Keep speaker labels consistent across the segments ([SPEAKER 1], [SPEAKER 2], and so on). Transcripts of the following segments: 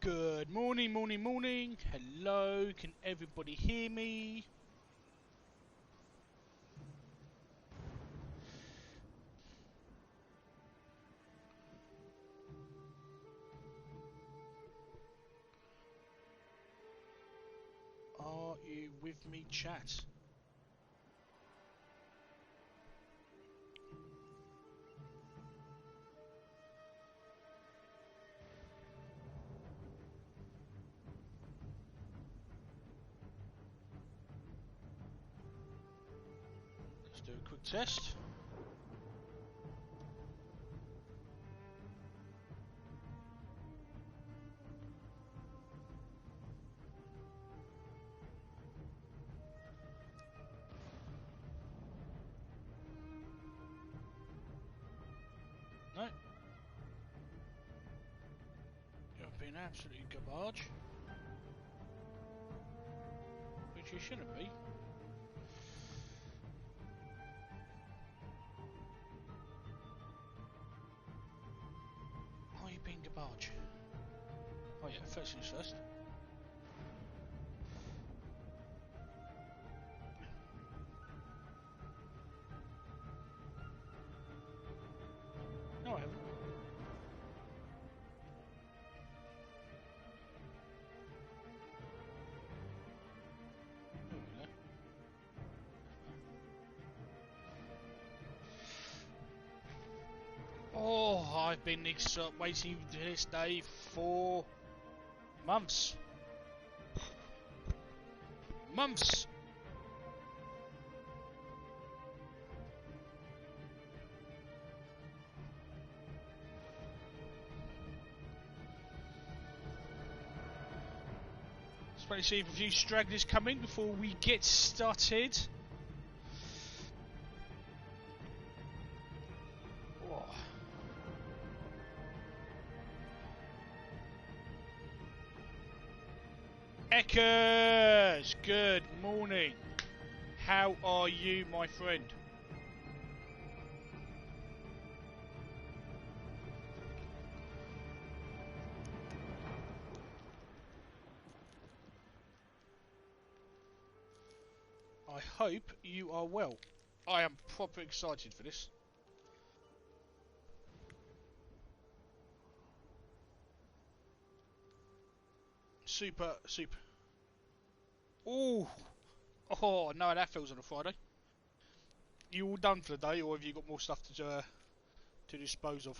[SPEAKER 1] Good morning, morning, morning. Hello, can everybody hear me? Are you with me, chat? Let's do a quick test. No. You're being absolutely garbage. Which you shouldn't be. Are you being garbage? Oh yeah, first things first. No, I haven't. Oh, I've been waiting for this day for months. Months! Let's see if a few stragglers come in before we get started. Oh. Eckers, good morning. How are you, my friend? I hope you are well. I am proper excited for this. Super. Oh no, that feels on a Friday. You all done for the day, or have you got more stuff to dispose of?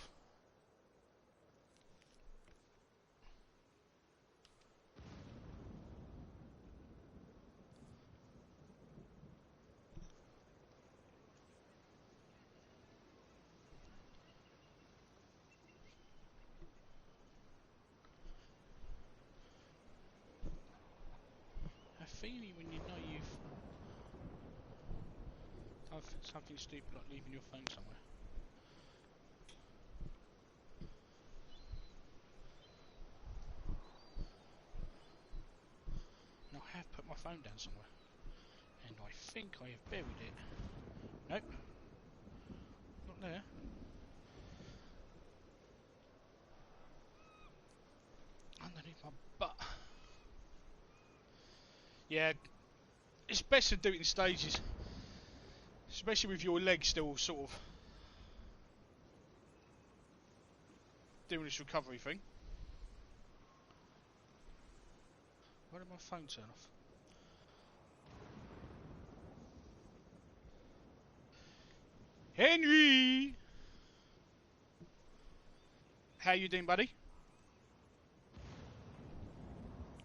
[SPEAKER 1] A feeling when you know you've done something stupid like leaving your phone somewhere. Now I have put my phone down somewhere, and I think I have buried it. Nope, not there. Underneath my butt. Yeah, it's best to do it in stages, especially with your legs still sort of doing this recovery thing. Why did my phone turn off? Henry! How you doing, buddy?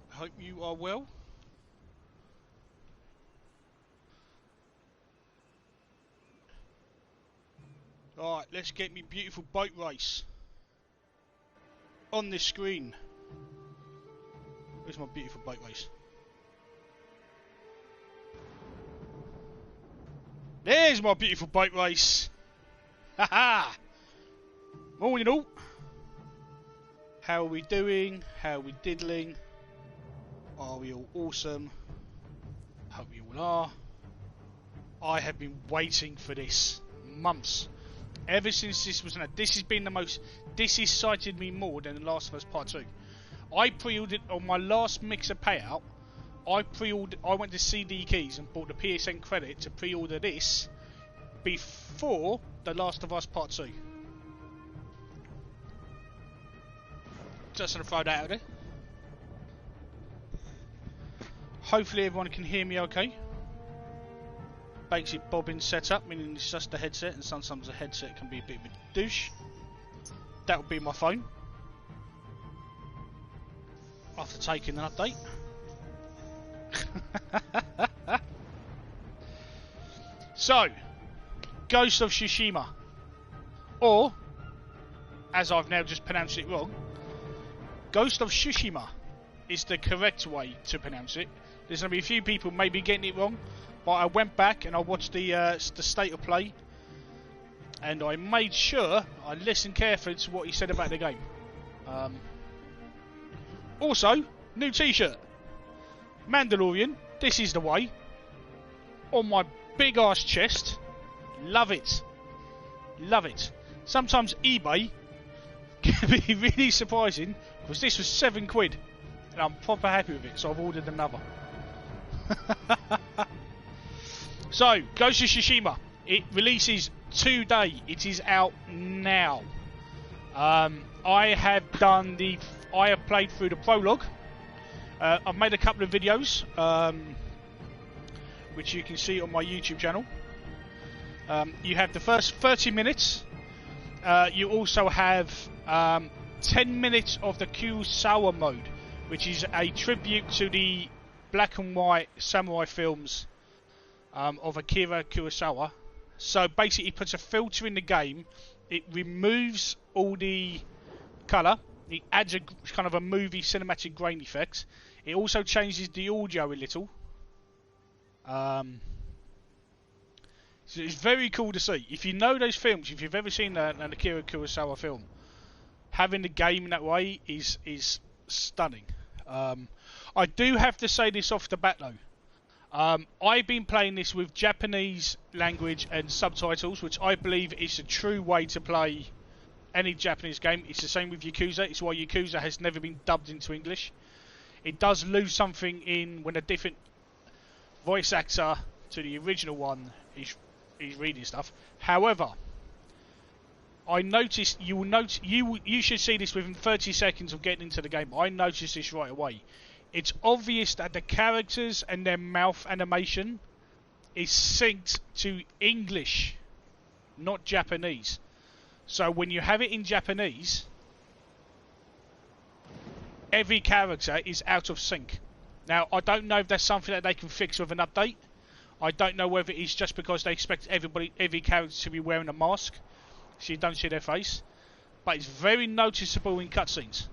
[SPEAKER 1] Hope you are well. Alright, let's get me beautiful boat race on this screen. Where's my beautiful boat race? There's my beautiful boat race. Haha! Morning all. How are we doing? How are we diddling? Are we all awesome? Hope you all are. I have been waiting for this months. Ever since this was announced. This has been the most. This has excited me more than The Last of Us Part 2. I pre-ordered on my last Mixer payout. I went to CD Keys and bought the PSN credit to pre-order this before The Last of Us Part 2. Just gonna throw that out there. Hopefully everyone can hear me okay. Basic bobbin setup, meaning it's just a headset, and sometimes a headset can be a bit of a douche. That would be my phone. After taking an update. So, Ghost of Tsushima, or, as I've now just pronounced it wrong, Ghost of Tsushima is the correct way to pronounce it. There's going to be a few people maybe getting it wrong, but I went back and I watched the state of play, and I made sure I listened carefully to what he said about the game. Also, new t-shirt. Mandalorian, this is the way. On my big ass chest. Love it. Love it. Sometimes eBay can be really surprising, because this was £7 and I'm proper happy with it, so I've ordered another. So, Ghost of Tsushima, it releases today. It is out now. I have played through the prologue. I've made a couple of videos, which you can see on my YouTube channel. You have the first 30 minutes. You also have 10 minutes of the KUROSAWA mode, which is a tribute to the black and white samurai films of Akira Kurosawa. So basically, it puts a filter in the game. It removes all the colour. It adds a kind of a movie cinematic grain effect. It also changes the audio a little. So it's very cool to see. If you know those films, if you've ever seen an Akira Kurosawa film, having the game in that way is stunning. I do have to say this off the bat though. I've been playing this with Japanese language and subtitles, which I believe is a true way to play any Japanese game. It's the same with Yakuza. It's why Yakuza has never been dubbed into English. It does lose something in when a different voice actor to the original one is reading stuff. However, I noticed you should see this within 30 seconds of getting into the game. I noticed this right away. It's obvious that the characters and their mouth animation is synced to English, not Japanese. So when you have it in Japanese, every character is out of sync. Now, I don't know if that's something that they can fix with an update. I don't know whether it's just because they expect every character to be wearing a mask, so you don't see their face. But it's very noticeable in cutscenes.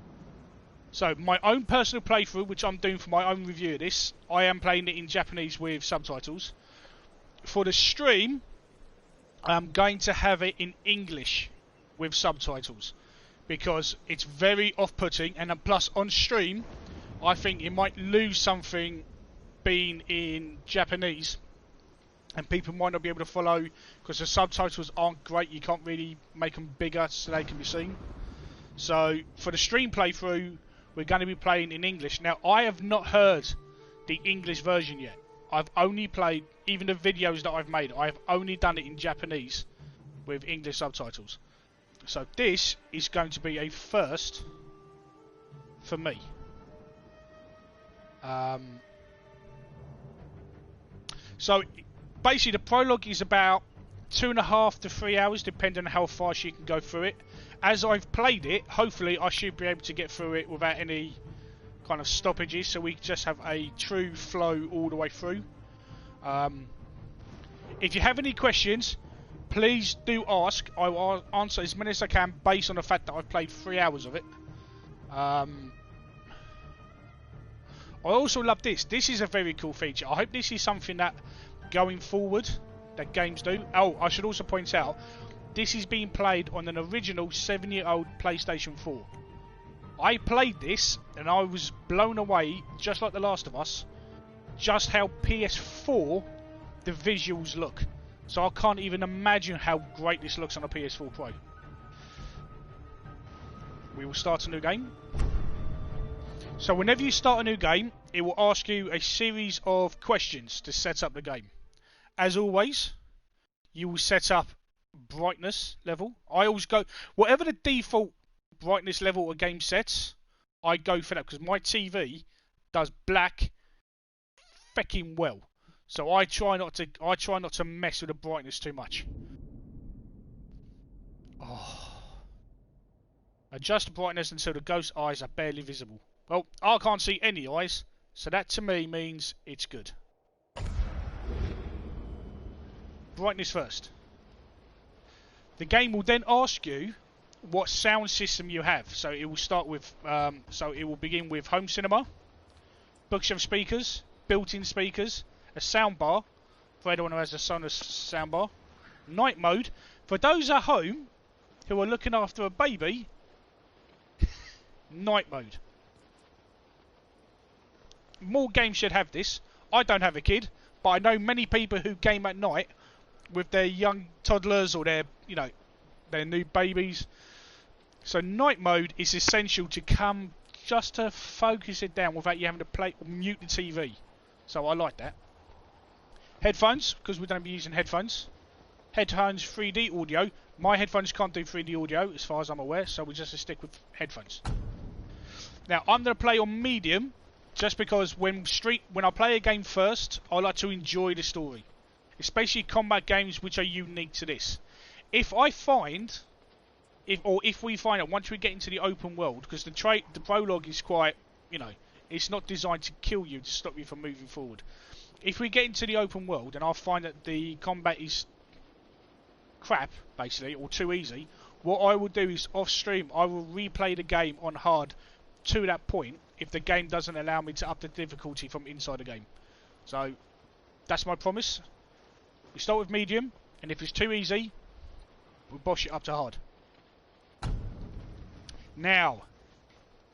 [SPEAKER 1] So, my own personal playthrough, which I'm doing for my own review of this, I am playing it in Japanese with subtitles. For the stream, I'm going to have it in English with subtitles, because it's very off-putting, and then plus on stream, I think it might lose something being in Japanese, and people might not be able to follow because the subtitles aren't great. You can't really make them bigger so they can be seen. So for the stream playthrough, we're going to be playing in English. Now, I have not heard the English version yet. I've only played, even the videos that I've made, I have only done it in Japanese with English subtitles. So this is going to be a first for me. So basically the prologue is about 2.5 to 3 hours, depending on how fast you can go through it. As I've played it, hopefully I should be able to get through it without any kind of stoppages, so we just have a true flow all the way through. If you have any questions, please do ask. I will answer as many as I can based on the fact that I've played 3 hours of it. I also love this. This is a very cool feature. I hope this is something that going forward that games do. Oh, I should also point out, this is being played on an original 7-year-old PlayStation 4. I played this and I was blown away, just like The Last of Us, just how PS4 the visuals look. So I can't even imagine how great this looks on a PS4 Pro. We will start a new game. So whenever you start a new game, it will ask you a series of questions to set up the game. As always, you will set up brightness level. I always go, whatever the default brightness level a game sets, I go for that because my TV does black fecking well. So I try not to mess with the brightness too much. Oh. Adjust the brightness until the ghost eyes are barely visible. Well, I can't see any eyes, so that to me means it's good. Brightness first. The game will then ask you what sound system you have. So it will start with, it will begin with home cinema, bookshelf speakers, built-in speakers, a soundbar for anyone who has a Sonos soundbar, night mode for those at home who are looking after a baby. Night mode. More games should have this. I don't have a kid, but I know many people who game at night with their young toddlers or their new babies. So night mode is essential to come just to focus it down without you having to play or mute the TV. So I like that. Headphones, because we don't be using headphones. Headphones 3D audio. My headphones can't do 3D audio as far as I'm aware, so we just stick with headphones. Now I'm going to play on medium, just because when I play a game first, I like to enjoy the story, especially combat games which are unique to this. If we find out once we get into the open world, because the prologue is quite, it's not designed to kill you to stop you from moving forward. If we get into the open world and I find that the combat is crap, basically, or too easy, what I will do is off stream I will replay the game on hard to that point if the game doesn't allow me to up the difficulty from inside the game. So that's my promise. We start with medium, and if it's too easy, we'll bosh it up to hard. Now,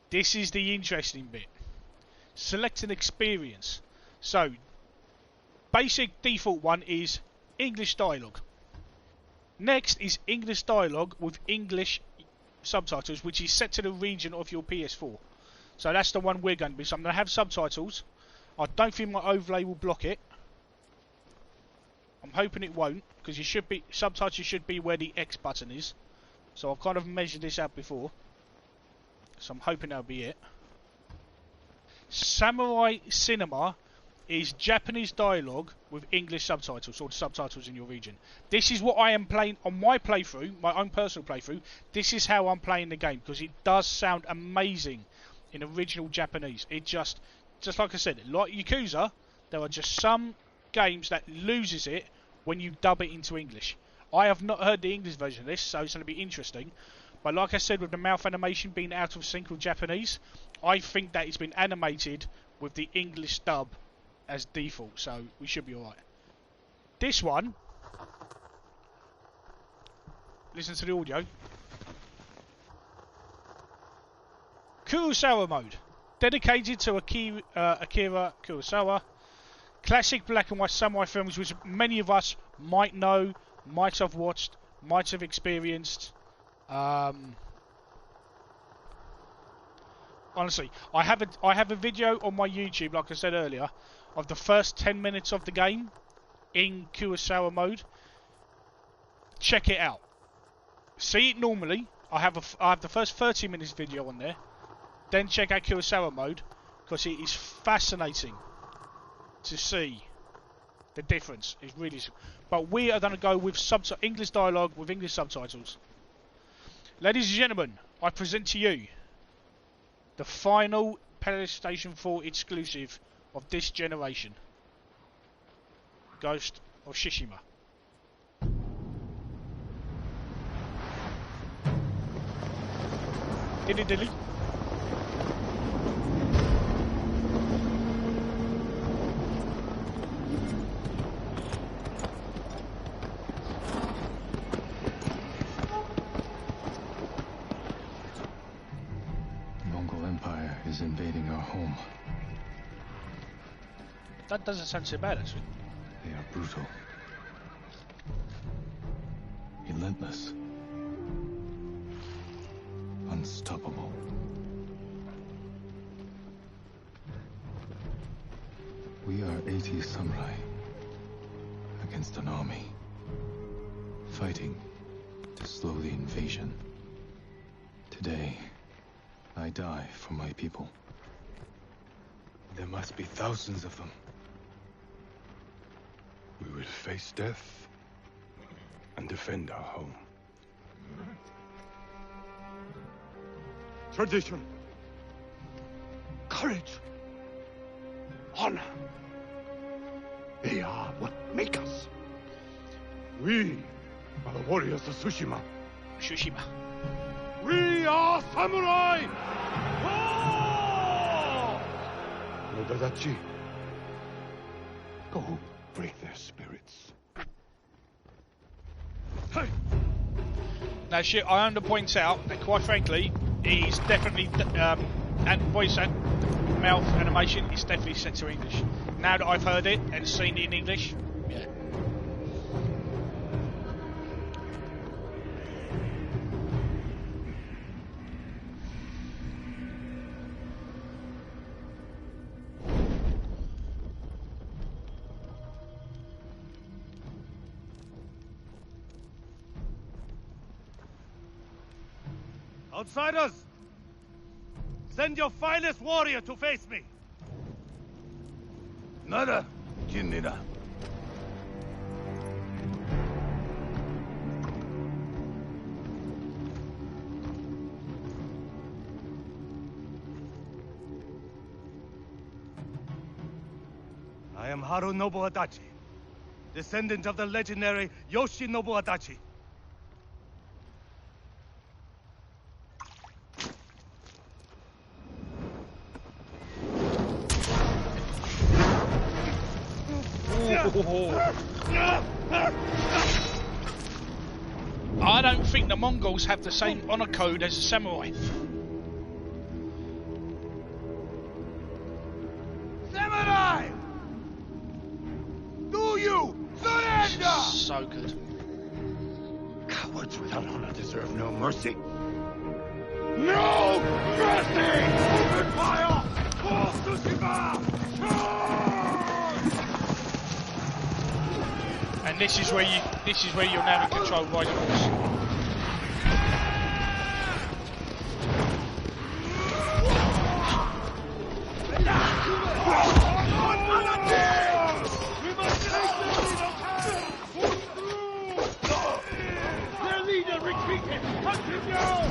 [SPEAKER 1] this is the interesting bit. Select an experience. So, basic default one is English dialogue. Next is English dialogue with English subtitles, which is set to the region of your PS4. So that's the one we're going to be. So I'm going to have subtitles. I don't think my overlay will block it. I'm hoping it won't, because subtitles should be where the X button is. So I've kind of measured this out before. So I'm hoping that'll be it. Samurai Cinema is Japanese dialogue with English subtitles, or subtitles in your region. This is what I am playing on my playthrough, my own personal playthrough. This is how I'm playing the game, because it does sound amazing in original Japanese. It just like I said, like Yakuza, there are just some games that loses it when you dub it into English. I have not heard the English version of this, so it's going to be interesting. But like I said, with the mouth animation being out of sync with Japanese, I think that it's been animated with the English dub as default, so we should be alright. This one, listen to the audio. Kurosawa mode, dedicated to Akira Kurosawa. Classic black and white samurai films which many of us might know, might have watched, might have experienced. Honestly, I have a video on my YouTube, like I said earlier, of the first 10 minutes of the game in Kurosawa mode. Check it out. See it normally. I have the first 30 minutes video on there. Then check out Kurosawa mode, because it is fascinating to see the difference. It's really. But we are going to go with English dialogue with English subtitles. Ladies and gentlemen, I present to you the final PlayStation 4 exclusive of this generation. Ghost of Tsushima. Dilly dilly.
[SPEAKER 2] Is invading our home.
[SPEAKER 1] That doesn't sound so bad, actually.
[SPEAKER 2] They are brutal, relentless, unstoppable. We are 80 samurai against an army, fighting to slow the invasion. Today, I die for my people.
[SPEAKER 3] There must be thousands of them. We will face death and defend our home. Tradition, courage, honor. They are what make us. We are the warriors of Tsushima.
[SPEAKER 1] Tsushima.
[SPEAKER 3] We are samurai! Oh! Nodadachi, go break their spirits. Hey!
[SPEAKER 1] Now, shit, I want to point out that, quite frankly, he's definitely, and voice and mouth animation is definitely set to English. Now that I've heard it and seen it in English, yeah.
[SPEAKER 3] Outsiders! Send your finest warrior to face me! Nada, Jinnida. I am Harunobu Adachi, descendant of the legendary Yoshinobu Adachi.
[SPEAKER 1] I don't think the Mongols have the same honor code as the samurai.
[SPEAKER 3] Samurai! Do you surrender?
[SPEAKER 1] So good.
[SPEAKER 3] Cowards without honor deserve no mercy. No mercy! Open fire! Ghost of Tsushima! Charge!
[SPEAKER 1] And this is where you're now in control, right, of course.
[SPEAKER 3] Their leader retreated! Continue!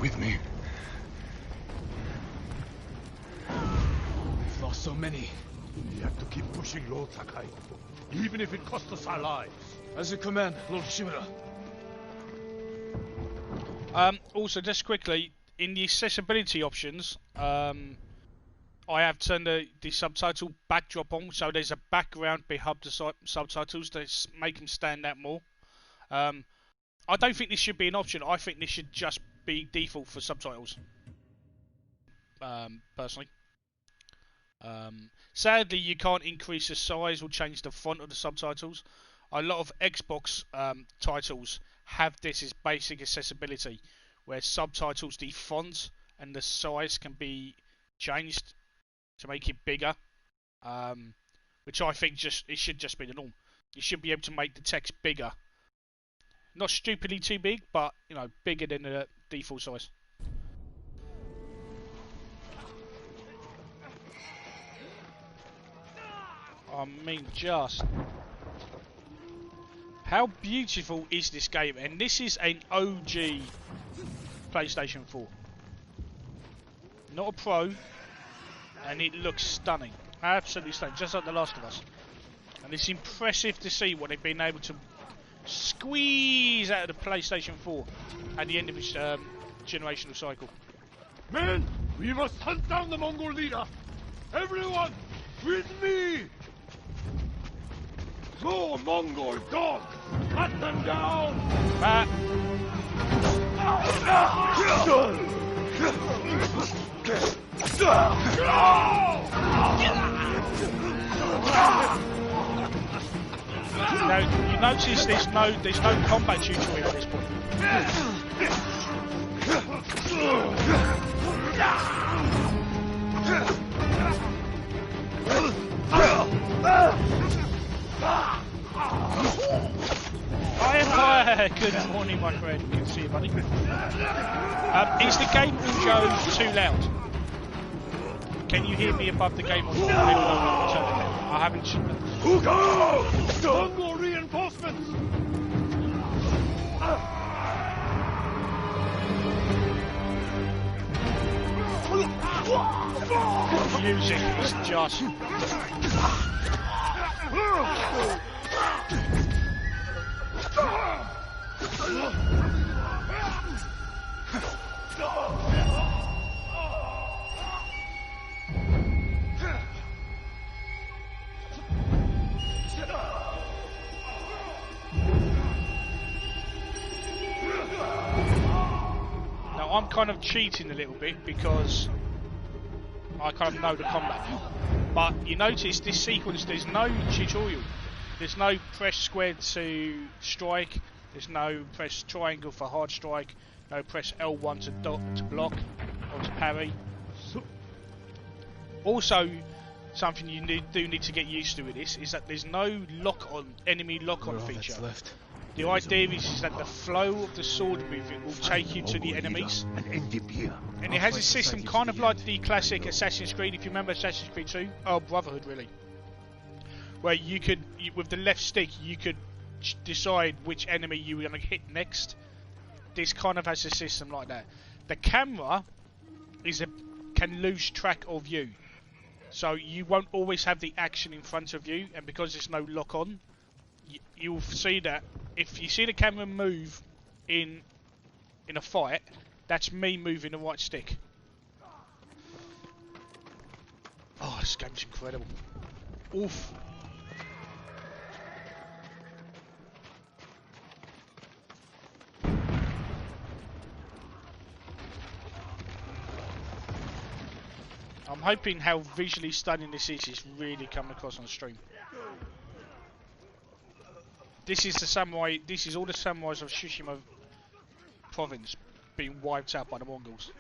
[SPEAKER 3] With me.
[SPEAKER 2] We've lost so many.
[SPEAKER 3] We have to keep pushing, Lord Sakai, even if it costs us our lives.
[SPEAKER 2] As you command, Lord Shimura.
[SPEAKER 1] Also, just quickly, in the accessibility options, I have turned the subtitle backdrop on, so there's a background behind the subtitles that make them stand out more. I don't think this should be an option. I think this should just be default for subtitles. Personally. Sadly, you can't increase the size or change the font of the subtitles. A lot of Xbox titles have this as basic accessibility, where subtitles, the font and the size can be changed to make it bigger, which I think it should just be the norm. You should be able to make the text bigger. Not stupidly too big, but, you know, bigger than the default size. I mean, just... how beautiful is this game? And this is an OG PlayStation 4. Not a Pro. And it looks stunning. Absolutely stunning. Just like The Last of Us. And it's impressive to see what they've been able to squeeze out of the PlayStation 4 at the end of its generational cycle.
[SPEAKER 3] Men, we must hunt down the Mongol leader. Everyone, with me! More Mongol dogs! Cut them down!
[SPEAKER 1] Matt. Now, you notice there's no combat tutorial at this point. Hi, good morning, my friend. Good to see you, buddy. Is the game audio too loud? Can you hear me above the game audio? I haven't.
[SPEAKER 3] Mongol reinforcements!
[SPEAKER 1] The music is just. Now I'm kind of cheating a little bit because I kind of know the combat now. But you notice this sequence, there's no tutorial. There's no press square to strike. There's no press triangle for hard strike. No press L1 to block or to parry. Also, something you do need to get used to with this is that there's no enemy lock-on feature. The idea is that the flow of the sword movement will take you to the enemies. And it has a system kind of like the classic Assassin's Creed, if you remember Assassin's Creed 2. Oh, Brotherhood, really. Where you could, with the left stick, you could decide which enemy you were going to hit next. This kind of has a system like that. The camera can lose track of you. So you won't always have the action in front of you, and because there's no lock-on, you'll see that if you see the camera move in a fight, that's me moving the right stick. Oh, this game's incredible. Oof. I'm hoping how visually stunning this is really coming across on the stream. This is all the samurais of Tsushima province being wiped out by the Mongols.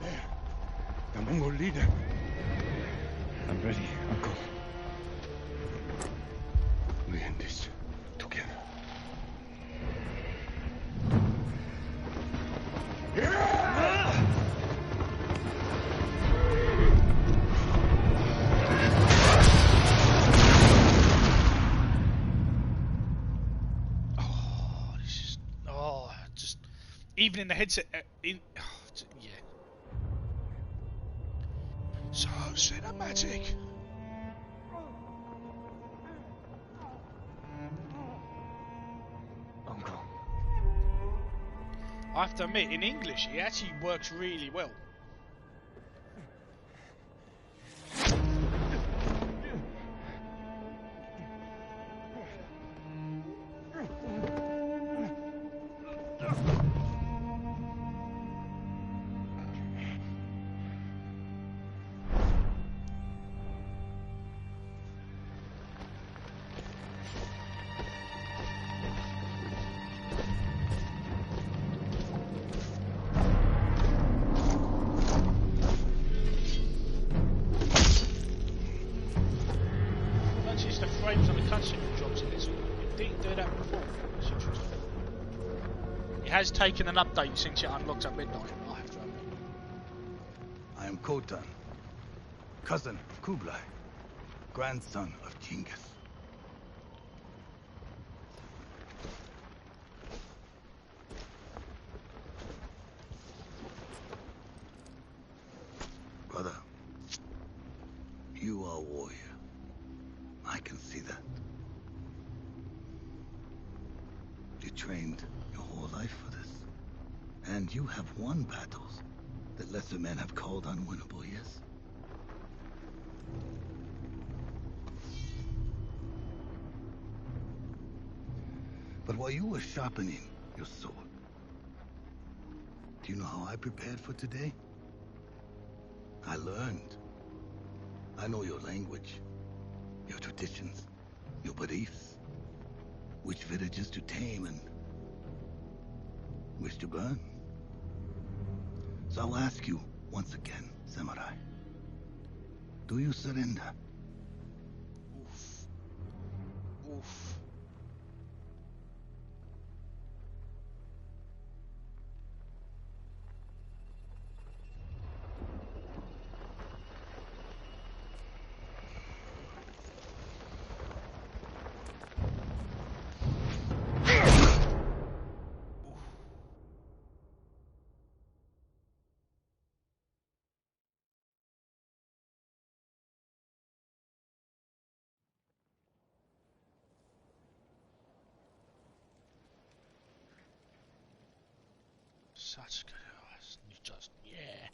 [SPEAKER 3] There, the Mongol leader. I'm ready, Uncle. We end this together.
[SPEAKER 1] Even in the headset, yeah. So cinematic.
[SPEAKER 3] Uncle.
[SPEAKER 1] I have to admit, in English, it actually works really well. Has taken an update since it unlocked at midnight. I have to admit.
[SPEAKER 4] I am Khotan, cousin of Kublai, grandson of Genghis. Brother, you are a warrior. I can see that. You trained your whole life for this. And you have won battles that lesser men have called unwinnable, yes? But while you were sharpening your sword, do you know how I prepared for today? I learned. I know your language, your traditions, your beliefs, which villages to tame and which to burn. So I'll ask you once again, Samurai. Do you surrender?
[SPEAKER 1] Oof. Oof. Such good. You just, yeah.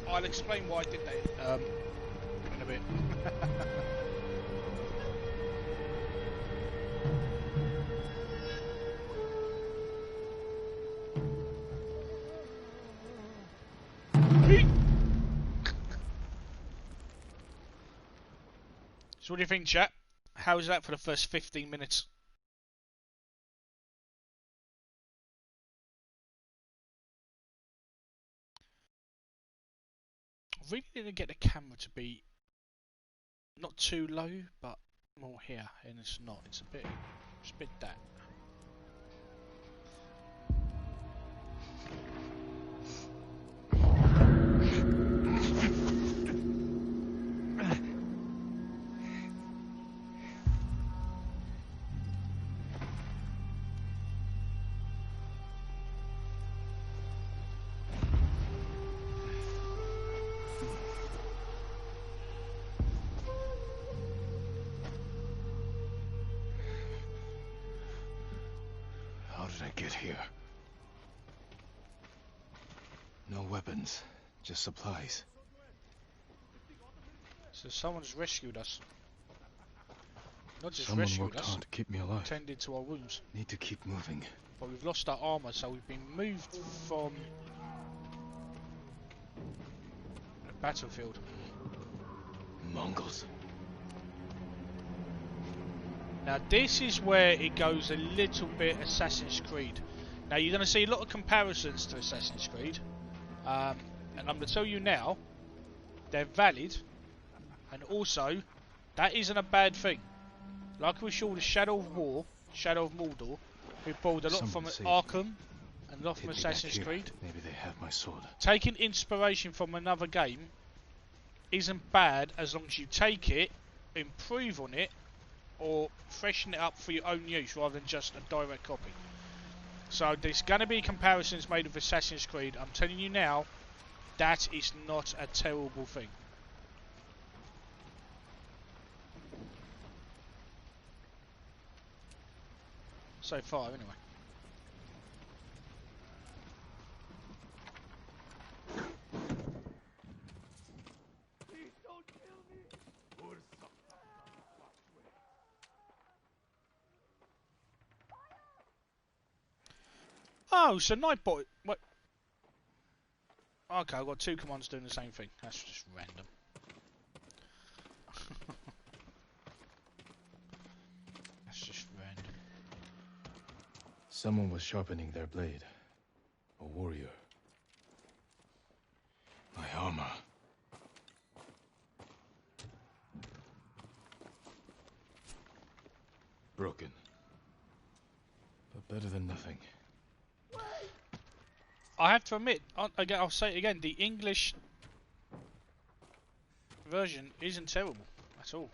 [SPEAKER 1] I'll explain why I did that in a bit. So what do you think, chat? How's that for the first 15 minutes? I really need to get the camera to be not too low, but more here, and it's not. It's a bit that.
[SPEAKER 2] How did I get here? No weapons, just supplies.
[SPEAKER 1] So someone's rescued us. Not just
[SPEAKER 2] Someone
[SPEAKER 1] rescued
[SPEAKER 2] worked
[SPEAKER 1] us,
[SPEAKER 2] hard to keep me alive.
[SPEAKER 1] tended to our wounds.
[SPEAKER 2] Need to keep moving.
[SPEAKER 1] But we've lost our armour, so we've been moved from the battlefield.
[SPEAKER 2] Mongols.
[SPEAKER 1] Now this is where it goes a little bit Assassin's Creed. Now you're going to see a lot of comparisons to Assassin's Creed, and I'm going to tell you now, they're valid, and also that isn't a bad thing. Like we saw the Shadow of War, Shadow of Mordor, we pulled a lot from Arkham and a lot from Assassin's Creed.
[SPEAKER 2] Maybe they have my sword.
[SPEAKER 1] Taking inspiration from another game isn't bad as long as you take it, improve on it, or freshen it up for your own use rather than just a direct copy. So there's going to be comparisons made with Assassin's Creed. I'm telling you now, that is not a terrible thing. So far, anyway.
[SPEAKER 3] Please don't kill me!
[SPEAKER 1] Oh, so Nightbot. What? Okay, I've got two commands doing the same thing. That's just random. That's just random.
[SPEAKER 2] Someone was sharpening their blade. A warrior. My armor. Broken. But better than nothing.
[SPEAKER 1] I have to admit, I'll say it again, the English version isn't terrible at all.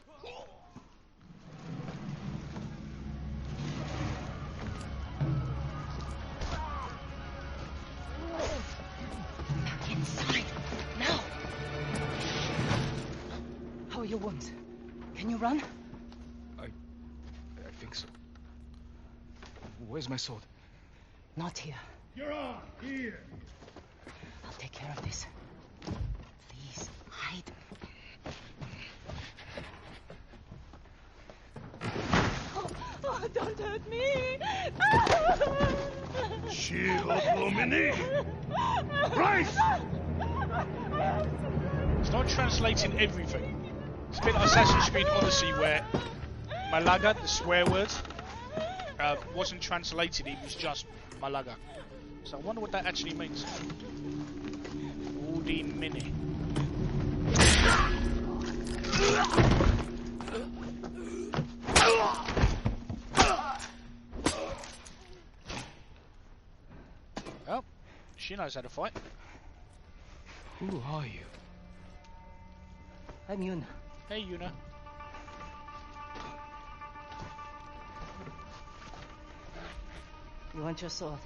[SPEAKER 5] Back inside, now! How are your wounds? Can you run?
[SPEAKER 2] I think so. Where's my sword?
[SPEAKER 5] Not here.
[SPEAKER 3] You're on! Here!
[SPEAKER 5] take care of this. Please, hide. Oh, don't hurt me!
[SPEAKER 3] Shield Lumini! Bryce!
[SPEAKER 1] It's not translating everything. It's a bit like Assassin's Creed Odyssey where Malaga, the swear word, wasn't translated, it was just Malaga. So I wonder what that actually means. Udi Mini. Well, she knows how to fight.
[SPEAKER 2] Who are you?
[SPEAKER 5] I'm Yuna.
[SPEAKER 1] Hey, Yuna.
[SPEAKER 5] You want your sword?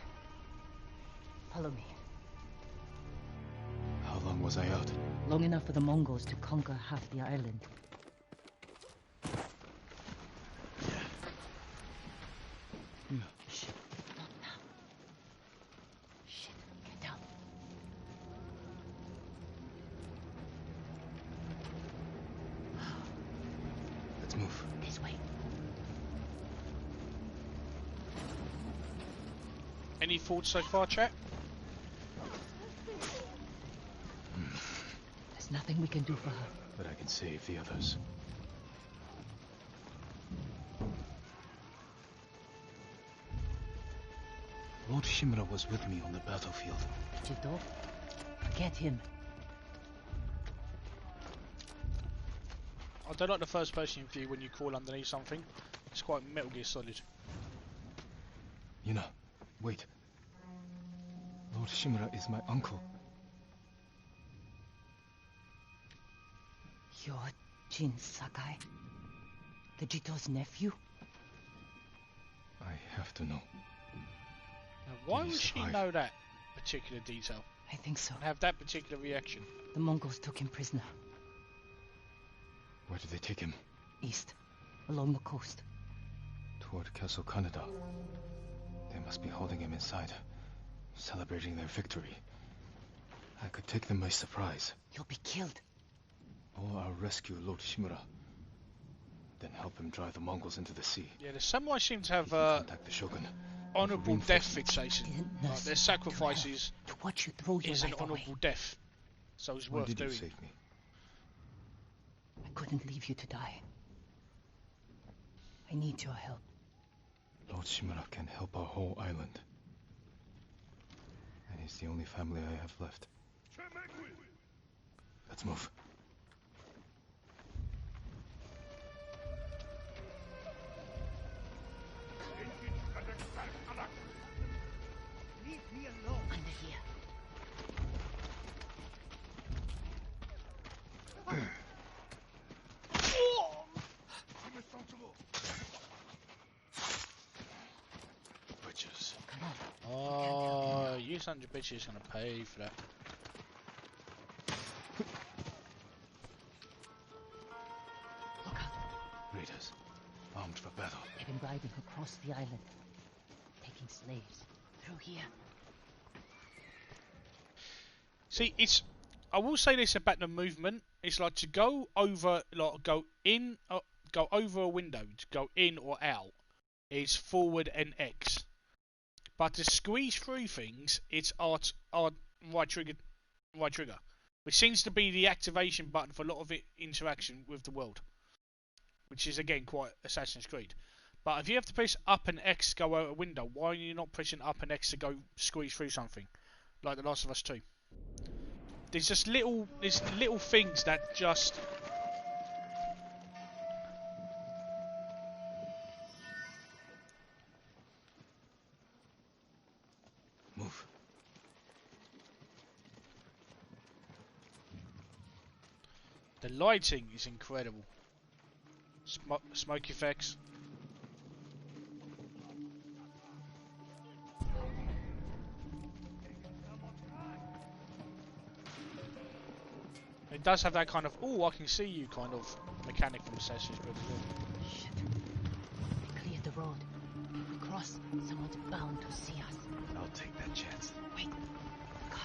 [SPEAKER 5] Follow me.
[SPEAKER 2] How long was I out?
[SPEAKER 5] Long enough for the Mongols to conquer half the island.
[SPEAKER 2] Yeah.
[SPEAKER 5] Shit, not now. Shit, get down.
[SPEAKER 2] Let's move.
[SPEAKER 5] This way.
[SPEAKER 1] Any thoughts so far, chat?
[SPEAKER 5] There's nothing we can do for her.
[SPEAKER 2] But I can save the others. Lord Shimura was with me on the battlefield.
[SPEAKER 5] Chito, forget him.
[SPEAKER 1] I don't like the first person view when you crawl underneath something. It's quite Metal Gear Solid.
[SPEAKER 2] Yuna, wait. Lord Shimura is my uncle.
[SPEAKER 5] You're Jin Sakai, the Jito's nephew?
[SPEAKER 2] I have to know.
[SPEAKER 1] Now, why would
[SPEAKER 2] He's
[SPEAKER 1] she
[SPEAKER 2] alive.
[SPEAKER 1] know that particular detail
[SPEAKER 5] I think so.
[SPEAKER 1] and have that particular reaction?
[SPEAKER 5] The Mongols took him prisoner.
[SPEAKER 2] Where did they take him?
[SPEAKER 5] East, along the coast.
[SPEAKER 2] Toward Castle Kaneda. They must be holding him inside, celebrating their victory. I could take them by surprise.
[SPEAKER 5] You'll be killed.
[SPEAKER 2] Or I'll rescue Lord Shimura. Then help him drive the Mongols into the sea.
[SPEAKER 1] Yeah, the samurai seem to
[SPEAKER 2] He
[SPEAKER 1] have
[SPEAKER 2] can contact the Shogun.
[SPEAKER 1] honourable
[SPEAKER 2] For
[SPEAKER 1] death
[SPEAKER 2] reinforcements.
[SPEAKER 1] fixation.
[SPEAKER 5] Didn't
[SPEAKER 1] Like
[SPEAKER 5] nurse
[SPEAKER 1] their
[SPEAKER 5] you
[SPEAKER 1] sacrifices
[SPEAKER 5] to watch you throw your
[SPEAKER 1] is an
[SPEAKER 5] life away.
[SPEAKER 1] honourable death. So it's
[SPEAKER 2] Why
[SPEAKER 1] worth
[SPEAKER 2] did you
[SPEAKER 1] doing.
[SPEAKER 2] save me?
[SPEAKER 5] I couldn't leave you to die. I need your help.
[SPEAKER 2] Lord Shimura can help our whole island. And he's the only family I have left. Let's move.
[SPEAKER 5] Under here.
[SPEAKER 2] Witches.
[SPEAKER 5] Come on.
[SPEAKER 1] Oh, you son of a bitch is gonna pay for that.
[SPEAKER 5] Look out.
[SPEAKER 2] Raiders. Armed for battle.
[SPEAKER 5] They've been riding across the island, taking slaves through here.
[SPEAKER 1] See, it's. I will say this about the movement. It's like to go over, like go in, go over a window, to go in or out, is forward and X. But to squeeze through things, it's R right trigger, which seems to be the activation button for a lot of interaction with the world, which is again quite Assassin's Creed. But if you have to press up and X to go out a window, why are you not pressing up and X to go squeeze through something, like The Last of Us 2? There's just little things that just.
[SPEAKER 2] Move.
[SPEAKER 1] The lighting is incredible. Smoke effects. It does have that kind of, oh, I can see you kind of mechanic from Assassin's Creed as well.
[SPEAKER 5] Shit. They cleared the road. If we cross, someone's bound to see us.
[SPEAKER 2] I'll take that chance.
[SPEAKER 5] Wait. God.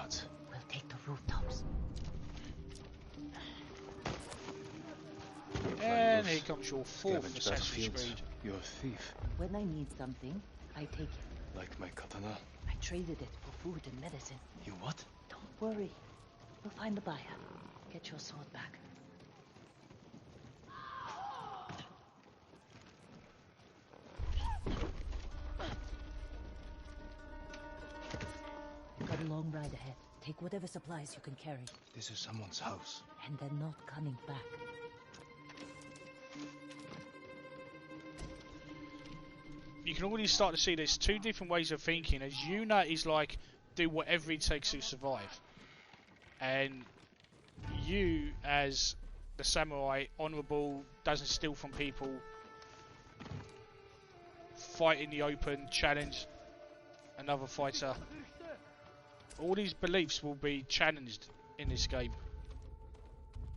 [SPEAKER 2] gods.
[SPEAKER 5] We'll take the rooftops.
[SPEAKER 1] And here comes your fourth
[SPEAKER 2] Scavenge
[SPEAKER 1] Assassin's
[SPEAKER 2] battlefields.
[SPEAKER 1] Creed.
[SPEAKER 2] You're a thief.
[SPEAKER 5] When I need something, I take it.
[SPEAKER 2] Like my katana.
[SPEAKER 5] I traded it for food and medicine.
[SPEAKER 2] You what?
[SPEAKER 5] Don't worry. We'll find the buyer. Get your sword back. Got a long ride ahead. Take whatever supplies you can carry.
[SPEAKER 2] This is someone's house.
[SPEAKER 5] And they're not coming back.
[SPEAKER 1] You can already start to see there's two different ways of thinking. As Yuna is like, do whatever it takes to survive. And you, as the samurai, honourable, doesn't steal from people, fight in the open, challenge another fighter. All these beliefs will be challenged in this game.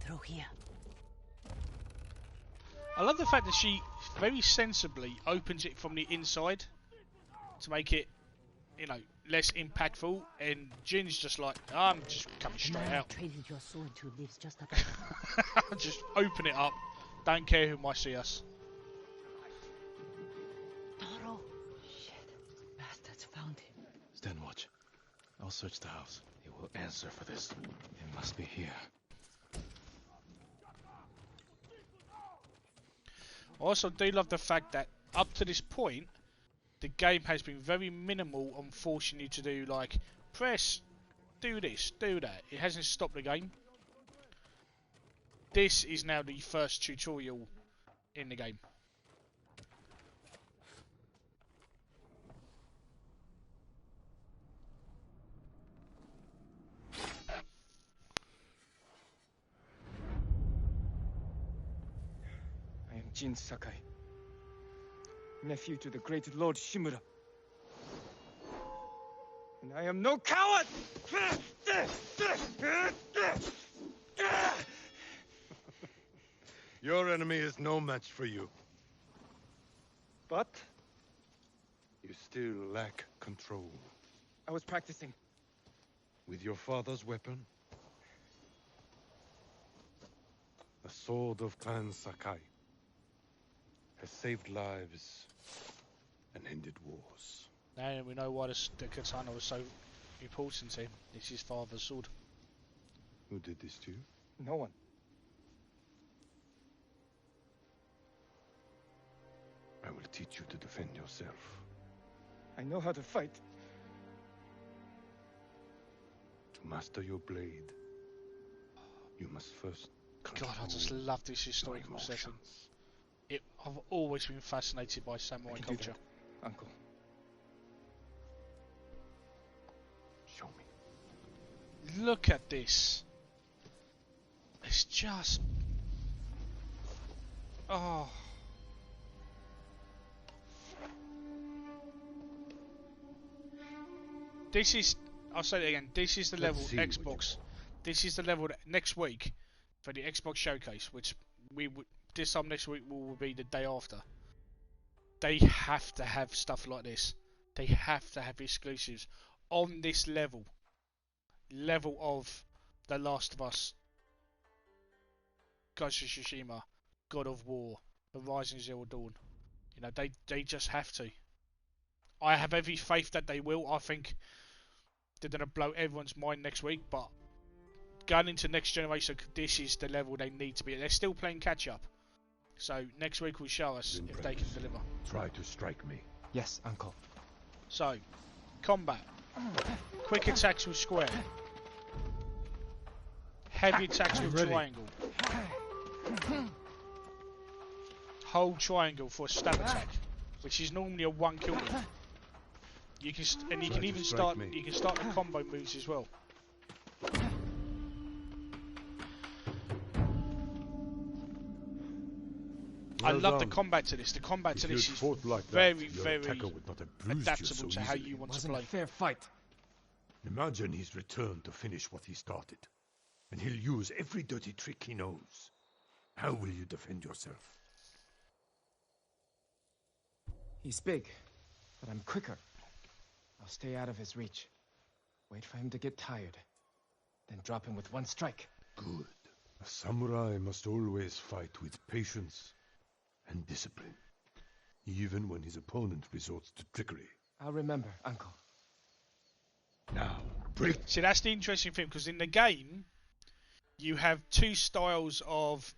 [SPEAKER 5] Through here.
[SPEAKER 1] I love the fact that she very sensibly opens it from the inside to make it, you know, less impactful, and Jin's just like, I'm just coming straight out.
[SPEAKER 5] Traded your sword to lives just up.
[SPEAKER 1] Just open it up. Don't care who might see us.
[SPEAKER 5] Toro! Shit. Bastards found him.
[SPEAKER 2] Stand watch. I'll search the house. He will answer for this. It must be here.
[SPEAKER 1] I also do love the fact that up to this point, the game has been very minimal on forcing you to do like, press, do this, do that. It hasn't stopped the game. This is now the first tutorial in the game.
[SPEAKER 6] I am Jin Sakai, nephew to the great Lord Shimura. And I am no coward!
[SPEAKER 3] Your enemy is no match for you.
[SPEAKER 6] But
[SPEAKER 3] You still lack control.
[SPEAKER 6] I was practicing.
[SPEAKER 3] With your father's weapon? The sword of Clan Sakai has saved lives and ended wars.
[SPEAKER 1] Now we know why the katana was so important to him. It's his father's sword.
[SPEAKER 3] Who did this to you?
[SPEAKER 6] No one.
[SPEAKER 3] I will teach you to defend yourself.
[SPEAKER 6] I know how to fight.
[SPEAKER 3] To master your blade, you must first
[SPEAKER 1] God, I just
[SPEAKER 3] control
[SPEAKER 1] love this
[SPEAKER 3] your
[SPEAKER 1] historical setting.
[SPEAKER 3] emotions.
[SPEAKER 1] I've always been fascinated by samurai
[SPEAKER 6] I can do
[SPEAKER 1] culture.
[SPEAKER 6] that, Uncle.
[SPEAKER 3] Show me.
[SPEAKER 1] Look at this. It's just... Oh. This is... I'll say it again. This is the level
[SPEAKER 3] see what you
[SPEAKER 1] Xbox... This is the level that next week for the Xbox Showcase, which we would... This time next week will be the day after. They have to have stuff like this. They have to have exclusives on this level. Level of The Last of Us, Ghost of Tsushima, God of War, Horizon Zero Dawn. You know, they just have to. I have every faith that they will. I think they're going to blow everyone's mind next week, but going into next generation, this is the level they need to be at. They're still playing catch up. So next week will show us if they can deliver.
[SPEAKER 3] Try to strike me.
[SPEAKER 6] Yes, Uncle.
[SPEAKER 1] So, combat. Quick attacks with square. Heavy attacks with triangle. Hold triangle for a stab attack, which is normally a one kill move. You can and you can even start the combo moves as well. I love the combat to this. The combat to this is very, very adaptable to how you want to
[SPEAKER 6] Wasn't
[SPEAKER 1] play.
[SPEAKER 6] a fair fight.
[SPEAKER 3] Imagine he's returned to finish what he started. And he'll use every dirty trick he knows. How will you defend yourself?
[SPEAKER 6] He's big, but I'm quicker. I'll stay out of his reach. Wait for him to get tired, then drop him with one strike.
[SPEAKER 3] Good. A samurai must always fight with patience and discipline, even when his opponent resorts to trickery.
[SPEAKER 6] I'll remember, Uncle.
[SPEAKER 3] Now, break.
[SPEAKER 1] See, that's the interesting thing, because in the game, you have two styles of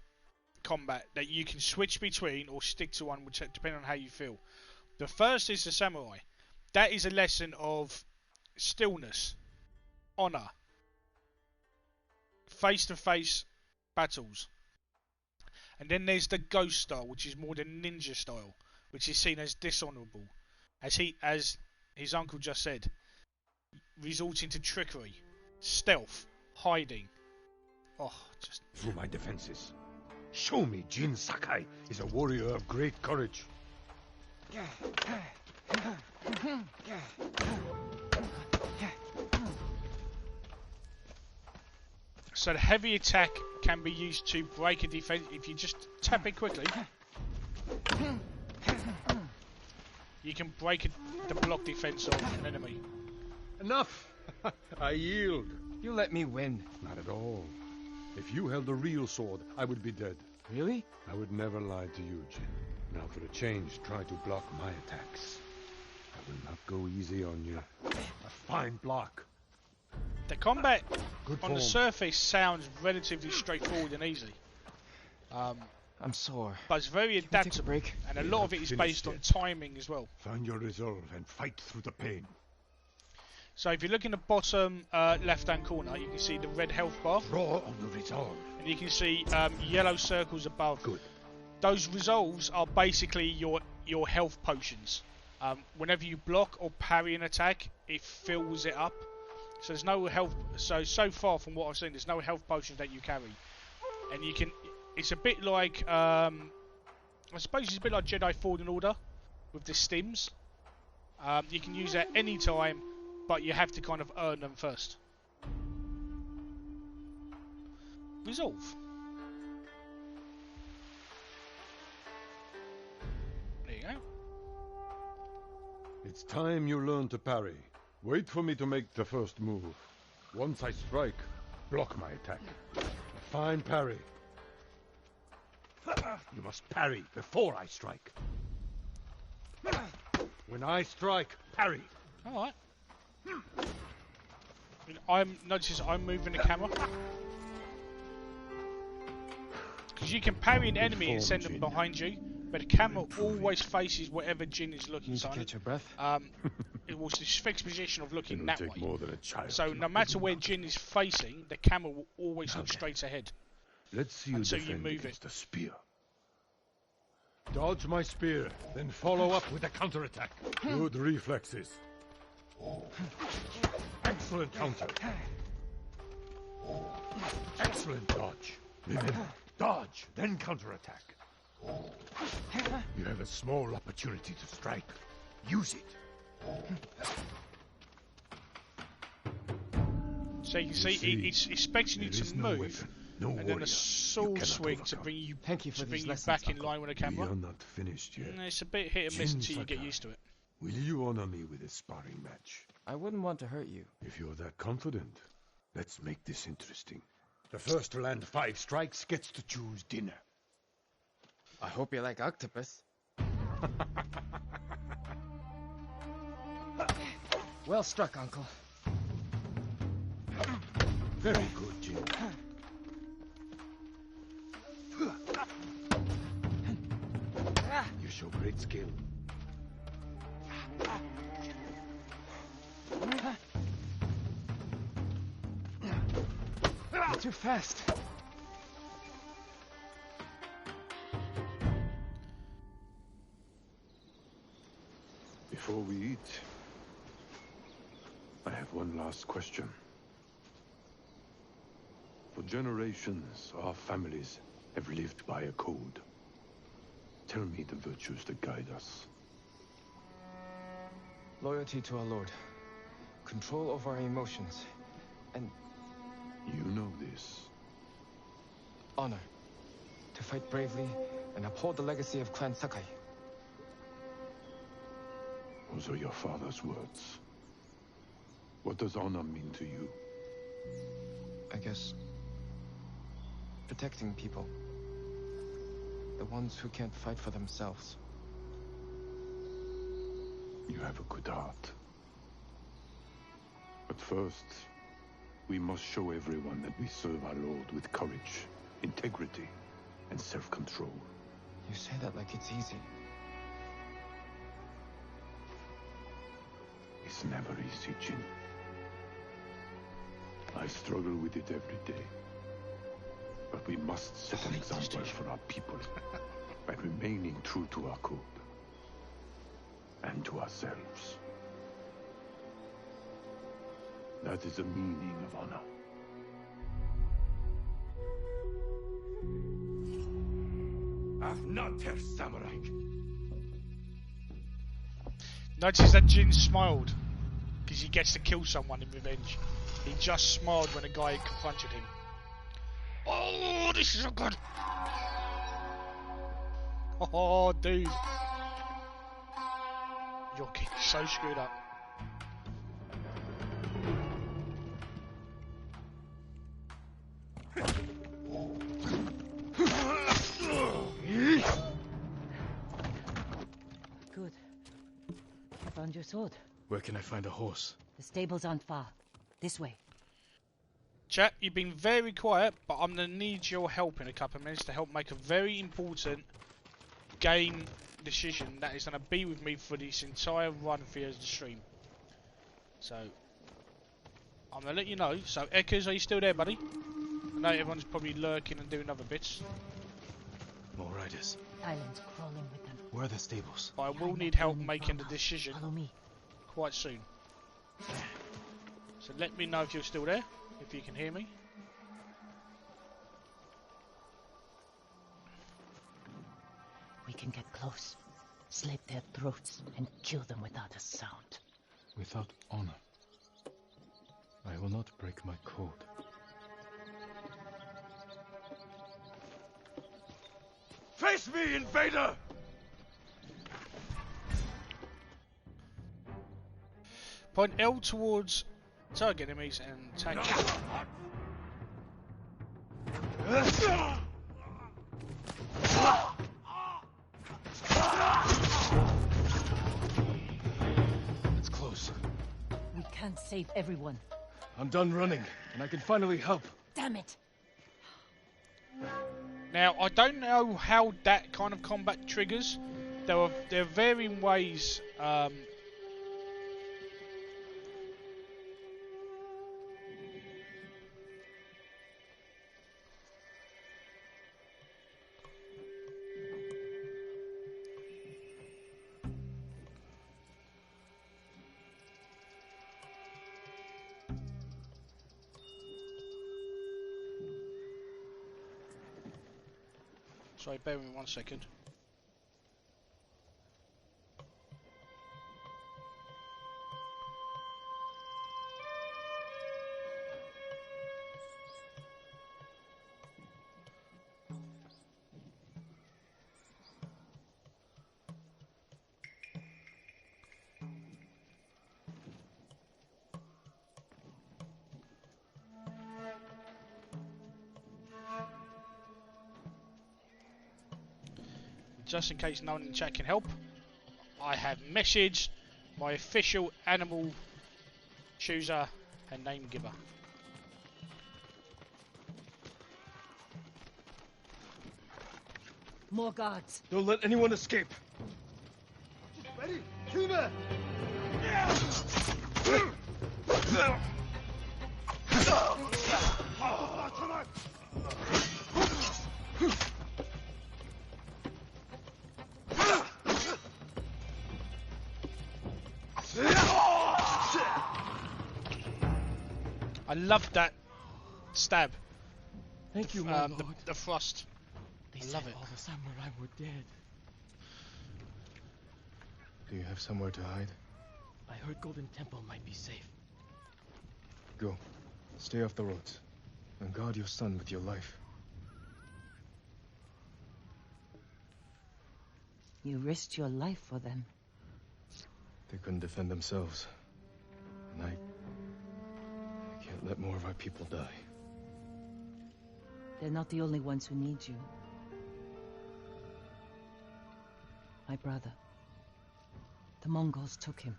[SPEAKER 1] combat that you can switch between or stick to one, which depending on how you feel. The first is the samurai. That is a lesson of stillness, honor, face-to-face battles. And then there's the ghost style, which is more the ninja style, which is seen as dishonorable, as his uncle just said, resorting to trickery, stealth, hiding. Oh, just
[SPEAKER 3] Through my defenses. Show me Jin Sakai is a warrior of great courage.
[SPEAKER 1] So the heavy attack can be used to break a defense. If you just tap it quickly, you can break the block defense of an enemy.
[SPEAKER 3] Enough! I yield.
[SPEAKER 6] You let me win.
[SPEAKER 3] Not at all. If you held a real sword, I would be dead.
[SPEAKER 6] Really?
[SPEAKER 3] I would never lie to you, Jin. Now for a change, try to block my attacks. I will not go easy on you. A fine block.
[SPEAKER 1] The combat
[SPEAKER 3] Good
[SPEAKER 1] on the
[SPEAKER 3] form.
[SPEAKER 1] surface sounds relatively straightforward and easy.
[SPEAKER 6] I'm sore.
[SPEAKER 1] But it's very
[SPEAKER 6] Can we take a
[SPEAKER 1] adaptable,
[SPEAKER 6] break?
[SPEAKER 1] and a
[SPEAKER 3] We're
[SPEAKER 1] lot
[SPEAKER 3] not
[SPEAKER 1] of it is
[SPEAKER 3] finished
[SPEAKER 1] based on
[SPEAKER 3] yet.
[SPEAKER 1] timing as well.
[SPEAKER 3] Find your resolve and fight through the pain.
[SPEAKER 1] So if you look in the bottom left-hand corner, you can see the red health bar,
[SPEAKER 3] Draw on the resolve.
[SPEAKER 1] and you can see yellow circles above.
[SPEAKER 3] Good.
[SPEAKER 1] Those resolves are basically your health potions. Whenever you block or parry an attack, it fills it up. So there's no health. So far from what I've seen, there's no health potions that you carry, and you can. It's a bit like I suppose it's a bit like Jedi Fallen Order with the stims. You can use at any time, but you have to kind of earn them first. Resolve. There you go.
[SPEAKER 3] It's time you learn to parry. Wait for me to make the first move. Once I strike, block my attack. A fine parry. You must parry before I strike. When I strike, parry.
[SPEAKER 1] Alright. Notice I'm moving the camera. Because you can parry an enemy and send them behind you, but the camera always faces wherever Jin is looking.
[SPEAKER 6] Need
[SPEAKER 1] So
[SPEAKER 6] to catch your breath?
[SPEAKER 1] it was this fixed position of looking
[SPEAKER 3] It'll
[SPEAKER 1] that
[SPEAKER 3] take
[SPEAKER 1] way.
[SPEAKER 3] more than a child.
[SPEAKER 1] So
[SPEAKER 3] to
[SPEAKER 1] no
[SPEAKER 3] knock
[SPEAKER 1] matter
[SPEAKER 3] them
[SPEAKER 1] where
[SPEAKER 3] out.
[SPEAKER 1] Jin is facing, the camera will always look
[SPEAKER 3] Okay.
[SPEAKER 1] straight ahead.
[SPEAKER 3] Let's see you
[SPEAKER 1] until you
[SPEAKER 3] defend
[SPEAKER 1] move
[SPEAKER 3] against a spear. Dodge my spear, then follow up with a counterattack. Good reflexes. Excellent counter. Excellent dodge. Remember, dodge, then counterattack. You have a small opportunity to strike. Use it.
[SPEAKER 1] So you can see, it's expecting you
[SPEAKER 3] There is
[SPEAKER 1] to
[SPEAKER 3] no
[SPEAKER 1] move,
[SPEAKER 3] weapon, no
[SPEAKER 1] and then
[SPEAKER 3] warrior
[SPEAKER 1] a sword
[SPEAKER 3] cannot
[SPEAKER 1] swing to
[SPEAKER 3] overcome.
[SPEAKER 1] bring you
[SPEAKER 6] Thank you for these lessons,
[SPEAKER 1] back in
[SPEAKER 6] Uncle.
[SPEAKER 1] line with the
[SPEAKER 3] We
[SPEAKER 1] camera.
[SPEAKER 3] are not finished yet.
[SPEAKER 1] It's a bit hit and miss
[SPEAKER 3] Jin
[SPEAKER 1] until you get
[SPEAKER 3] Sakai.
[SPEAKER 1] used to it.
[SPEAKER 3] Will you honor me with a sparring match?
[SPEAKER 6] I wouldn't want to hurt you.
[SPEAKER 3] If you're that confident, let's make this interesting. The first to land 5 strikes gets to choose dinner.
[SPEAKER 6] I hope you like octopus. Well struck, Uncle.
[SPEAKER 3] Very good, Jin. You show great skill.
[SPEAKER 6] You're too fast.
[SPEAKER 3] Before we eat, I have one last question. For generations, our families have lived by a code. Tell me the virtues that guide us.
[SPEAKER 6] Loyalty to our Lord. Control over our emotions. And
[SPEAKER 3] You know this.
[SPEAKER 6] honor. To fight bravely and uphold the legacy of Clan Sakai.
[SPEAKER 3] Those are your father's words. What does honor mean to you?
[SPEAKER 6] I guess protecting people. The ones who can't fight for themselves.
[SPEAKER 3] You have a good heart. But first, we must show everyone that we serve our Lord with courage, integrity, and self-control.
[SPEAKER 6] You say that like it's easy.
[SPEAKER 3] It's never easy, Jin. I struggle with it every day. But we must set an example for our people by remaining true to our code and to ourselves. That is the meaning of honor. I've not her samurai.
[SPEAKER 1] Notice that Jin smiled because he gets to kill someone in revenge. He just smiled when a guy confronted him. Oh, this is so good. Oh, dude. You're getting so screwed up.
[SPEAKER 5] Good. I found your sword.
[SPEAKER 2] Where can I find a horse?
[SPEAKER 5] The stable's aren't far. This way.
[SPEAKER 1] Chat, you've been very quiet, but I'm going to need your help in a couple of minutes to help make a very important game decision that is going to be with me for this entire run for the stream. So, I'm going to let you know. So, Eckers, are you still there, buddy? I know everyone's probably lurking and doing other bits.
[SPEAKER 2] More riders.
[SPEAKER 5] Island's crawling with them.
[SPEAKER 2] Where are the stables?
[SPEAKER 1] But I will
[SPEAKER 5] Behind
[SPEAKER 1] need
[SPEAKER 5] that
[SPEAKER 1] help
[SPEAKER 5] burning
[SPEAKER 1] making the
[SPEAKER 5] farmhouse.
[SPEAKER 1] decision
[SPEAKER 5] Follow me.
[SPEAKER 1] quite soon. So let me know if you're still there, if you can hear me.
[SPEAKER 5] We can get close, slit their throats, and kill them without a sound.
[SPEAKER 2] Without honor. I will not break my code.
[SPEAKER 3] Face me, invader!
[SPEAKER 1] Point L towards target enemies and attack.
[SPEAKER 2] It's close.
[SPEAKER 5] We can't save everyone.
[SPEAKER 2] I'm done running, and I can finally help.
[SPEAKER 5] Damn it!
[SPEAKER 1] Now, I don't know how that kind of combat triggers. There are varying ways. Sorry, bear with me 1 second. Just in case no one in chat can help, I have messaged my official animal chooser and name giver.
[SPEAKER 5] More guards.
[SPEAKER 2] Don't let anyone escape.
[SPEAKER 4] Ready? Cuba!
[SPEAKER 1] I love that stab.
[SPEAKER 6] Thank you, my
[SPEAKER 1] The,
[SPEAKER 6] lord.
[SPEAKER 1] the thrust.
[SPEAKER 6] They
[SPEAKER 1] I
[SPEAKER 6] said
[SPEAKER 1] love it.
[SPEAKER 6] all the samurai were dead.
[SPEAKER 2] Do you have somewhere to hide?
[SPEAKER 6] I heard Golden Temple might be safe.
[SPEAKER 2] Go. Stay off the roads. And guard your son with your life.
[SPEAKER 5] You risked your life for them.
[SPEAKER 2] They couldn't defend themselves. And I Can't let more of our people die.
[SPEAKER 5] They're not the only ones who need you. My brother. The Mongols took him.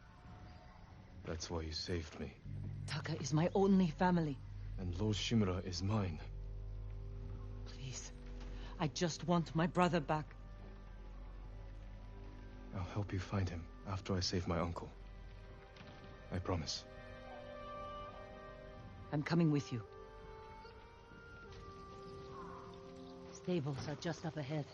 [SPEAKER 2] That's why you saved me.
[SPEAKER 5] Taka is my only family.
[SPEAKER 2] And Lord Shimura is mine.
[SPEAKER 5] Please. I just want my brother back.
[SPEAKER 2] I'll help you find him after I save my uncle. I promise.
[SPEAKER 5] I'm coming with you. Stables are just up ahead.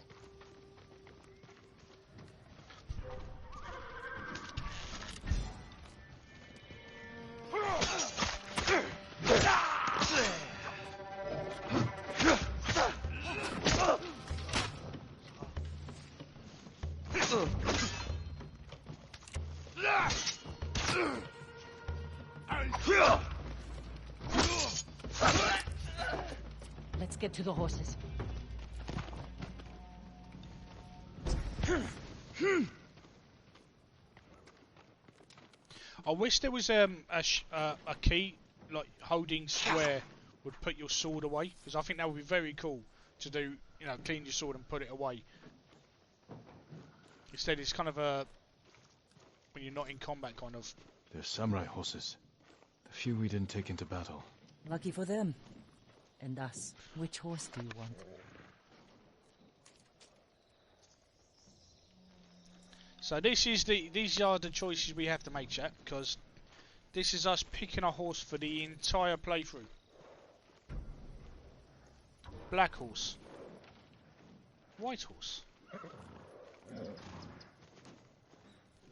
[SPEAKER 5] Let's get to the horses.
[SPEAKER 1] I wish there was a key, like holding square would put your sword away, because I think that would be very cool to do, you know, clean your sword and put it away. Instead it's kind of a, when you're not in combat kind of.
[SPEAKER 2] They're samurai horses. The few we didn't take into battle.
[SPEAKER 5] Lucky for them. And us. Which horse do you want?
[SPEAKER 1] So these are the choices we have to make, chat, because this is us picking a horse for the entire playthrough. Black horse. White horse.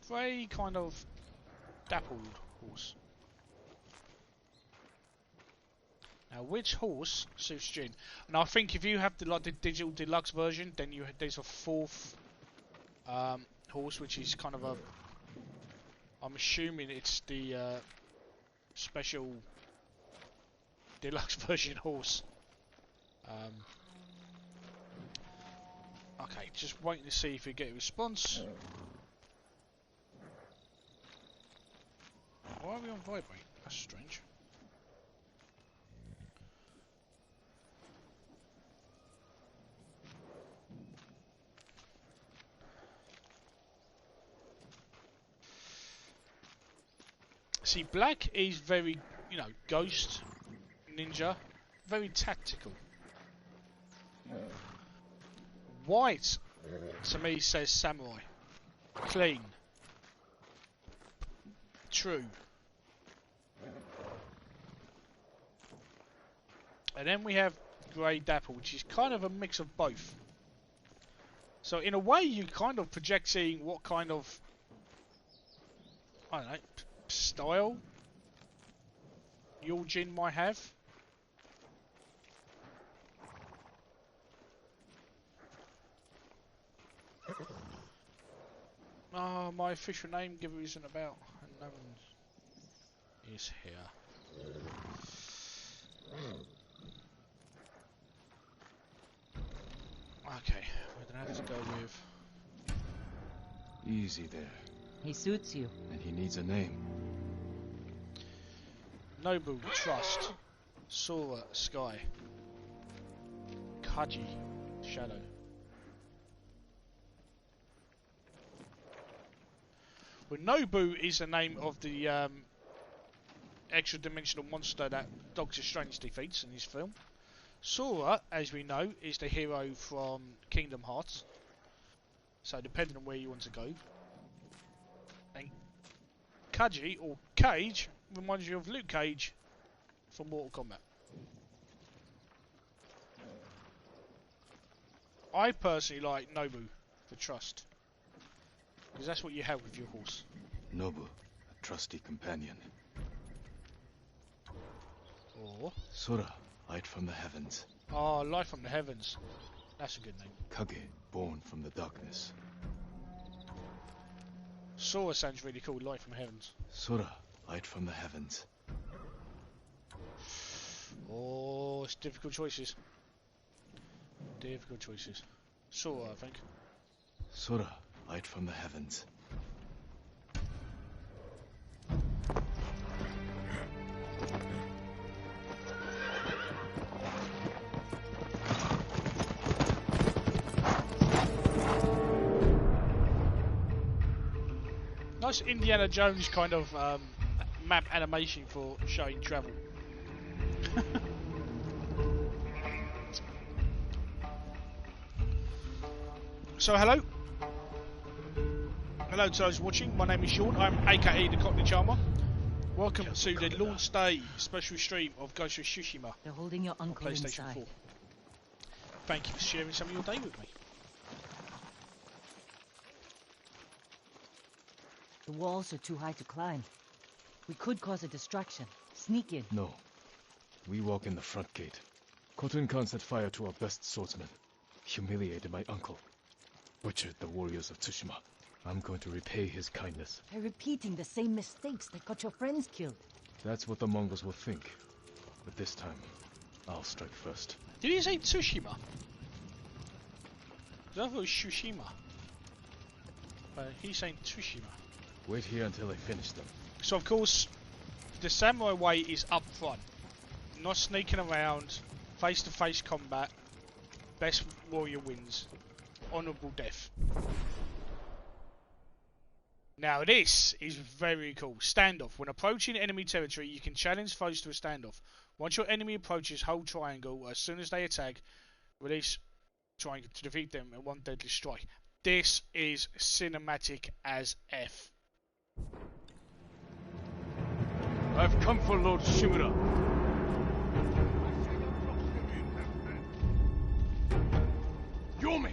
[SPEAKER 1] Very kind of dappled horse. Now, which horse suits Jin? And I think if you have the digital deluxe version, then there's a fourth horse, which is kind of a. I'm assuming it's the special deluxe version horse. Okay, just waiting to see if we get a response. Why are we on vibrate? That's strange. See, black is very, you know, ghost, ninja, very tactical. White, to me, says samurai. Clean. True. And then we have grey dapple, which is kind of a mix of both. So in a way, you're kind of projecting what kind of, I don't know, style your Jin might have. My official name giver isn't about, and no one is here. Okay, we're gonna have to go with.
[SPEAKER 2] Easy there.
[SPEAKER 5] He suits you.
[SPEAKER 2] And he needs a name.
[SPEAKER 1] Nobu, Trust. Sora, Sky. Kaji, Shadow. Well, Nobu is the name of the extra-dimensional monster that Doctor Strange defeats in his film. Sora, as we know, is the hero from Kingdom Hearts. So depending on where you want to go. And Kaji, or Cage, reminds you of Luke Cage from Mortal Kombat. I personally like Nobu for Trust. Because that's what you have with your horse.
[SPEAKER 2] Nobu, a trusty companion.
[SPEAKER 1] Or
[SPEAKER 2] Sora, light from the heavens.
[SPEAKER 1] oh, Light from the Heavens. That's a good name.
[SPEAKER 2] Kage, born from the darkness.
[SPEAKER 1] Sora sounds really cool, Light from the Heavens.
[SPEAKER 2] Sora, light from the heavens.
[SPEAKER 1] Oh, it's difficult choices. Difficult choices. Sora, I think.
[SPEAKER 2] Sora, light from the heavens.
[SPEAKER 1] Nice Indiana Jones kind of map animation for showing travel. So hello to those watching. My name is Sean. I'm AKA the Cockney Charmer. Welcome to the launch day special stream of Ghost of Tsushima.
[SPEAKER 5] They're holding your uncle
[SPEAKER 1] PlayStation
[SPEAKER 5] inside.
[SPEAKER 1] 4. Thank you for sharing some of your day with me.
[SPEAKER 5] The walls are too high to climb. We could cause a distraction. Sneak in.
[SPEAKER 2] No. We walk in the front gate. Khotun Khan set fire to our best swordsman. Humiliated my uncle. Butchered the warriors of Tsushima. I'm going to repay his kindness.
[SPEAKER 5] They're repeating the same mistakes that got your friends killed.
[SPEAKER 2] That's what the Mongols will think. But this time, I'll strike first.
[SPEAKER 1] Did he say Tsushima? I thought it was Tsushima. But he's saying Tsushima.
[SPEAKER 2] Wait here until I finish them.
[SPEAKER 1] So of course, the samurai way is up front. Not sneaking around, face-to-face combat, best warrior wins. Honourable death. Now this is very cool. Standoff. When approaching enemy territory, you can challenge foes to a standoff. Once your enemy approaches, hold triangle. As soon as they attack, release triangle to defeat them in one deadly strike. This is cinematic as F.
[SPEAKER 3] I've come for Lord Shimura.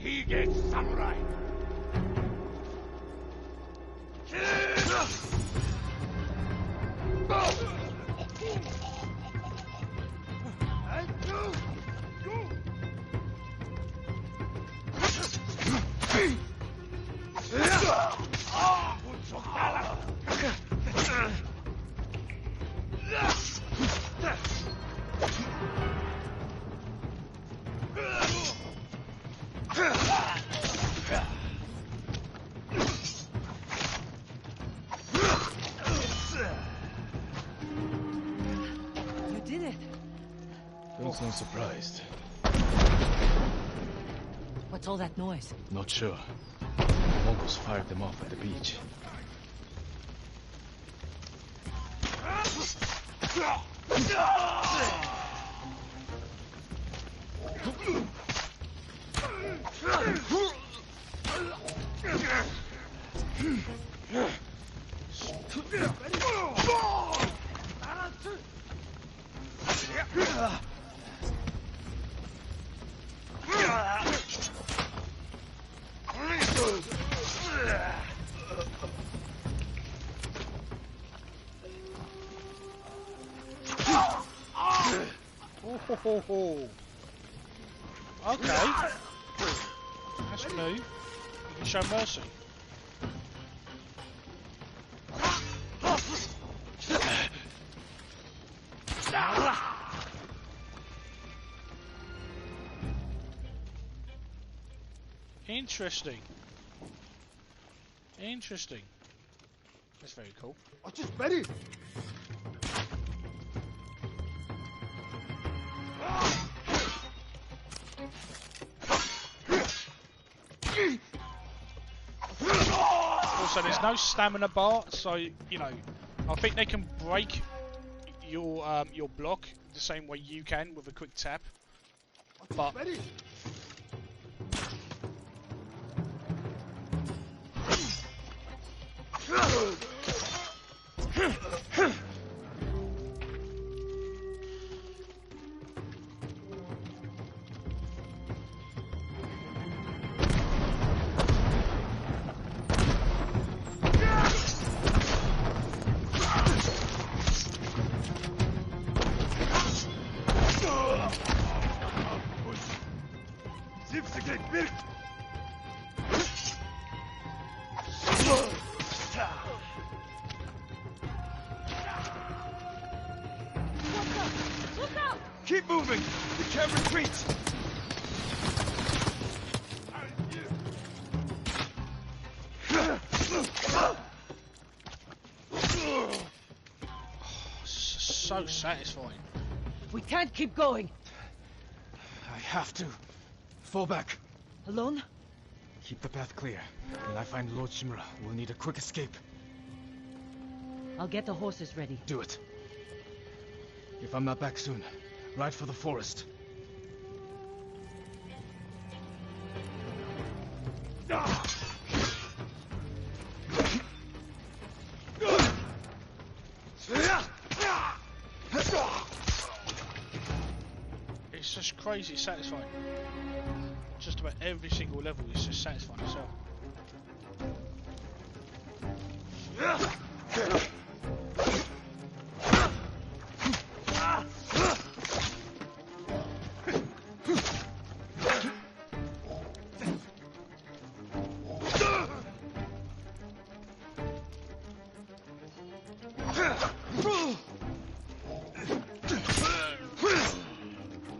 [SPEAKER 3] Hige samurai.
[SPEAKER 2] Don't sound surprised.
[SPEAKER 5] What's all that noise?
[SPEAKER 2] Not sure. The Mongols fired them off at the beach.
[SPEAKER 1] Okay. That's new. You can show mercy. Interesting. Interesting. That's very cool.
[SPEAKER 3] I just bet it.
[SPEAKER 1] Also, there's no stamina bar, so you know, I think they can break your block the same way you can with a quick tap. But
[SPEAKER 3] keep moving. We can't retreat.
[SPEAKER 1] so satisfying.
[SPEAKER 5] We can't keep going.
[SPEAKER 6] I have to. Fall back.
[SPEAKER 5] Alone?
[SPEAKER 6] Keep the path clear. When I find Lord Shimura, we'll need a quick escape.
[SPEAKER 5] I'll get the horses ready.
[SPEAKER 2] Do it. If I'm not back soon, ride for the forest.
[SPEAKER 1] It's just crazy satisfying. Just about every single level is just satisfying itself.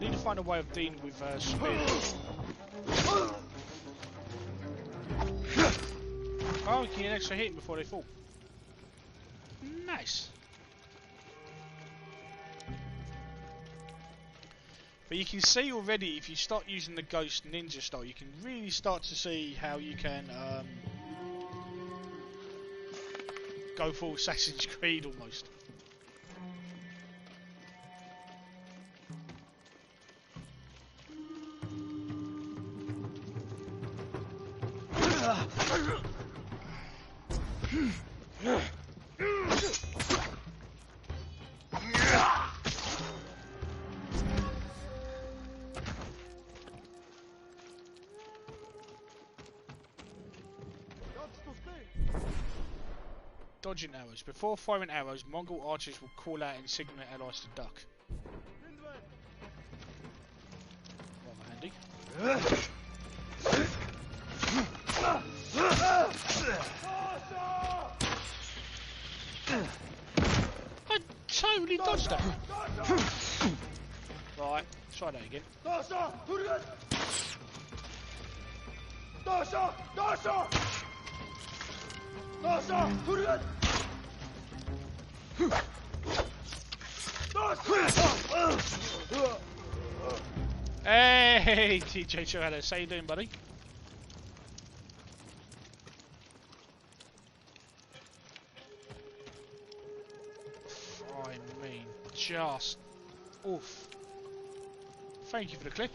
[SPEAKER 1] Need to find a way of dealing with spears. Oh, we can get an extra hit before they fall. Nice. But you can see already, if you start using the Ghost Ninja style, you can really start to see how you can go full Assassin's Creed almost. Dodging arrows. Before firing arrows, Mongol archers will call out and signal allies to duck. Rather handy. I totally dodged that. Right, try that again. Hey, TJ Chiradas, how you doing, buddy? I mean, just oof. Thank you for the clip.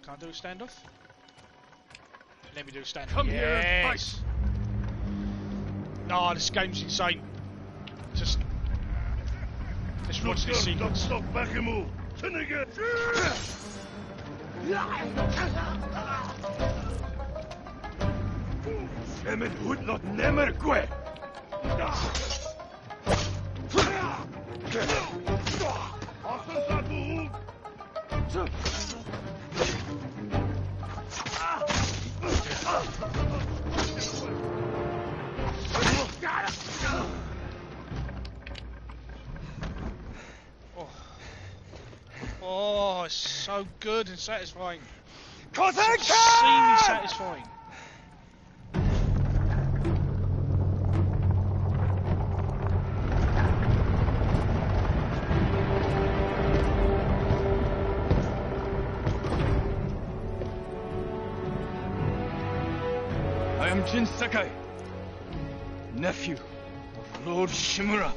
[SPEAKER 1] Can't do a standoff? Let me do a standoff.
[SPEAKER 3] Come here and
[SPEAKER 1] fight! Nah, this game's insane. Just watch this sequence.
[SPEAKER 3] Back and move. Emin hood not nemer kwe.
[SPEAKER 1] Oh, it's so good and satisfying.
[SPEAKER 3] Extremely
[SPEAKER 1] satisfying.
[SPEAKER 2] I am Jin Sakai, nephew of Lord Shimura.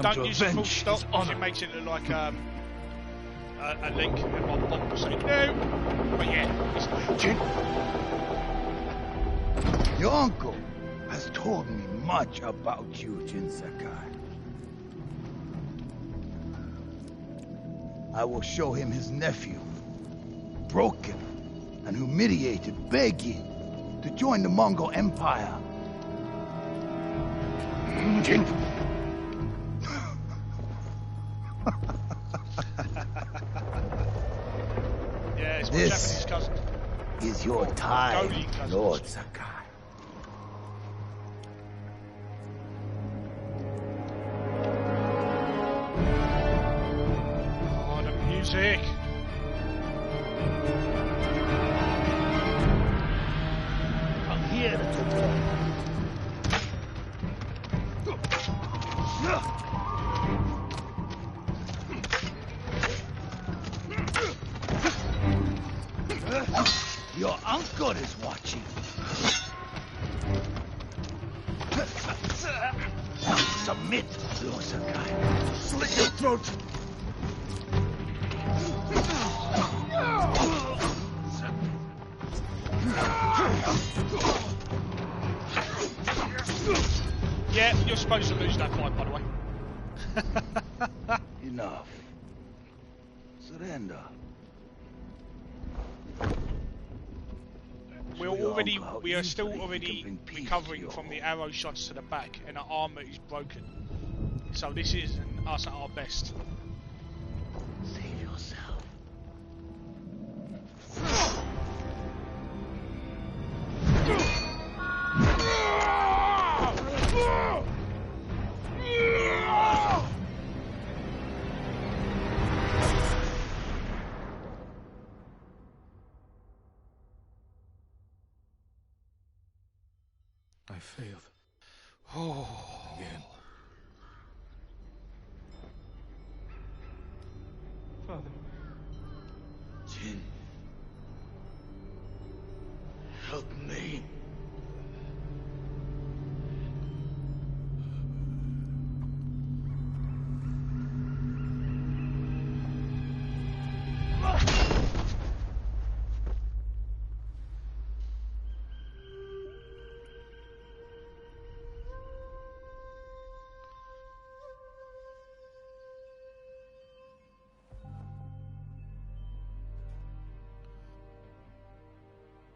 [SPEAKER 1] Don't use a full stop because it makes it look like a link and my bot will say no. But yeah, it's not.
[SPEAKER 4] Jin. Your uncle has told me much about you, Jin Sakai. I will show him his nephew, broken and humiliated, begging to join the Mongol Empire. Jin.
[SPEAKER 1] Yeah, it's my Japanese cousin.
[SPEAKER 4] Is your time,
[SPEAKER 1] cousins.
[SPEAKER 4] Lord Sakai.
[SPEAKER 1] Oh, the music.
[SPEAKER 4] Come here, little boy. Your uncle is watching. Submit, Kurosawa. Slit your throat.
[SPEAKER 1] Yeah, you're supposed to lose that fight, by the way.
[SPEAKER 4] Enough. Surrender.
[SPEAKER 1] We are still already recovering from the arrow shots to the back, and our armor is broken. So this isn't us at our best.
[SPEAKER 4] Save yourself.
[SPEAKER 2] I failed.
[SPEAKER 1] Oh.
[SPEAKER 2] Again.
[SPEAKER 6] Father.
[SPEAKER 4] Jin. Help me.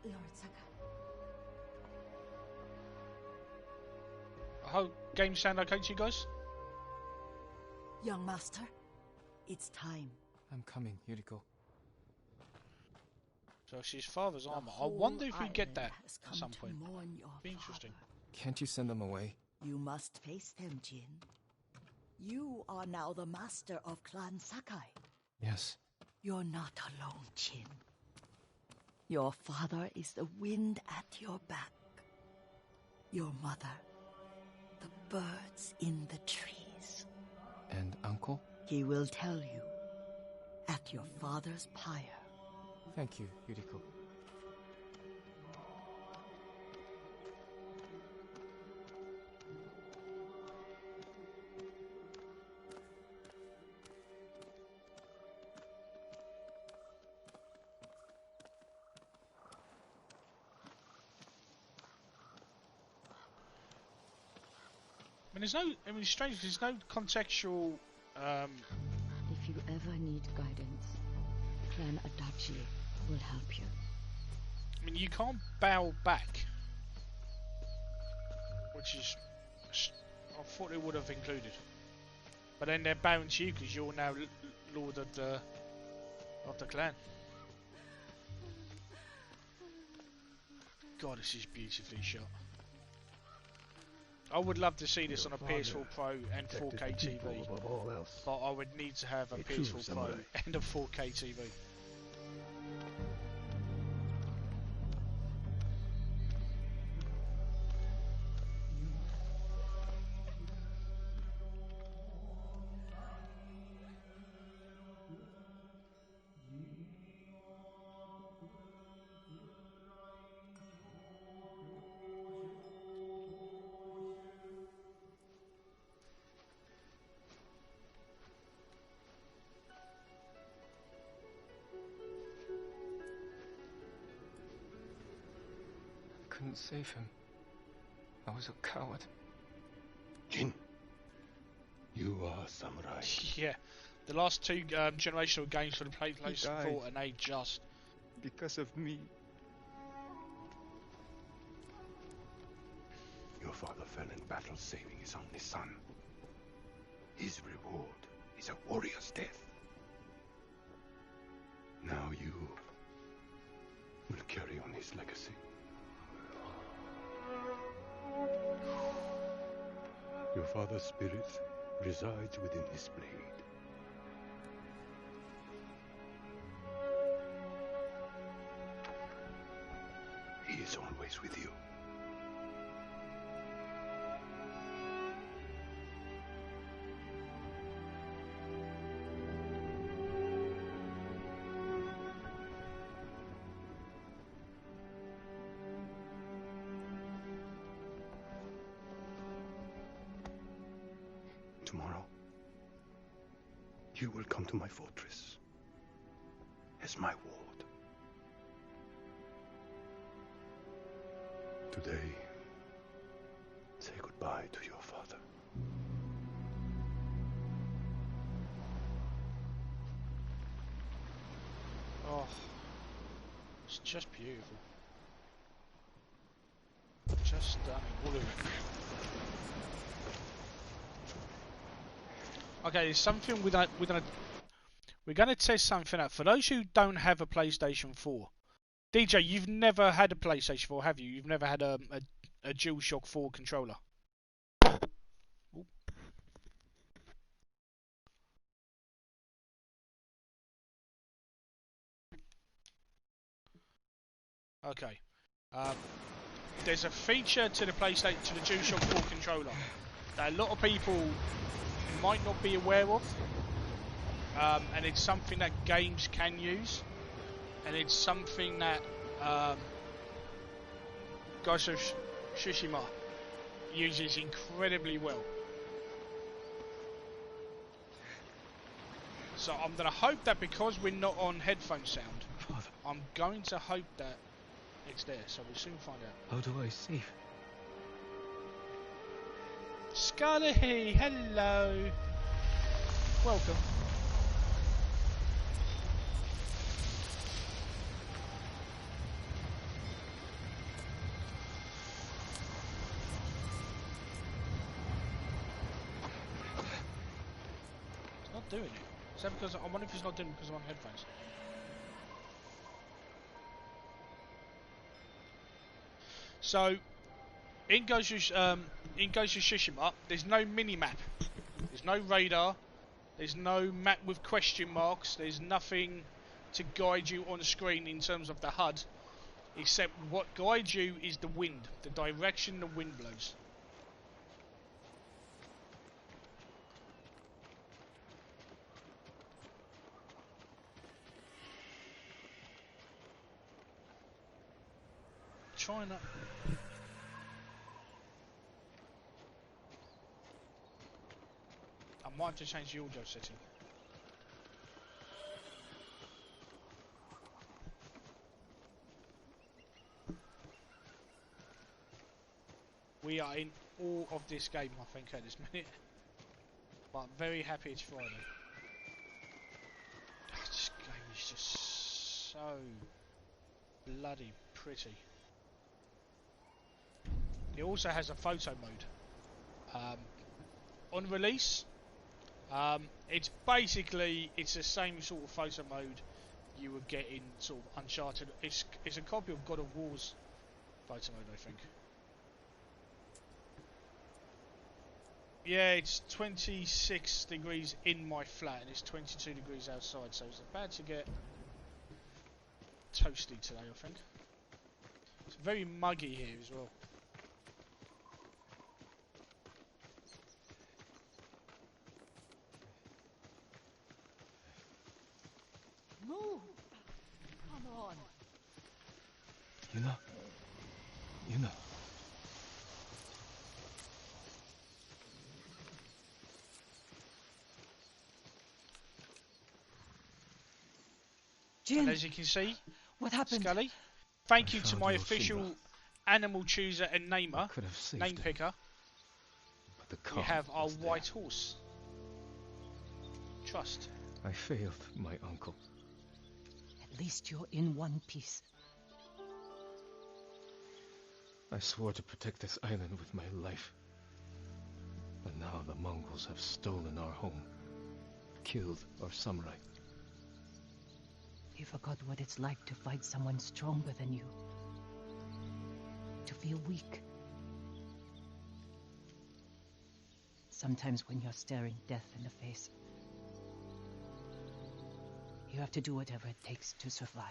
[SPEAKER 7] Lord Sakai.
[SPEAKER 1] I hope games sound okay to you guys.
[SPEAKER 7] Young master, it's time.
[SPEAKER 6] I'm coming, Yuriko.
[SPEAKER 1] So she's father's
[SPEAKER 7] The
[SPEAKER 1] armor. I
[SPEAKER 7] whole
[SPEAKER 1] wonder if we get
[SPEAKER 7] island
[SPEAKER 1] that
[SPEAKER 7] has
[SPEAKER 1] at
[SPEAKER 7] come
[SPEAKER 1] some
[SPEAKER 7] to
[SPEAKER 1] point.
[SPEAKER 7] mourn your
[SPEAKER 1] Be interesting.
[SPEAKER 7] father.
[SPEAKER 6] Can't you send them away?
[SPEAKER 7] You must face them, Jin. You are now the master of Clan Sakai.
[SPEAKER 6] Yes.
[SPEAKER 7] You're not alone, Jin. Your father is the wind at your back. Your mother, the birds in the trees.
[SPEAKER 6] And Uncle?
[SPEAKER 7] He will tell you at your father's pyre.
[SPEAKER 6] Thank you, Yuriko.
[SPEAKER 1] It's strange, there's no contextual,
[SPEAKER 5] If you ever need guidance, Clan Adachi will help you.
[SPEAKER 1] I mean, you can't bow back. Which is, I thought they would have included. But then they're bowing to you because you're now Lord of the clan. God, this is beautifully shot. I would love to see this on a PS4 Pro and 4K TV,
[SPEAKER 3] Above all else.
[SPEAKER 1] but I would need to have a
[SPEAKER 3] true
[SPEAKER 1] PS4 Pro
[SPEAKER 3] samurai.
[SPEAKER 1] and a 4K TV.
[SPEAKER 6] Couldn't save him. I was a coward.
[SPEAKER 3] Jin, you are a samurai.
[SPEAKER 1] Yeah, the last two generational games for the PlayStation
[SPEAKER 6] died.
[SPEAKER 1] 4 and they just...
[SPEAKER 6] Because of me.
[SPEAKER 3] Your father fell in battle saving his only son. His reward is a warrior's death. Now you will carry on his legacy. Your father's spirit resides within this blade. He is always with you. Tomorrow, you will come to my fortress as my ward. Today, say goodbye to your father.
[SPEAKER 1] Oh, it's just beautiful. Just stunning. All of it. Okay, there's something we're gonna test something out. For those who don't have a PlayStation 4, DJ, you've never had a PlayStation 4, have you? You've never had a DualShock 4 controller. Ooh. Okay. There's a feature to the PlayStation, to the DualShock 4 controller that a lot of people might not be aware of, and it's something that games can use, and it's something that Ghost of Tsushima uses incredibly well. So I'm going to hope that because we're not on headphone sound,
[SPEAKER 2] Father,
[SPEAKER 1] I'm going to hope that it's there, so we'll soon find out.
[SPEAKER 2] how do I save?
[SPEAKER 1] Scarlet, hello. Welcome. It's not doing it. Is that because I wonder if it's not doing it because I'm on headphones? So, in Ghost of Tsushima, there's no mini-map. There's no radar. There's no map with question marks. There's nothing to guide you on the screen in terms of the HUD. Except what guides you is the wind. The direction the wind blows. Try not... I might have to change the audio setting. We are in awe of this game, I think, at this minute. But I'm very happy it's Friday. This game is just so bloody pretty. It also has a photo mode. On release, it's the same sort of photo mode you would get in sort of Uncharted. It's a copy of God of War's photo mode, I think. Yeah, it's 26 degrees in my flat and it's 22 degrees outside, so it's about to get toasty today, I think. It's very muggy here as well.
[SPEAKER 7] Move! Come on.
[SPEAKER 2] Yuna.
[SPEAKER 7] Jin,
[SPEAKER 1] And as you can see,
[SPEAKER 7] what happened?
[SPEAKER 1] Scully, thank you to
[SPEAKER 2] found
[SPEAKER 1] my
[SPEAKER 2] your
[SPEAKER 1] official
[SPEAKER 2] Simba.
[SPEAKER 1] animal chooser and namer,
[SPEAKER 2] Could have saved
[SPEAKER 1] name
[SPEAKER 2] him,
[SPEAKER 1] picker.
[SPEAKER 2] but the
[SPEAKER 1] We
[SPEAKER 2] Khan
[SPEAKER 1] have our
[SPEAKER 2] was there.
[SPEAKER 1] white horse. Trust.
[SPEAKER 2] I failed my uncle.
[SPEAKER 5] At least you're in one piece.
[SPEAKER 2] I swore to protect this island with my life. But now the Mongols have stolen our home, killed our samurai.
[SPEAKER 5] You forgot what it's like to fight someone stronger than you. To feel weak. Sometimes when you're staring death in the face, you have to do whatever it takes to survive.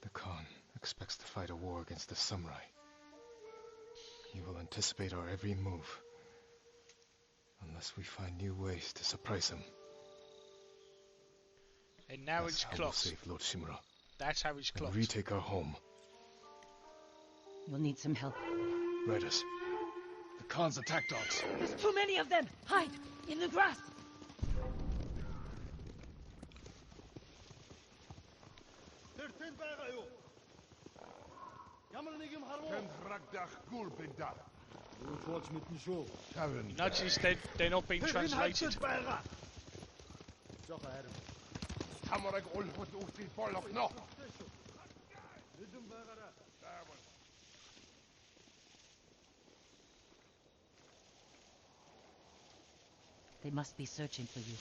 [SPEAKER 2] The Khan expects to fight a war against the samurai. He will anticipate our every move, unless we find new ways to surprise him.
[SPEAKER 1] And now
[SPEAKER 2] That's
[SPEAKER 1] it's
[SPEAKER 2] how we'll
[SPEAKER 1] clocked.
[SPEAKER 2] save Lord Shimura
[SPEAKER 1] That's how it's
[SPEAKER 2] and
[SPEAKER 1] clocked.
[SPEAKER 2] retake our home.
[SPEAKER 5] You'll need some help.
[SPEAKER 2] Riders, the
[SPEAKER 6] The Khan's attack dogs.
[SPEAKER 5] There's too many of them! Hide! In the grass!
[SPEAKER 1] You notice they're not being translated.
[SPEAKER 5] They must be searching for you.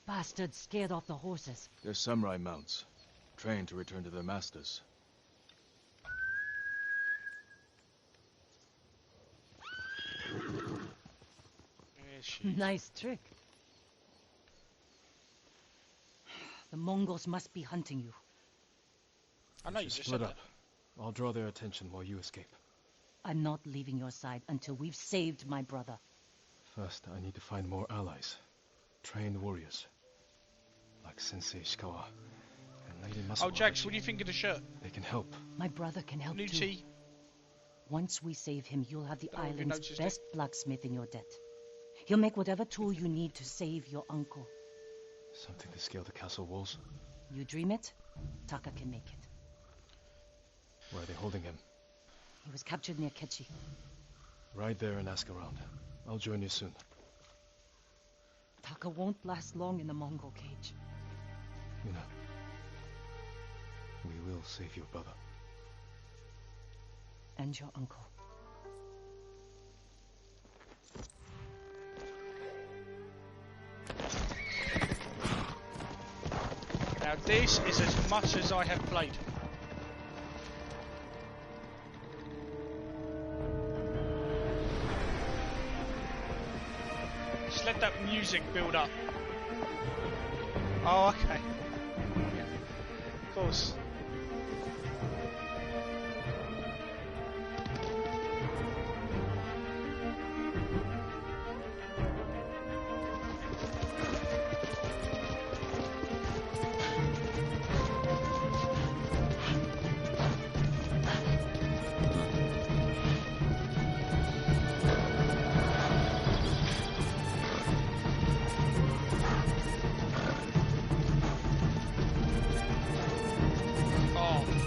[SPEAKER 5] Bastards scared off the horses.
[SPEAKER 2] They're samurai mounts, trained to return to their masters.
[SPEAKER 5] Nice trick. The Mongols must be hunting you.
[SPEAKER 1] I know you just
[SPEAKER 6] Split
[SPEAKER 1] said
[SPEAKER 6] up. I'll draw their attention while you escape.
[SPEAKER 5] I'm not leaving your side until we've saved my brother.
[SPEAKER 6] First, I need to find more allies. Trained warriors. Like Sensei Ishikawa and Lady
[SPEAKER 1] that.
[SPEAKER 6] Masawa.
[SPEAKER 1] Oh, Jax, what do you think of the shirt?
[SPEAKER 6] They can help.
[SPEAKER 5] My brother can help
[SPEAKER 1] New
[SPEAKER 5] too.
[SPEAKER 1] tea.
[SPEAKER 5] Once we save him, you'll have the
[SPEAKER 1] Oh, have you
[SPEAKER 5] island's
[SPEAKER 1] noticed
[SPEAKER 5] best blacksmith in your debt. He'll make whatever tool you need to save your uncle.
[SPEAKER 6] Something to scale the castle walls.
[SPEAKER 5] You dream it, Taka can make it.
[SPEAKER 6] Where are they holding him?
[SPEAKER 5] He was captured near Kechi.
[SPEAKER 6] Ride there and ask around. I'll join you soon.
[SPEAKER 5] Taka won't last long in the Mongol cage.
[SPEAKER 6] Yuna, we will save your brother.
[SPEAKER 5] And your uncle.
[SPEAKER 1] Now this is as much as I have played. Just let that music build up. Oh, okay. Yeah. Of course.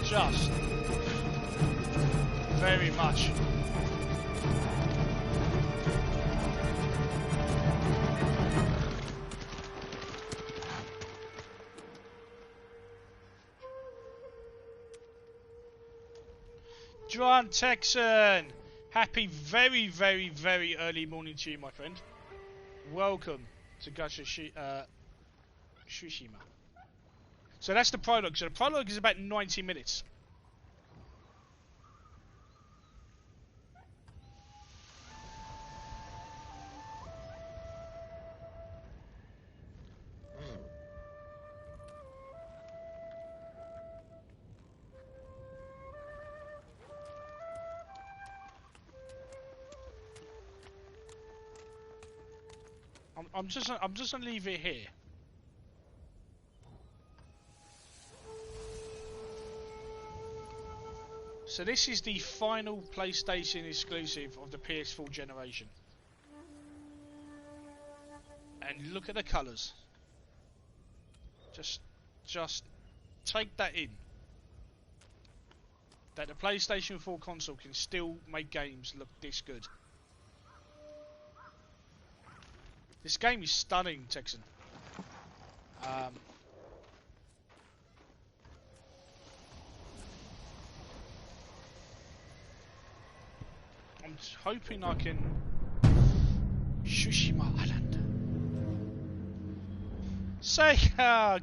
[SPEAKER 1] Just very much. Dran Texan, happy very early morning to you, my friend. Welcome to Ghost of Tsushima. So that's the prologue. So the prologue is about 90 minutes. I'm just gonna leave it here. So this is the final PlayStation exclusive of the PS4 generation. And look at the colours. Just take that in. That the PlayStation 4 console can still make games look this good. This game is stunning, Texan. I'm hoping I can... Tsushima Island. Say,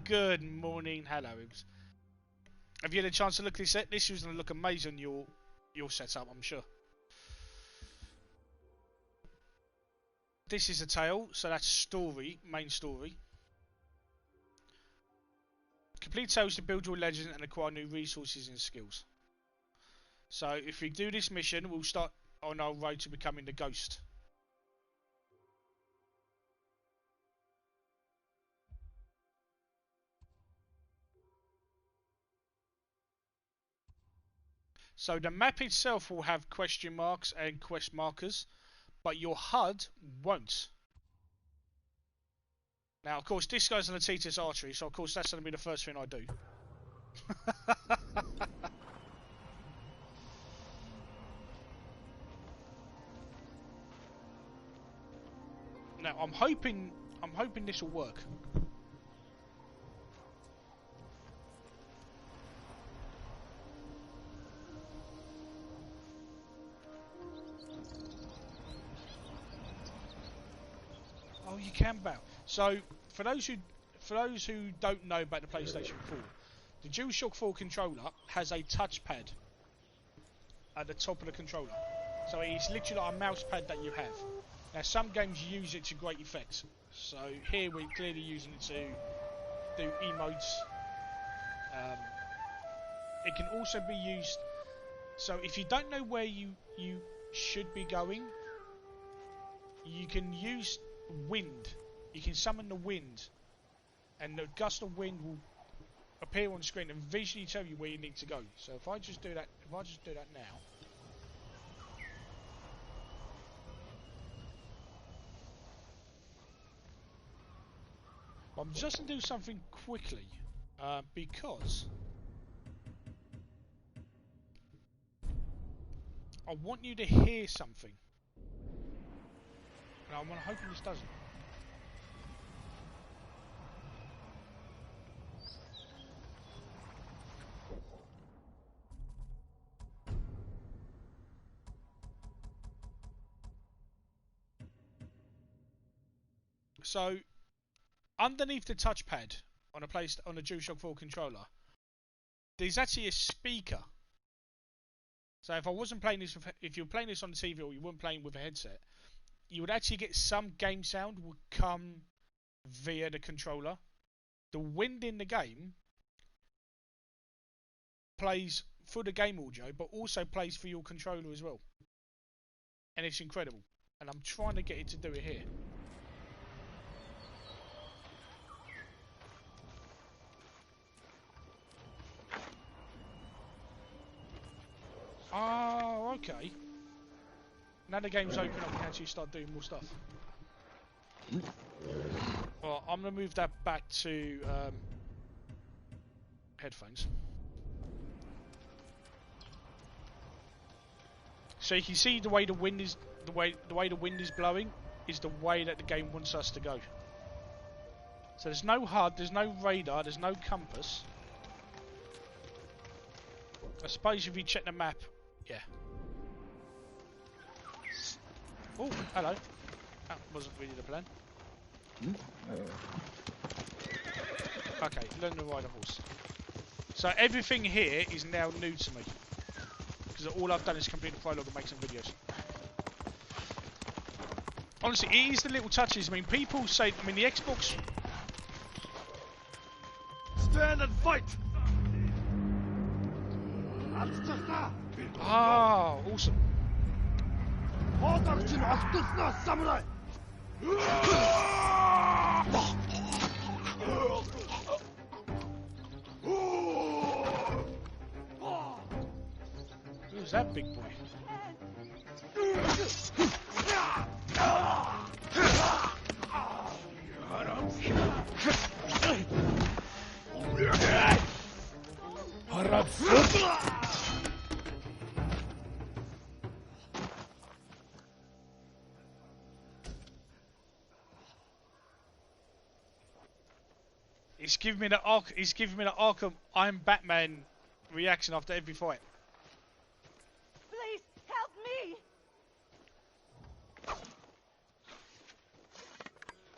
[SPEAKER 1] good morning, hello. Have you had a chance to look at this set? This is going to look amazing on your setup, I'm sure. This is a tale, so that's story, main story. Complete tales to build your legend and acquire new resources and skills. So if we do this mission, we'll start on our road to becoming the ghost. So the map itself will have question marks and quest markers, but your HUD won't. Now, of course, this goes on the Titus artery, so of course that's going to be the first thing I do. Now, I'm hoping this will work. Oh, you can bow. So, for those who don't know about the PlayStation 4, the DualShock 4 controller has a touchpad at the top of the controller. So it's literally like a mouse pad that you have. Now, some games use it to great effect. So here we're clearly using it to do emotes. It can also be used. So if you don't know where you should be going, you can use wind. You can summon the wind, and the gust of wind will appear on screen and visually tell you where you need to go. So if I just do that now. I'm just going to do something quickly, because I want you to hear something. And I'm hoping this doesn't. So, underneath the touchpad on a DualShock 4 controller, there's actually a speaker. So if I wasn't playing this, if you're playing this on the TV or you weren't playing with a headset, you would actually get some game sound would come via the controller. The wind in the game plays for the game audio, but also plays for your controller as well. And it's incredible. And I'm trying to get it to do it here. Oh, okay. Now the game's open up, we can actually start doing more stuff. Well, I'm going to move that back to headphones. So you can see the way the wind is the way the wind is blowing is the way that the game wants us to go. So there's no HUD, there's no radar, there's no compass. I suppose if you check the map, yeah. Oh, hello. That wasn't really the plan. Okay, learn to ride a horse. So everything here is now new to me. Because all I've done is complete the prologue and make some videos. Honestly, it is the little touches. I mean, people say, I mean, the Xbox...
[SPEAKER 3] Stand and fight!
[SPEAKER 1] Ah, awesome.
[SPEAKER 3] Samurai!
[SPEAKER 1] Who's that big boy? He's giving me the Arkham I'm Batman reaction after every fight.
[SPEAKER 7] Please help me!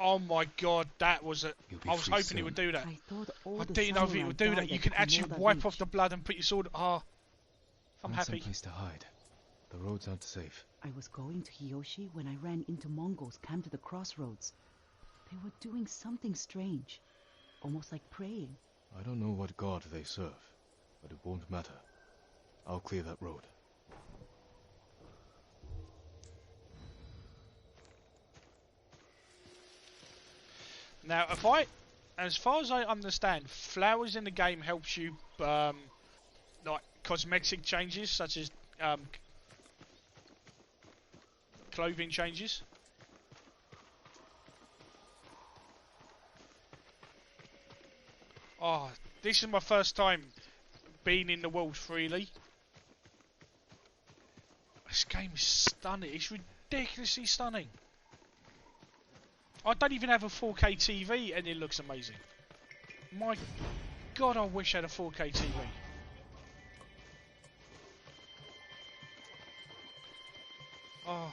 [SPEAKER 1] Oh my god, that was a... I was hoping he would do that. I didn't know if he would do that. You can actually wipe off the blood and put your sword... Ah, I'm happy.
[SPEAKER 6] Someplace to hide. The roads aren't safe.
[SPEAKER 5] I was going to Hiyoshi when I ran into Mongols camped at the crossroads. They were doing something strange. Almost like praying.
[SPEAKER 6] I don't know what god they serve, but it won't matter. I'll clear that road.
[SPEAKER 1] Now, as far as I understand, flowers in the game helps you, like, cosmetic changes, such as clothing changes. Oh, this is my first time being in the world freely. This game is stunning. It's ridiculously stunning. I don't even have a 4K TV and it looks amazing. My God, I wish I had a 4K TV. Oh.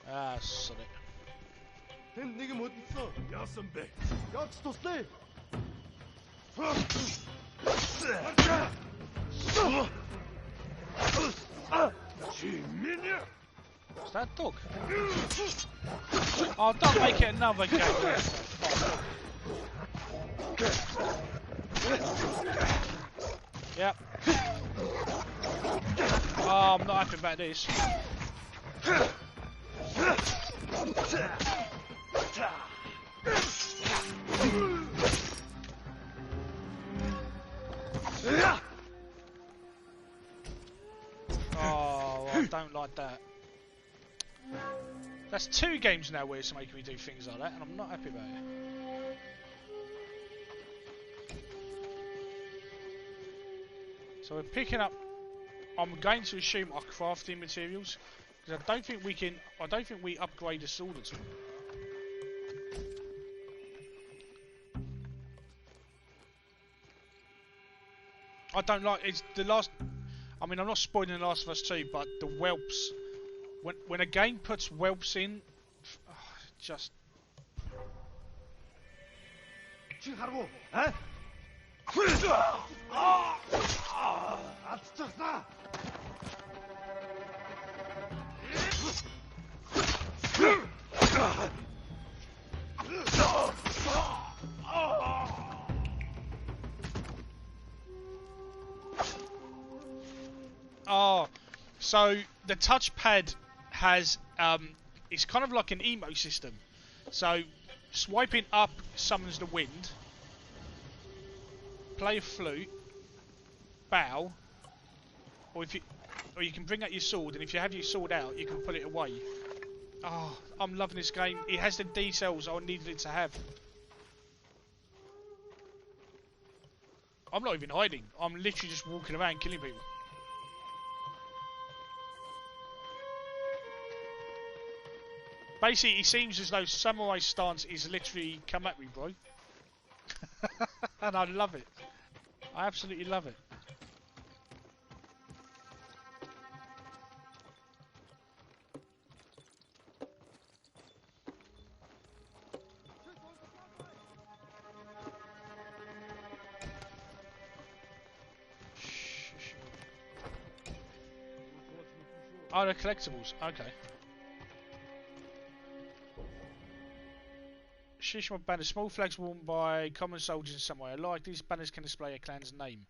[SPEAKER 1] Ah, son it.
[SPEAKER 8] Нэг юм өдөлсөн. Яасан бэ? Яаж туслая?
[SPEAKER 1] Is that a dog? Oh, don't make it another game. Yep. Oh, I'm not happy about this. Oh, I don't like that. That's 2 games now where it's making me do things like that, and I'm not happy about it. So we're picking up. I'm going to assume our crafting materials, because I don't think we can. I don't think we upgrade a sword at all. I don't like it's the last. I mean, I'm not spoiling The Last of Us 2, but the whelps. When a game puts whelps in, just. Oh, so the touchpad has it's kind of like an emo system. So swiping up summons the wind, play a flute, bow, or you can bring out your sword, and if you have your sword out, you can put it away. Oh, I'm loving this game. It has the details I needed it to have. I'm not even hiding. I'm literally just walking around killing people. Basically, it seems as though Samurai stance is literally come at me, bro. And I love it. I absolutely love it. Oh, they're collectibles. Okay. Tsushima banner. Small flags worn by common soldiers and samurai alike. These banners can display a clan's name,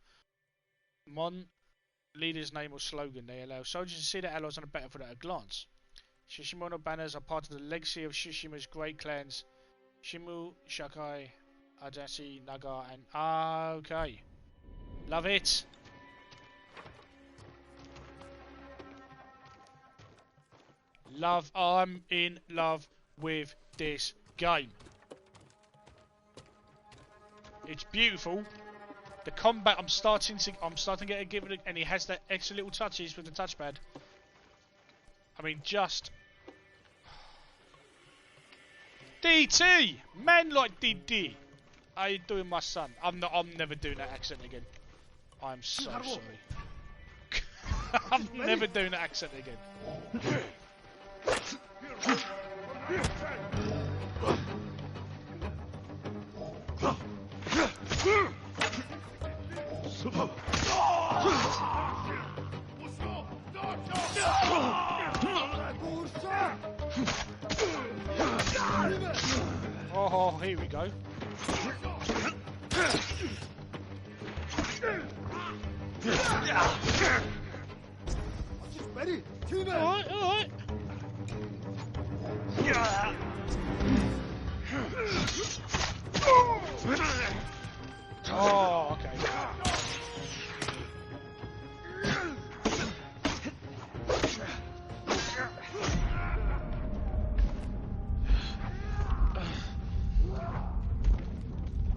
[SPEAKER 1] mon, leader's name or slogan. They allow soldiers to see their allies on the battlefield at a glance. Tsushima banners are part of the legacy of Tsushima's great clans Shimu, Shakai, Adachi, Naga, and okay. Love it. I'm in love with this game. It's beautiful. The combat, I'm starting to give it, and it has that extra little touches with the touchpad. I mean, just DT, man like DD. How you doing, my son? I'm never doing that accent again. I'm so sorry. I'm never doing that accent again. Oh, here we go.
[SPEAKER 8] Ready? Tune in.
[SPEAKER 1] Alright, alright. Oh, okay.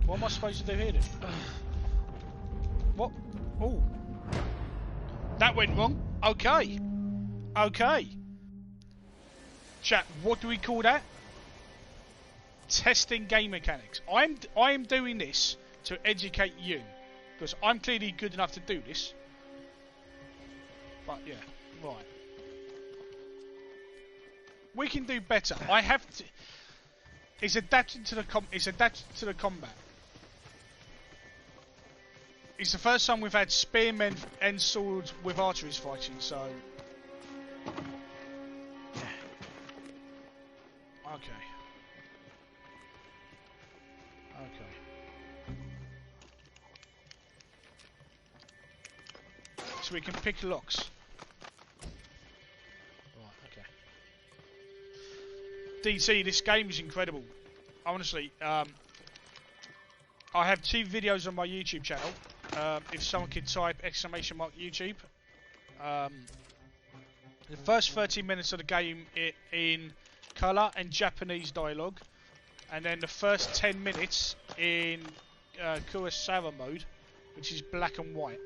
[SPEAKER 1] What am I supposed to do here then? What? Oh. That went wrong. Okay. Okay. Chat, what do we call that? Testing game mechanics. I am doing this to educate you. Because I'm clearly good enough to do this. But yeah, right. We can do better. I have to. It's adapted to the combat. It's the first time we've had spearmen and swords with archers fighting, so. Okay. Okay. So we can pick locks. Right, okay. DC, this game is incredible. Honestly, I have 2 videos on my YouTube channel. If someone could type !YouTube. The first 30 minutes of the game in colour and Japanese dialogue, and then the first 10 minutes in KUROSAWA mode, which is black and white.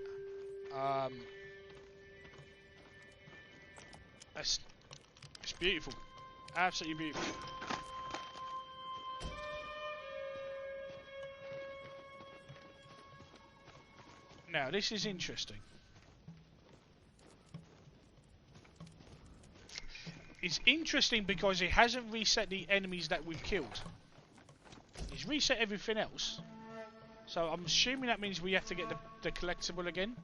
[SPEAKER 1] It's beautiful, absolutely beautiful. Now this is interesting. It's interesting because it hasn't reset the enemies that we've killed. It's reset everything else. So I'm assuming that means we have to get the collectible again.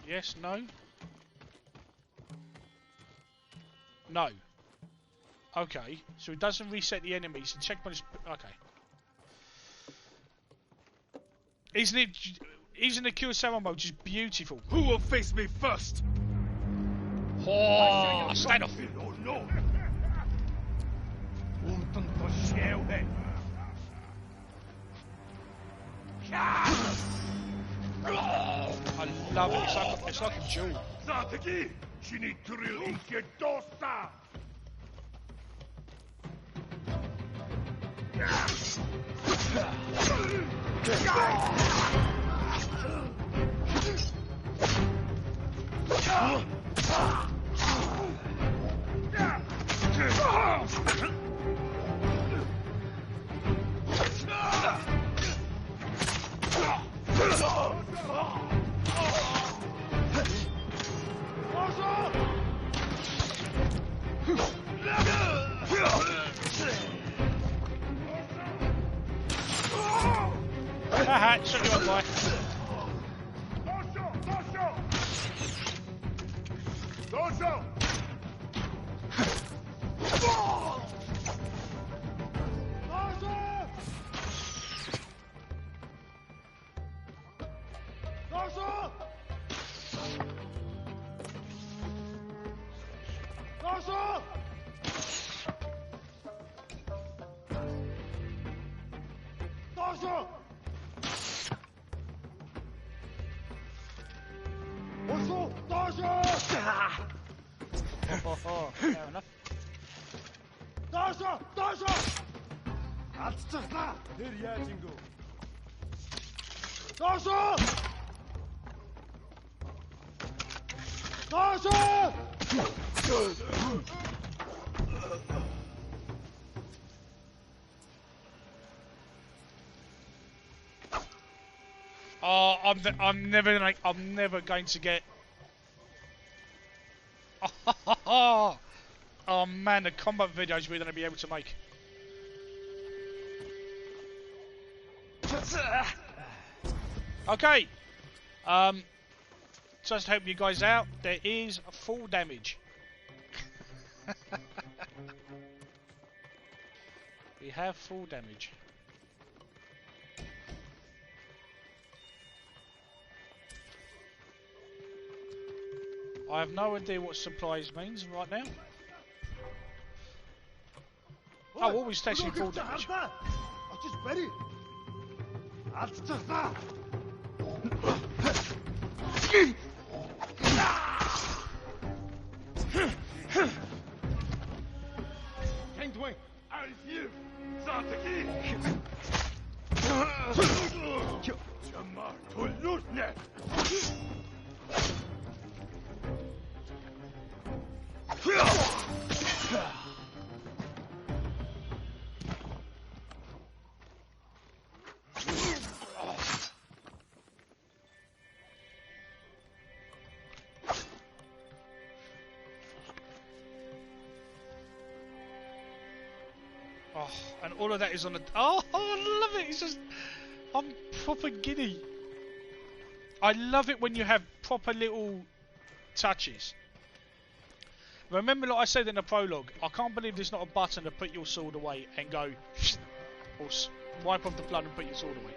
[SPEAKER 1] Yes, no? No. Okay, so it doesn't reset the enemies. The checkpoint is... Okay. Isn't the KUROSAWA mode just beautiful?
[SPEAKER 8] Who will face me first?
[SPEAKER 1] Oh, stand off!
[SPEAKER 8] Oh no!
[SPEAKER 1] I love it. It's like a jewel.
[SPEAKER 8] Zataki, Shinituril Ikedosa.
[SPEAKER 1] Haha, shut you up, boy.
[SPEAKER 8] Dojo!
[SPEAKER 1] Oh, fair enough.
[SPEAKER 8] Dojo! Dojo! Atsuta! Nereye Jingo? Dojo! Dojo!
[SPEAKER 1] Oh, I'm never going to get. Oh man, the combat videos we're going to be able to make. Okay. Just to help you guys out, there is full damage. We have full damage. I have no idea what supplies means right now. Oh, always testing full damage. Oh, and all of that is on the... Oh, I love it! It's just... I'm proper giddy. I love it when you have proper little touches. Remember, like I said in the prologue, I can't believe there's not a button to put your sword away and go... or wipe off the blood and put your sword away.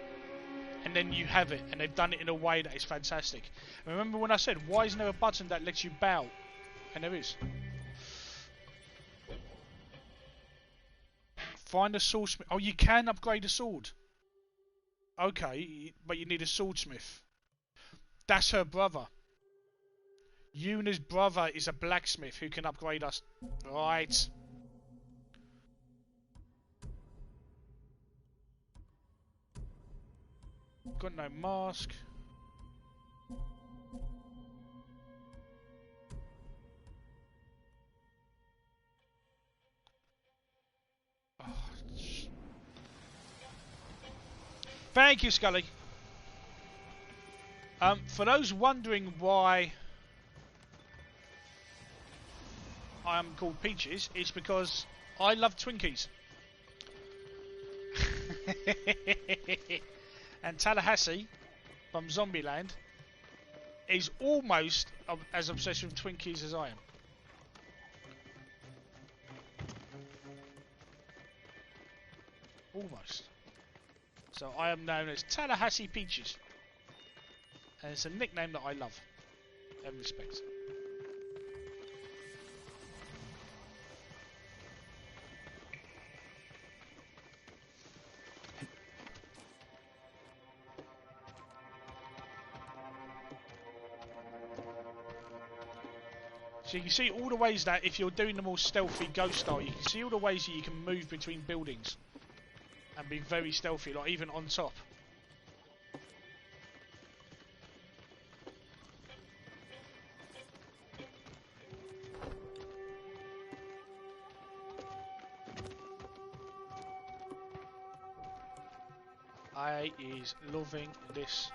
[SPEAKER 1] And then you have it, and they've done it in a way that is fantastic. Remember when I said, why isn't there a button that lets you bow? And there is. Find a swordsmith. Oh, you can upgrade a sword. Okay, but you need a swordsmith. That's her brother. Yuna's brother is a blacksmith who can upgrade us. Right. Got no mask. Thank you, Scully. For those wondering why I am called Peaches, it's because I love Twinkies. And Tallahassee from Zombieland is almost as obsessed with Twinkies as I am. Almost. So I am known as Tallahassee Peaches. And it's a nickname that I love and respect. So you can see all the ways that if you're doing the more stealthy ghost style, you can see all the ways that you can move between buildings and be very stealthy, like even on top. I is loving this.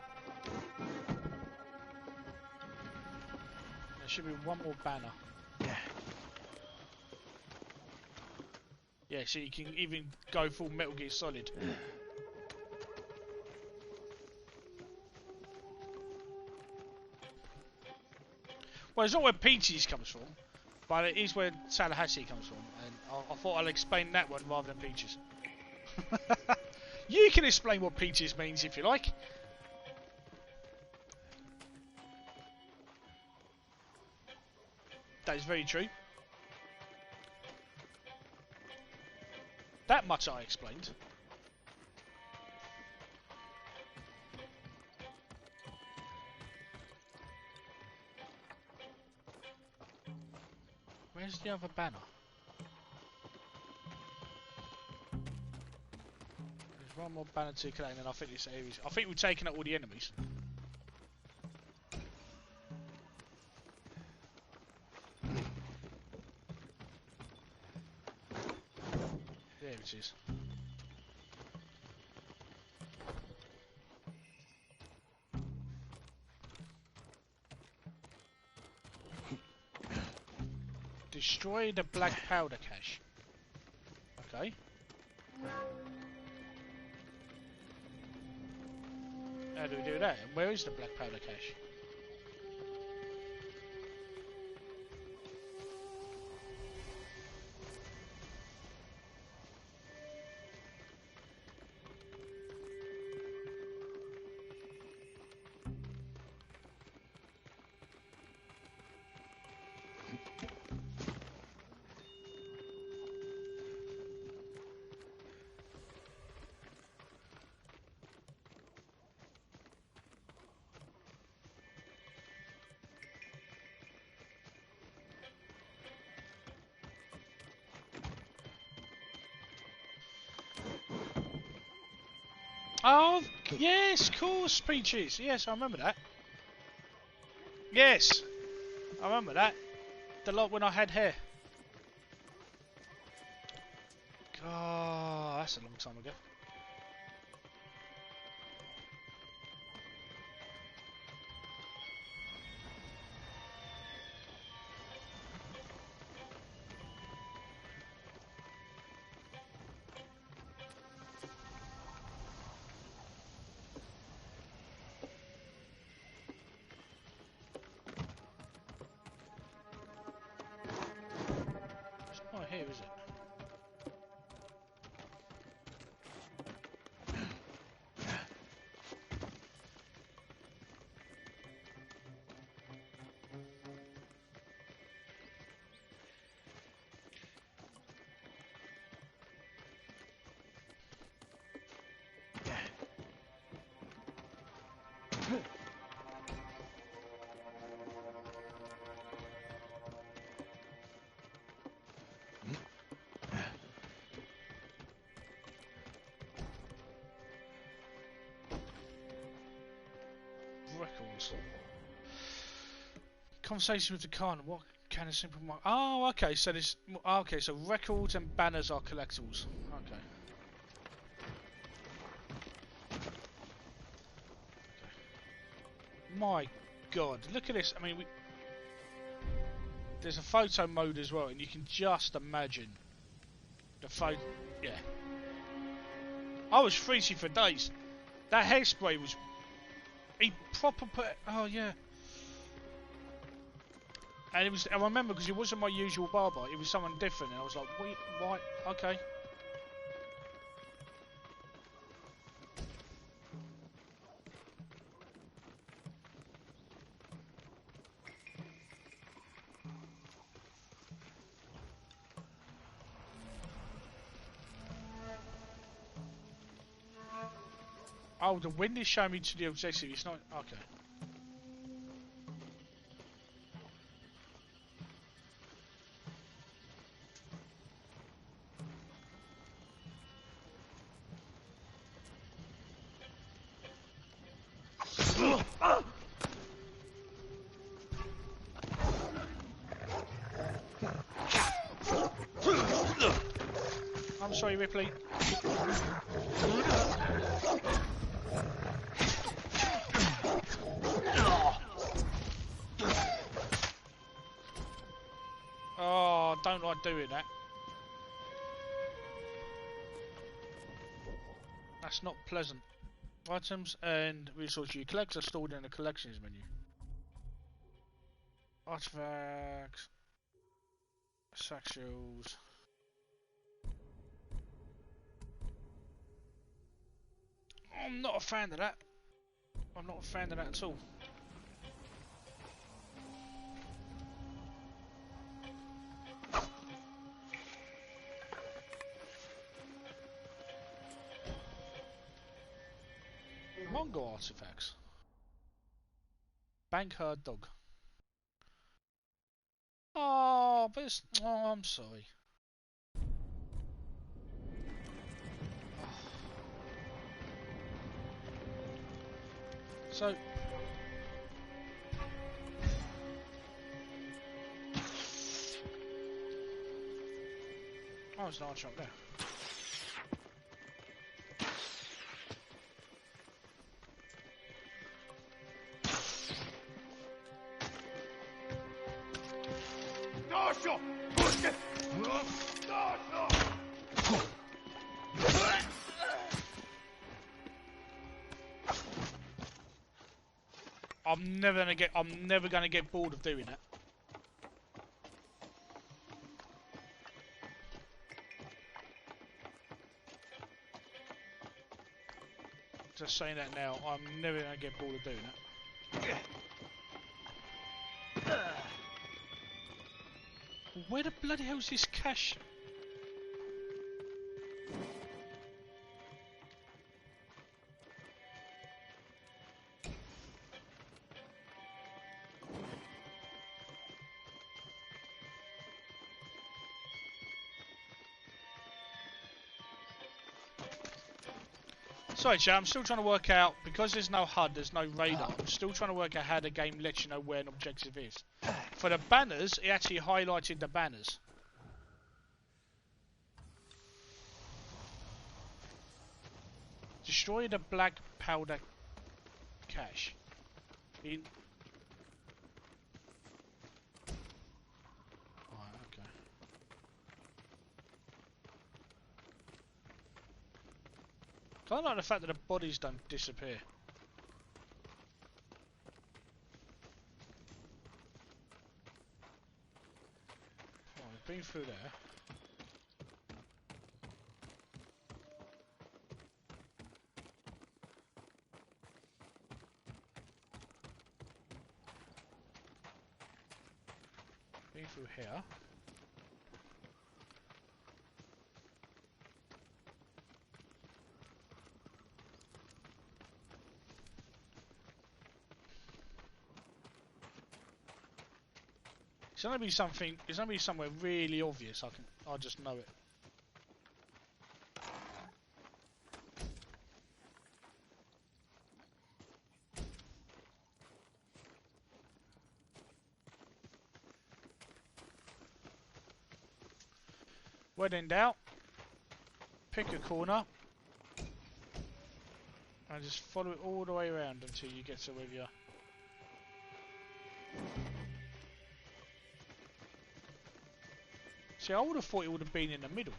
[SPEAKER 1] There should be one more banner. Yeah, so you can even go full Metal Gear Solid. Well, it's not where Peaches comes from, but it is where Tallahassee comes from, and I thought I'll explain that one rather than Peaches. You can explain what Peaches means if you like. That is very true. That much I explained. Where's the other banner? There's one more banner to collect, and then I think this area. I think we've taken out all the enemies. There it is. Destroy the black powder cache. Okay. How do we do that? And where is the black powder cache? Oh, yes, of course, Peaches. Yes, I remember that. Yes, I remember that. The lot when I had hair. God, that's a long time ago. It's not here, is it? Records. Conversation with the Khan. What can a simple mark? Oh, okay. So this. Okay, so records and banners are collectibles. Okay. My God, look at this. I mean, there's a photo mode as well, and you can just imagine the photo. Yeah. I was freezing for days. That hairspray was. He proper put. Oh yeah. And it was. I remember because it wasn't my usual barber. It was someone different, and I was like, "Wait, right, okay." Oh, the wind is showing me to the objective. It's not okay. I'm sorry, Ripley. Oh, I don't like doing that. That's not pleasant. Items and resources you collect are stored in the collections menu. Artifacts, satchels. I'm not a fan of that. I'm not a fan of that at all. Mongol artifacts. Bank herd dog. Oh, but it's. Oh, I'm sorry. So. Oh, it's not a shot there. I'm never gonna get bored of doing that. Just saying that now, I'm never gonna get bored of doing that. Where the bloody hell's this cache? Sorry, chat, I'm still trying to work out, because there's no HUD, there's no radar, I'm still trying to work out how the game lets you know where an objective is. For the banners, it actually highlighted the banners. Destroy the black powder cache. In... Right, okay. I like the fact that the bodies don't disappear. Oh, we've been through there. Been through here. It's gonna be something. It's gonna be somewhere really obvious. I'll just know it. When in doubt, pick a corner and just follow it all the way around until you get to where you are. See, I would have thought it would have been in the middle.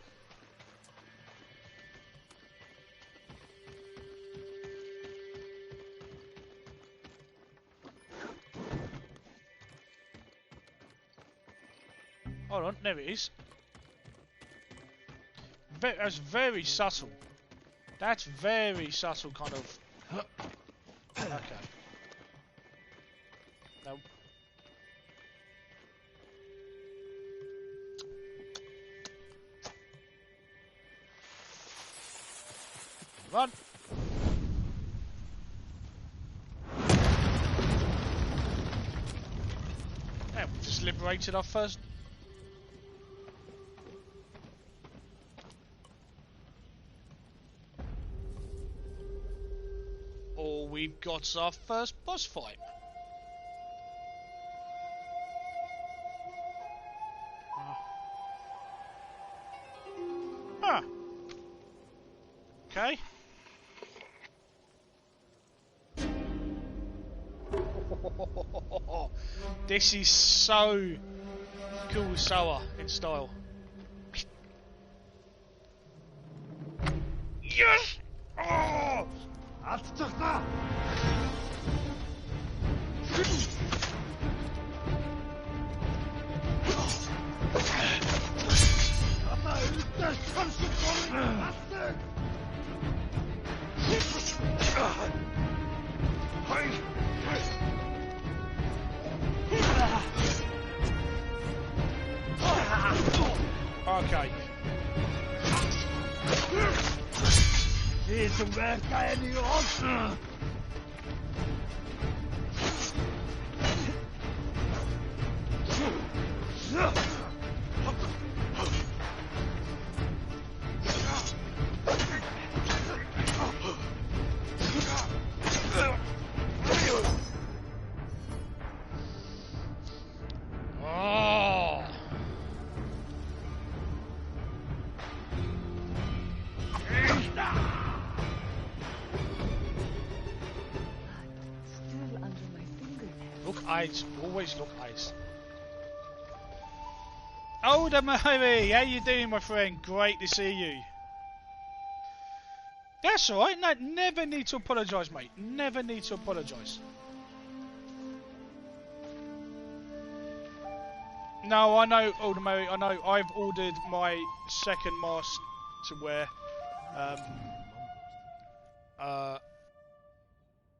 [SPEAKER 1] Hold on, there it is. That's very subtle. That's very subtle, kind of. Okay. Nope. Run! Yeah, we just liberated our first. Or we've got our first boss fight. Huh. Okay. This is so KUROSAWA in style. Yes! Oh! Okay.
[SPEAKER 8] Isso vai cair em outro.
[SPEAKER 1] Eyes, always look eyes. Older Murray, how you doing, my friend? Great to see you. That's alright, no, never need to apologise, mate. Never need to apologise. No, I know, Older Murray, I know. I've ordered my second mask to wear.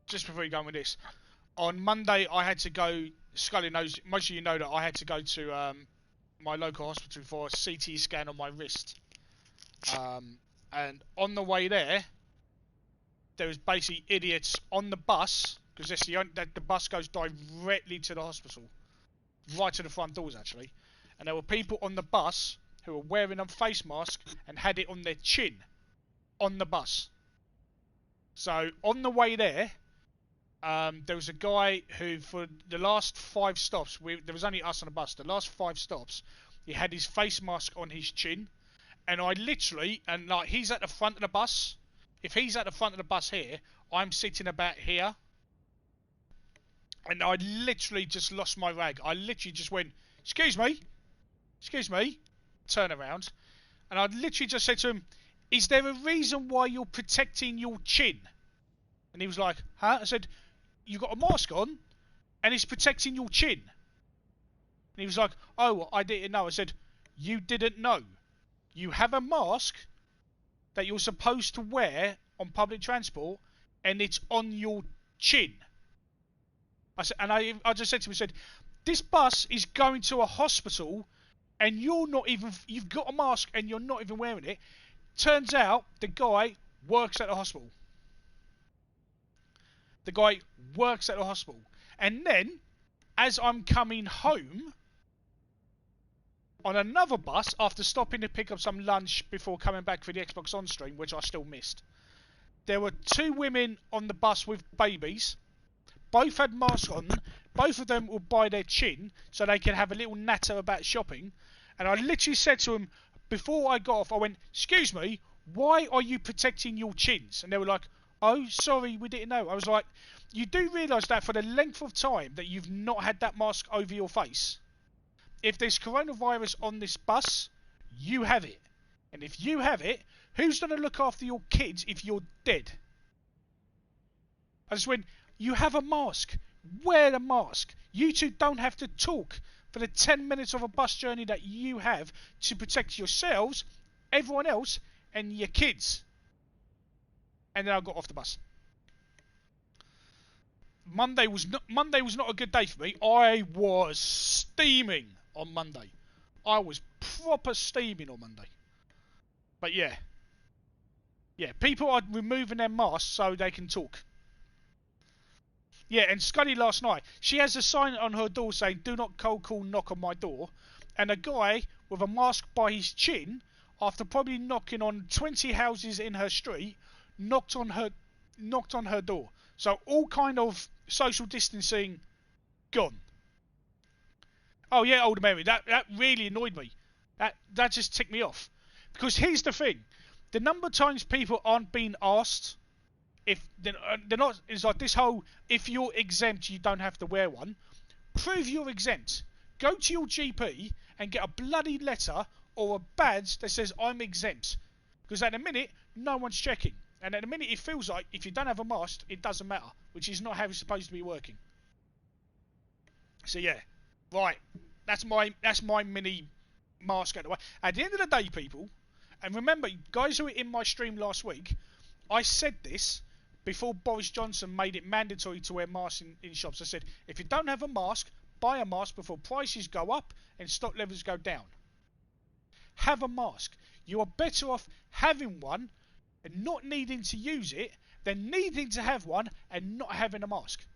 [SPEAKER 1] Just before you go on with this. On Monday, I had to go. Scully knows. Most of you know that I had to go to my local hospital for a CT scan on my wrist. And on the way there, there was basically idiots on the bus because that's the bus goes directly to the hospital, right to the front doors actually. And there were people on the bus who were wearing a face mask and had it on their chin, on the bus. So on the way there, there was a guy who, for the last 5 stops, there was only us on the bus. The last 5 stops, he had his face mask on his chin, and I literally, and like he's at the front of the bus. If he's at the front of the bus here, I'm sitting about here, and I literally just lost my rag. I literally just went, excuse me, turn around, and I literally just said to him, is there a reason why you're protecting your chin? And he was like, huh? I said, you got a mask on, and it's protecting your chin. And he was like, oh, I didn't know. I said, you didn't know. You have a mask that you're supposed to wear on public transport, and it's on your chin. I said, and I just said to him, I said, this bus is going to a hospital, and you've got a mask, and you're not even wearing it. Turns out, the guy works at the hospital. The guy works at the hospital. And then, as I'm coming home, on another bus, after stopping to pick up some lunch before coming back for the Xbox On stream, which I still missed, there were 2 women on the bus with babies. Both had masks on. Both of them would by their chin so they could have a little natter about shopping. And I literally said to them, before I got off, I went, excuse me, why are you protecting your chins? And they were like, oh, sorry, we didn't know. I was like, you do realise that for the length of time that you've not had that mask over your face, if there's coronavirus on this bus, you have it. And if you have it, who's going to look after your kids if you're dead? I just went, you have a mask. Wear the mask. You two don't have to talk for the 10 minutes of a bus journey that you have to protect yourselves, everyone else, and your kids. And then I got off the bus. Monday was not a good day for me. I was steaming on Monday. I was proper steaming on Monday. But yeah. Yeah, people are removing their masks so they can talk. Yeah, and Scully last night, she has a sign on her door saying, do not cold call, knock on my door. And a guy with a mask by his chin, after probably knocking on 20 houses in her street, knocked on her door. So all kind of social distancing gone. Oh yeah, Old Mary, that really annoyed me. That just ticked me off. Because here's the thing. The number of times people aren't being asked if they're not, it's like this whole, if you're exempt, you don't have to wear one. Prove you're exempt. Go to your GP and get a bloody letter or a badge that says I'm exempt. Because at the minute, no one's checking. And at the minute, it feels like if you don't have a mask, it doesn't matter. Which is not how it's supposed to be working. So yeah. Right. That's my mini mask out of the way. At the end of the day, people, and remember, guys who were in my stream last week, I said this before Boris Johnson made it mandatory to wear masks in shops. I said, if you don't have a mask, buy a mask before prices go up and stock levels go down. Have a mask. You are better off having one and not needing to use it than needing to have one and not having a mask.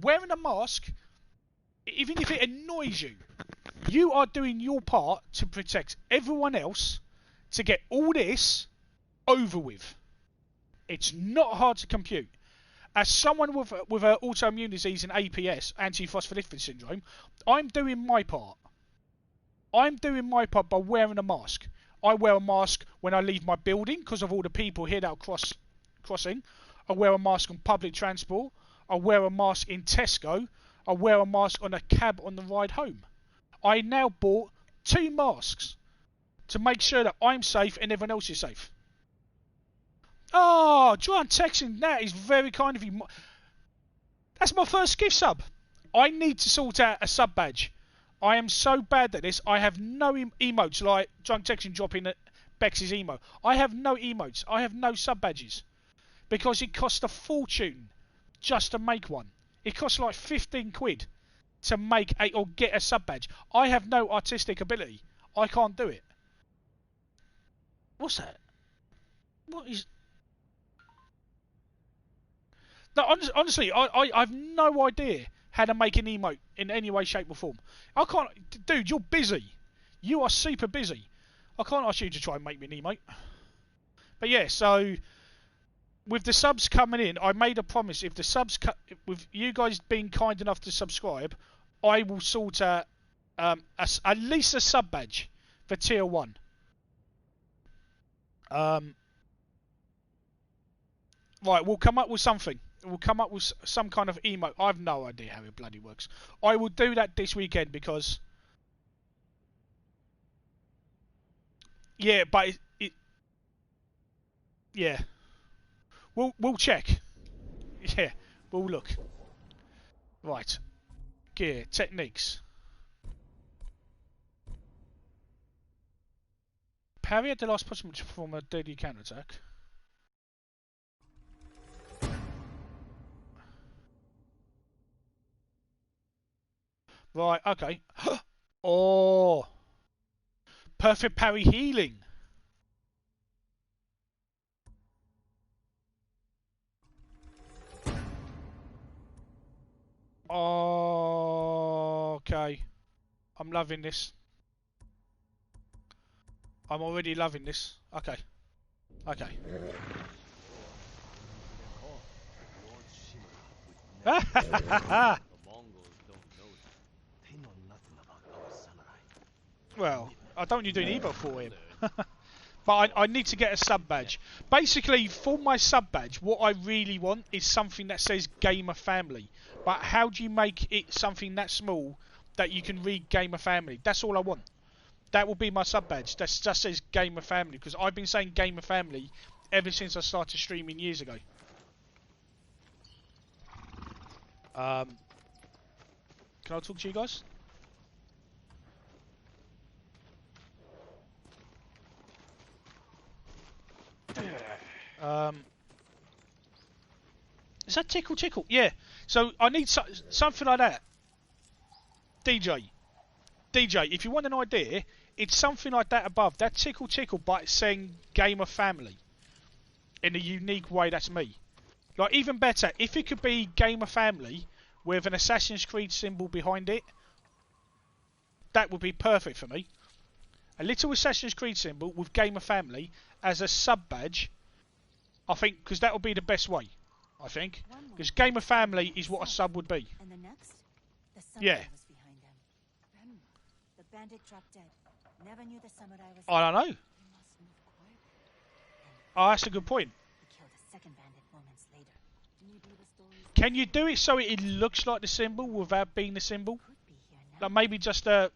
[SPEAKER 1] Wearing a mask, even if it annoys you, you are doing your part to protect everyone else to get all this over with. It's not hard to compute. As someone with an autoimmune disease and APS, antiphospholipid syndrome, I'm doing my part. I'm doing my part by wearing a mask. I wear a mask when I leave my building because of all the people here that are crossing. I wear a mask on public transport. I wear a mask in Tesco. I wear a mask on a cab on the ride home. I now bought 2 masks to make sure that I'm safe and everyone else is safe. Oh, John texting, that is very kind of you. That's my first gift sub. I need to sort out a sub badge. I am so bad at this. I have no emotes like drunk texting dropping at Bex's emo. I have no emotes. I have no sub badges. Because it costs a fortune just to make one. It costs like 15 quid to make or get a sub badge. I have no artistic ability. I can't do it. What's that? What is... No, honestly, I have no idea how to make an emote in any way, shape or form. I can't... Dude, you're busy. You are super busy. I can't ask you to try and make me an emote. But yeah, so... with the subs coming in, I made a promise. If the subs, with you guys being kind enough to subscribe, I will sort out at least a sub badge for tier 1. Right, we'll come up with something. We'll come up with some kind of emote. I have no idea how it bloody works. I will do that this weekend because... Yeah, but yeah. We'll check. Yeah, we'll look. Right. Gear, techniques. Parry at the last possible to perform a deadly counterattack. Right, okay. Oh! Perfect parry healing. Okay. I'm loving this. I'm already loving this. Okay. Okay. Well, I don't need to do an evo for him. But I need to get a sub badge. Basically, for my sub badge, what I really want is something that says Gamer Family. But how do you make it something that small that you can read Gamer Family? That's all I want. That will be my sub badge. That just says Gamer Family, because I've been saying Gamer Family ever since I started streaming years ago. Can I talk to you guys? Is that tickle tickle? Yeah. So I need something like that. DJ, if you want an idea, it's something like that above. That tickle tickle, but it's saying Gamer Family in a unique way. That's me. Like, even better, if it could be Gamer Family with an Assassin's Creed symbol behind it, that would be perfect for me. A little Assassin's Creed symbol with Gamer Family as a sub badge, I think, because that would be the best way. I think, because Gamer Family is what a sub would be.
[SPEAKER 9] And the next, the
[SPEAKER 1] yeah.
[SPEAKER 9] Was behind them. The bandit dropped dead. Never knew the samurai was.
[SPEAKER 1] I don't know. Oh, that's a good point. Can you do it so it looks like the symbol without being the symbol? Like maybe just a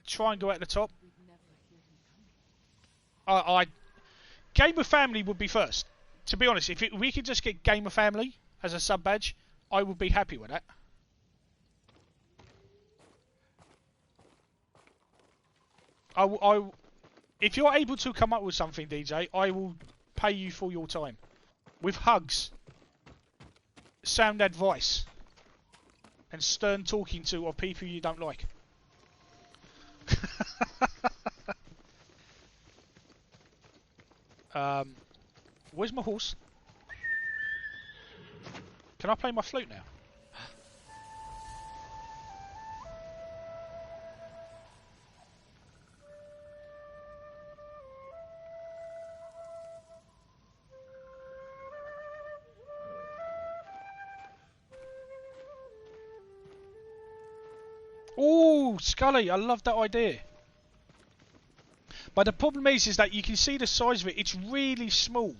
[SPEAKER 1] triangle at the top. Gamer Family would be first. To be honest, if we could just get Gamer Family as a sub badge, I would be happy with that. If you're able to come up with something, DJ, I will pay you for your time. With hugs, sound advice, and stern talking to of people you don't like. Where's my horse? Can I play my flute now? Oh, Scully, I love that idea. But the problem is that you can see the size of it. It's really small,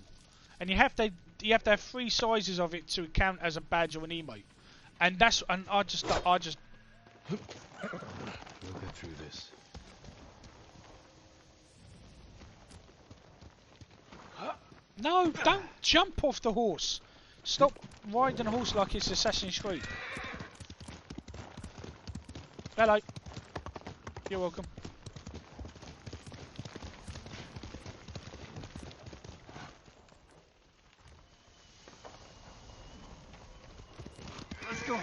[SPEAKER 1] and you have to have 3 sizes of it to count as a badge or an emote. And I just.
[SPEAKER 6] We'll get through this.
[SPEAKER 1] No, don't jump off the horse. Stop riding a horse like it's Assassin's Creed. Hello. You're welcome.
[SPEAKER 8] Let's go.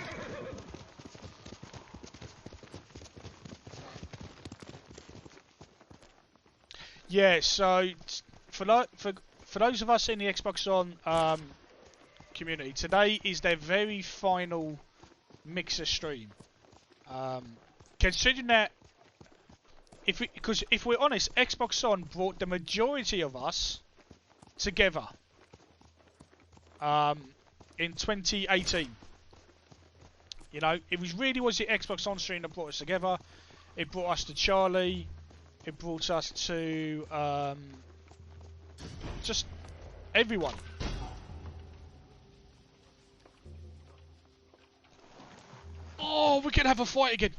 [SPEAKER 1] Yeah, so for those of us in the Xbox On community, today is their very final mixer stream. Considering that, because if we're honest, Xbox On brought the majority of us together. in 2018. You know, it was the Xbox On stream that brought us together. It brought us to Charlie. It brought us to just everyone. Oh, we can have a fight again.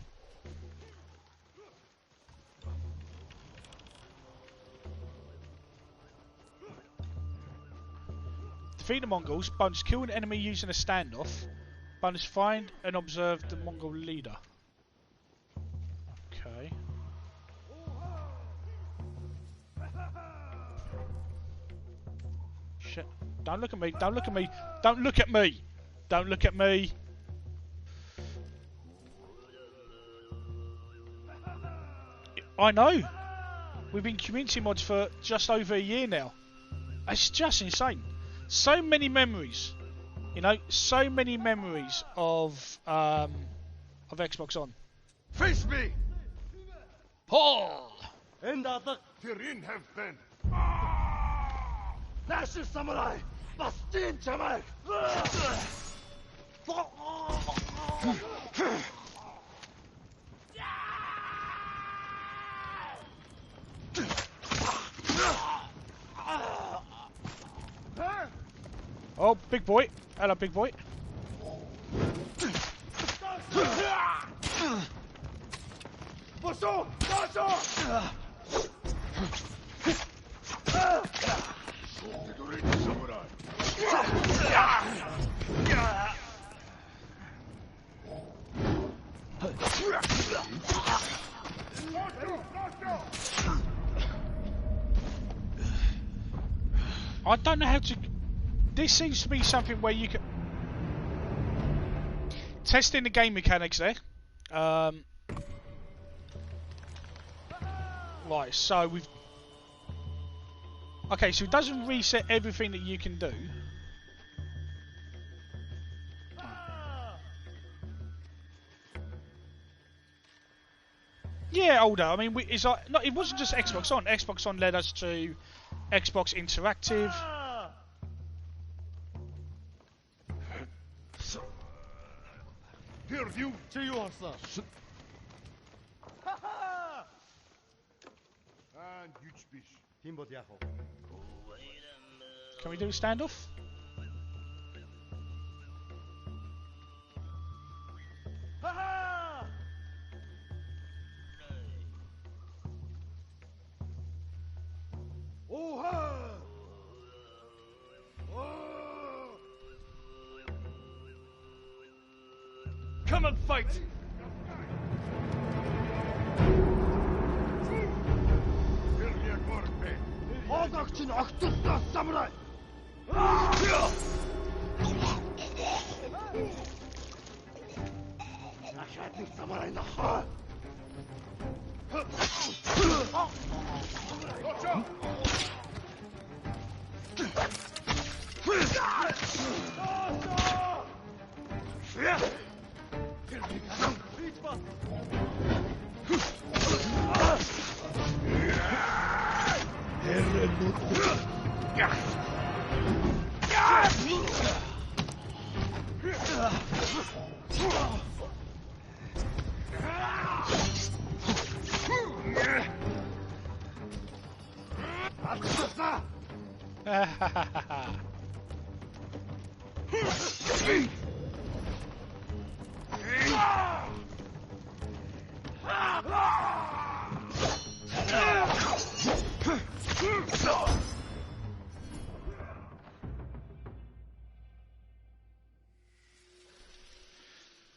[SPEAKER 1] Defeat the Mongols. Bonus, kill an enemy using a standoff. Bonus, find and observe the Mongol leader. Okay. Shit. Don't look at me. Don't look at me. Don't look at me. Don't look at me. I know. We've been community mods for just over a year now. It's just insane. So many memories. You know, so many memories of Xbox On.
[SPEAKER 8] Face me!
[SPEAKER 1] Oh!
[SPEAKER 8] And the Tyrin have been. National Samurai! Bastin Jamal!
[SPEAKER 1] Oh, big boy. Hello, big boy. I don't know how to... This seems to be something where you can... Testing the game mechanics there. Right, so we've... Okay, so it doesn't reset everything that you can do. Yeah, older. I mean, it's like... No, it wasn't just Xbox On. Xbox On led us to Xbox Interactive.
[SPEAKER 8] Here, you. And huge fish.
[SPEAKER 1] Can we do a standoff?
[SPEAKER 8] Come and fight! Hodakçın Aktus'ta samuray! Aşağıdaki samuray naha!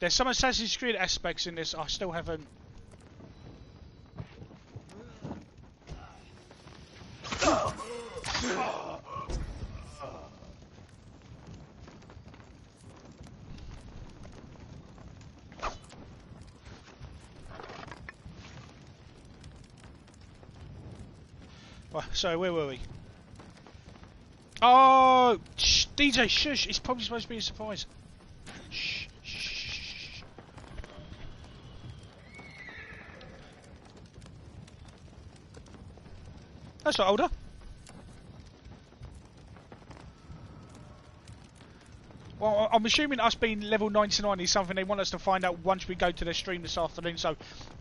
[SPEAKER 8] There's some Assassin's Creed aspects in this I still haven't. Well, so where were we? Oh, shh, DJ, shush! It's probably supposed to be a surprise. Shh, shh. That's not older.
[SPEAKER 1] Well, I'm assuming us being level 99 is something they want us to find out once we go to their stream this afternoon. So,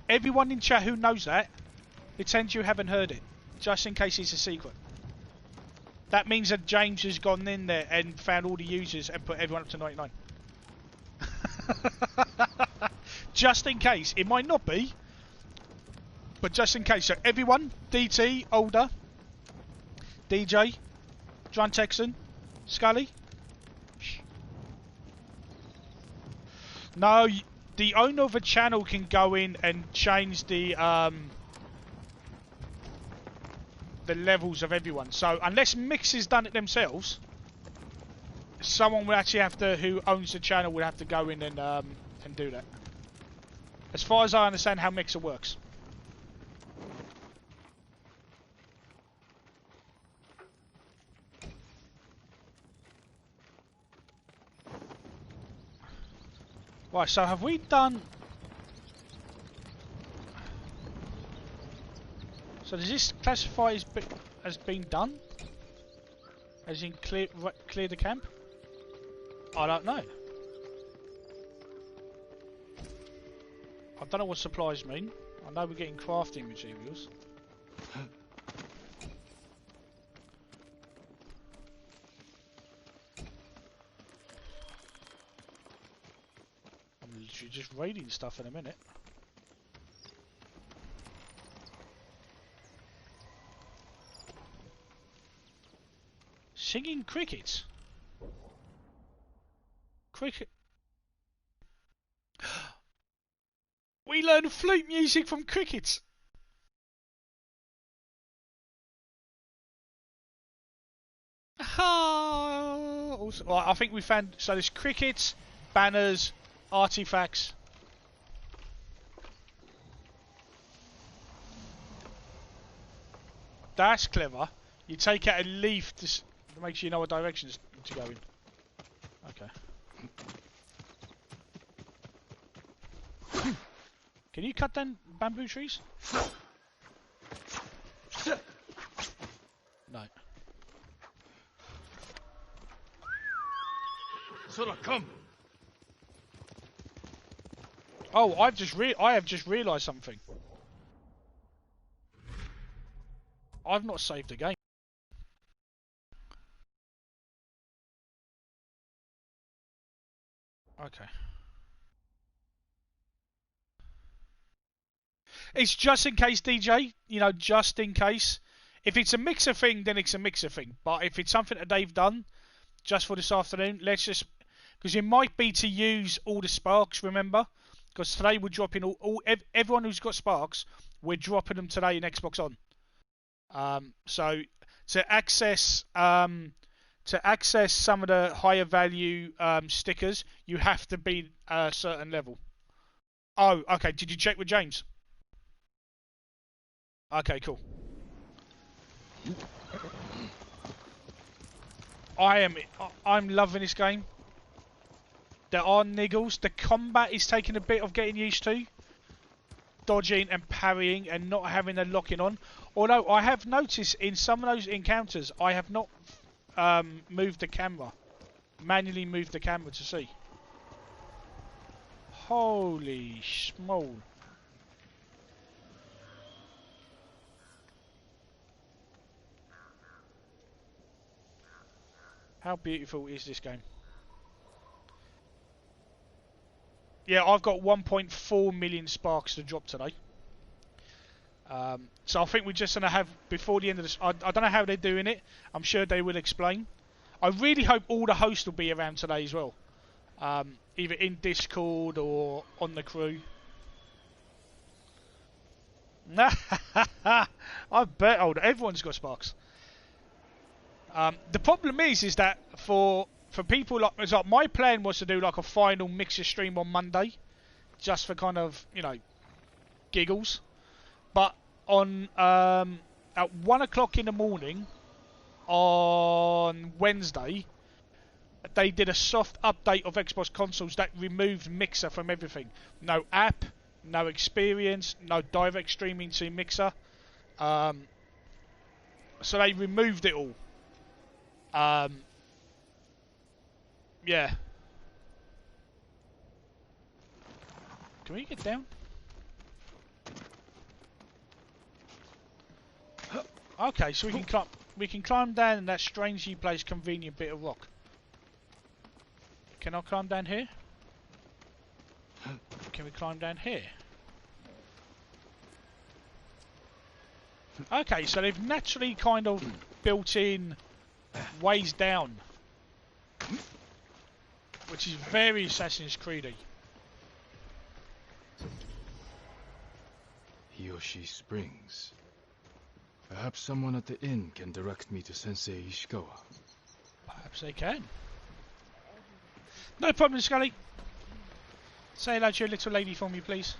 [SPEAKER 1] everyone in chat who knows that, pretend you haven't heard it, just in case it's a secret. That means that James has gone in there and found all the users and put everyone up to 99. Just in case. It might not be, but just in case. So, everyone, DT, Older, DJ, John Texan, Scully. No, the owner of a channel can go in and change the levels of everyone. So unless Mix has done it themselves, someone will actually have to, who owns the channel, will have to go in and do that. As far as I understand how Mixer works. Right, so have we done... So does this classify as being done? As in clear the camp? I don't know. I don't know what supplies mean. I know we're getting crafting materials. I'm literally just raiding stuff in a minute. Singing crickets? Cricket? We learn flute music from crickets! Also, well, I think we found... So there's crickets, banners, artifacts. That's clever. You take out a leaf to makes you know what direction to go in. Okay. Can you cut down bamboo trees? No.
[SPEAKER 6] Sora, come.
[SPEAKER 1] Oh, I have just realised something. I've not saved the game. Okay. It's just in case, DJ. You know, just in case. If it's a mixer thing, then it's a mixer thing. But if it's something that they've done just for this afternoon, let's just... Because it might be to use all the sparks, remember? Because today we're dropping everyone who's got sparks, we're dropping them today in Xbox On. So to access some of the higher value stickers, you have to be a certain level. Oh, okay. Did you check with James? Okay, cool. I'm loving this game. There are niggles. The combat is taking a bit of getting used to. Dodging and parrying and not having a locking on. Although I have noticed in some of those encounters, I have not moved the camera. Manually moved the camera to see. Holy small. How beautiful is this game? Yeah, I've got 1.4 million sparks to drop today. So I think we're just going to have, before the end of this, I don't know how they're doing it. I'm sure they will explain. I really hope all the hosts will be around today as well. Either in Discord or on the crew. I bet everyone's got sparks. The problem is that for people like my plan was to do like a final mixer stream on Monday, just for kind of, you know, giggles. But on at 1 o'clock in the morning on Wednesday, they did a soft update of Xbox consoles that removed Mixer from everything. No app, no experience, no direct streaming to Mixer. So they removed it all. Yeah. Can we get down? Okay, so we can climb down that strangely placed convenient bit of rock. Can I climb down here? Can we climb down here? Okay, so they've naturally kind of built in ways down, which is very Assassin's Creed-y.
[SPEAKER 6] Hiyoshi Springs. Perhaps someone at the inn can direct me to Sensei Ishikawa.
[SPEAKER 1] Perhaps they can. No problem, Scully. Say hello to your little lady for me, please.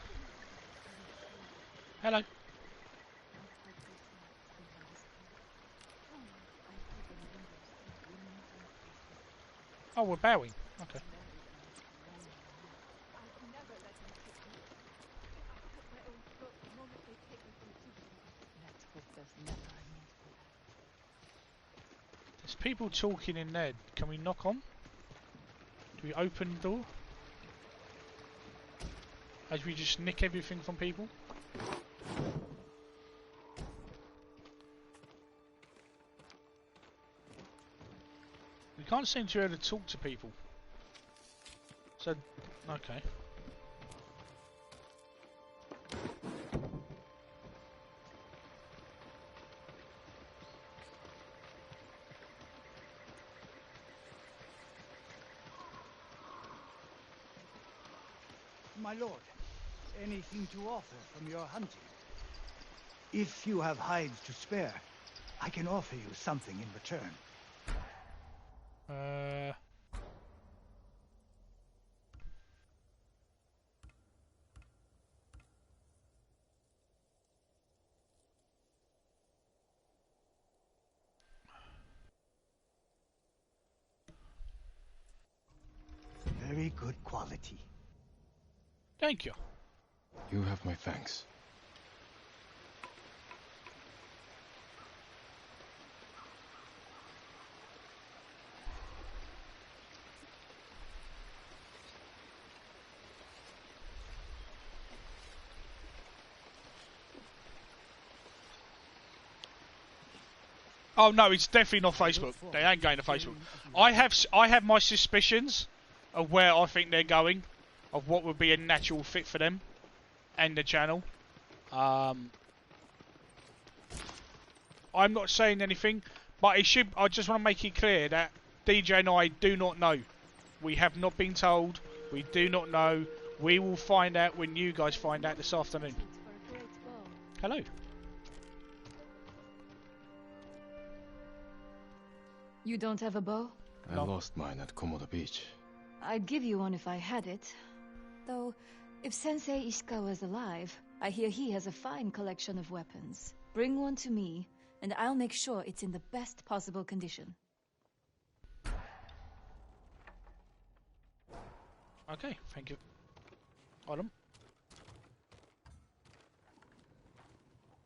[SPEAKER 1] Hello. Oh, we're bowing. Okay. There's people talking in there. Can we knock on? Do we open the door? As we just nick everything from people? We can't seem to be able to talk to people. So, okay.
[SPEAKER 10] My lord, anything to offer from your hunting? If you have hides to spare, I can offer you something in return. Very good quality.
[SPEAKER 1] Thank you.
[SPEAKER 6] You have my thanks.
[SPEAKER 1] Oh no, it's definitely not Facebook. They ain't going to Facebook. I have my suspicions of where I think they're going, of what would be a natural fit for them and the channel. I'm not saying anything, but it should. I just want to make it clear that DJ and I do not know. We have not been told. We do not know. We will find out when you guys find out this afternoon. Hello.
[SPEAKER 11] You don't have a bow?
[SPEAKER 6] I lost mine at Komoda Beach.
[SPEAKER 11] I'd give you one if I had it. Though, if Sensei Ishikawa's alive, I hear he has a fine collection of weapons. Bring one to me, and I'll make sure it's in the best possible condition.
[SPEAKER 1] Okay, thank you. Hold on.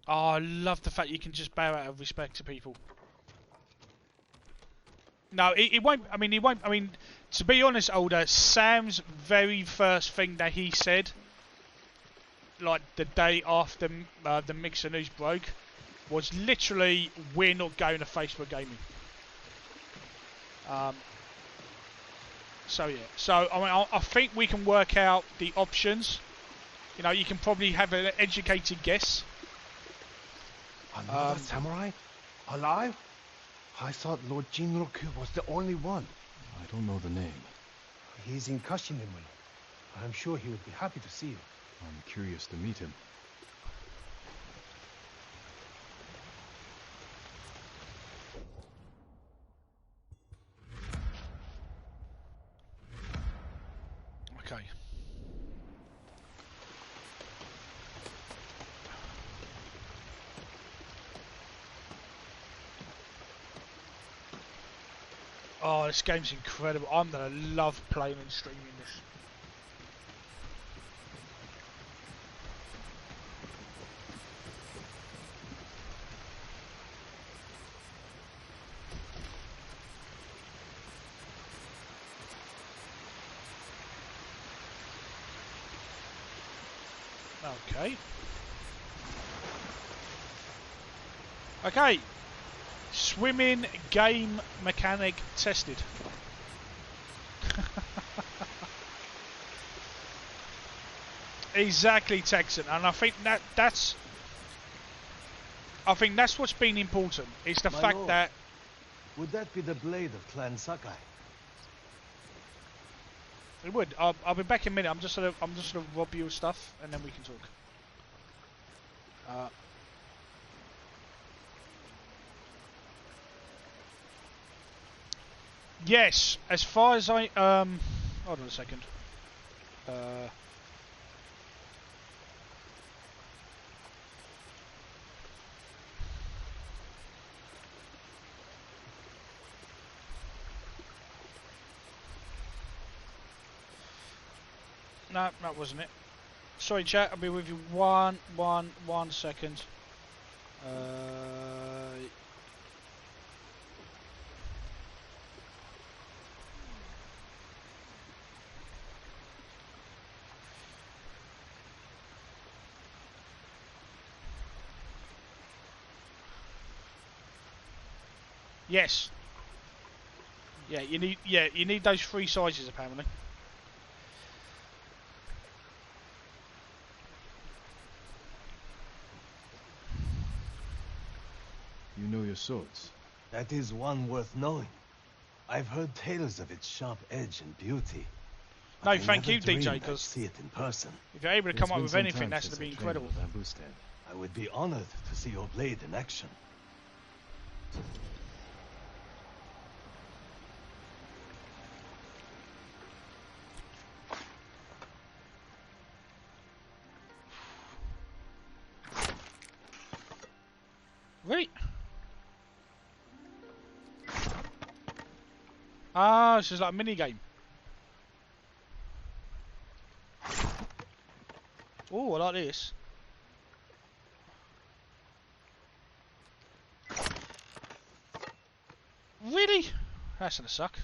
[SPEAKER 1] Oh, I love the fact you can just bow out of respect to people. No, it won't. I mean, it won't. I mean, to be honest, Older, Sam's very first thing that he said, like the day after the Mixer news broke, was literally, "We're not going to Facebook gaming." So yeah. So I mean, I think we can work out the options. You know, you can probably have an educated guess.
[SPEAKER 12] Another samurai? Alive? I thought Lord Jinroku was the only one.
[SPEAKER 6] I don't know the name.
[SPEAKER 12] He's in Kashinemuri. I'm sure he would be happy to see you.
[SPEAKER 6] I'm curious to meet him.
[SPEAKER 1] Okay. Oh, this game's incredible. I'm gonna love playing and streaming this. Okay. Okay. Swimming game mechanic tested. Exactly, Texan, and I think that's what's been important. It's the
[SPEAKER 12] My
[SPEAKER 1] fact
[SPEAKER 12] lord,
[SPEAKER 1] that
[SPEAKER 12] would that be the blade of Clan Sakai?
[SPEAKER 1] it would. I'll be back in a minute. I'm just gonna rob you of stuff, and then we can talk. Yes, as far as I hold on a second. No, that wasn't it. Sorry, chat. I'll be with you one second. Yes. Yeah, you need those 3 sizes apparently.
[SPEAKER 6] You know your swords?
[SPEAKER 12] That is one worth knowing. I've heard tales of its sharp edge and beauty.
[SPEAKER 1] No,
[SPEAKER 12] I
[SPEAKER 1] thank
[SPEAKER 12] never
[SPEAKER 1] you, DJ,
[SPEAKER 12] dreamed I'd
[SPEAKER 1] because
[SPEAKER 12] see it in person.
[SPEAKER 1] if you're able to come up with anything, that's going to be incredible.
[SPEAKER 6] Bamboo stand.
[SPEAKER 12] I would be honored to see your blade in action.
[SPEAKER 1] Right. Ah, this is like a mini game. Oh, I like this. Really? That's gonna suck.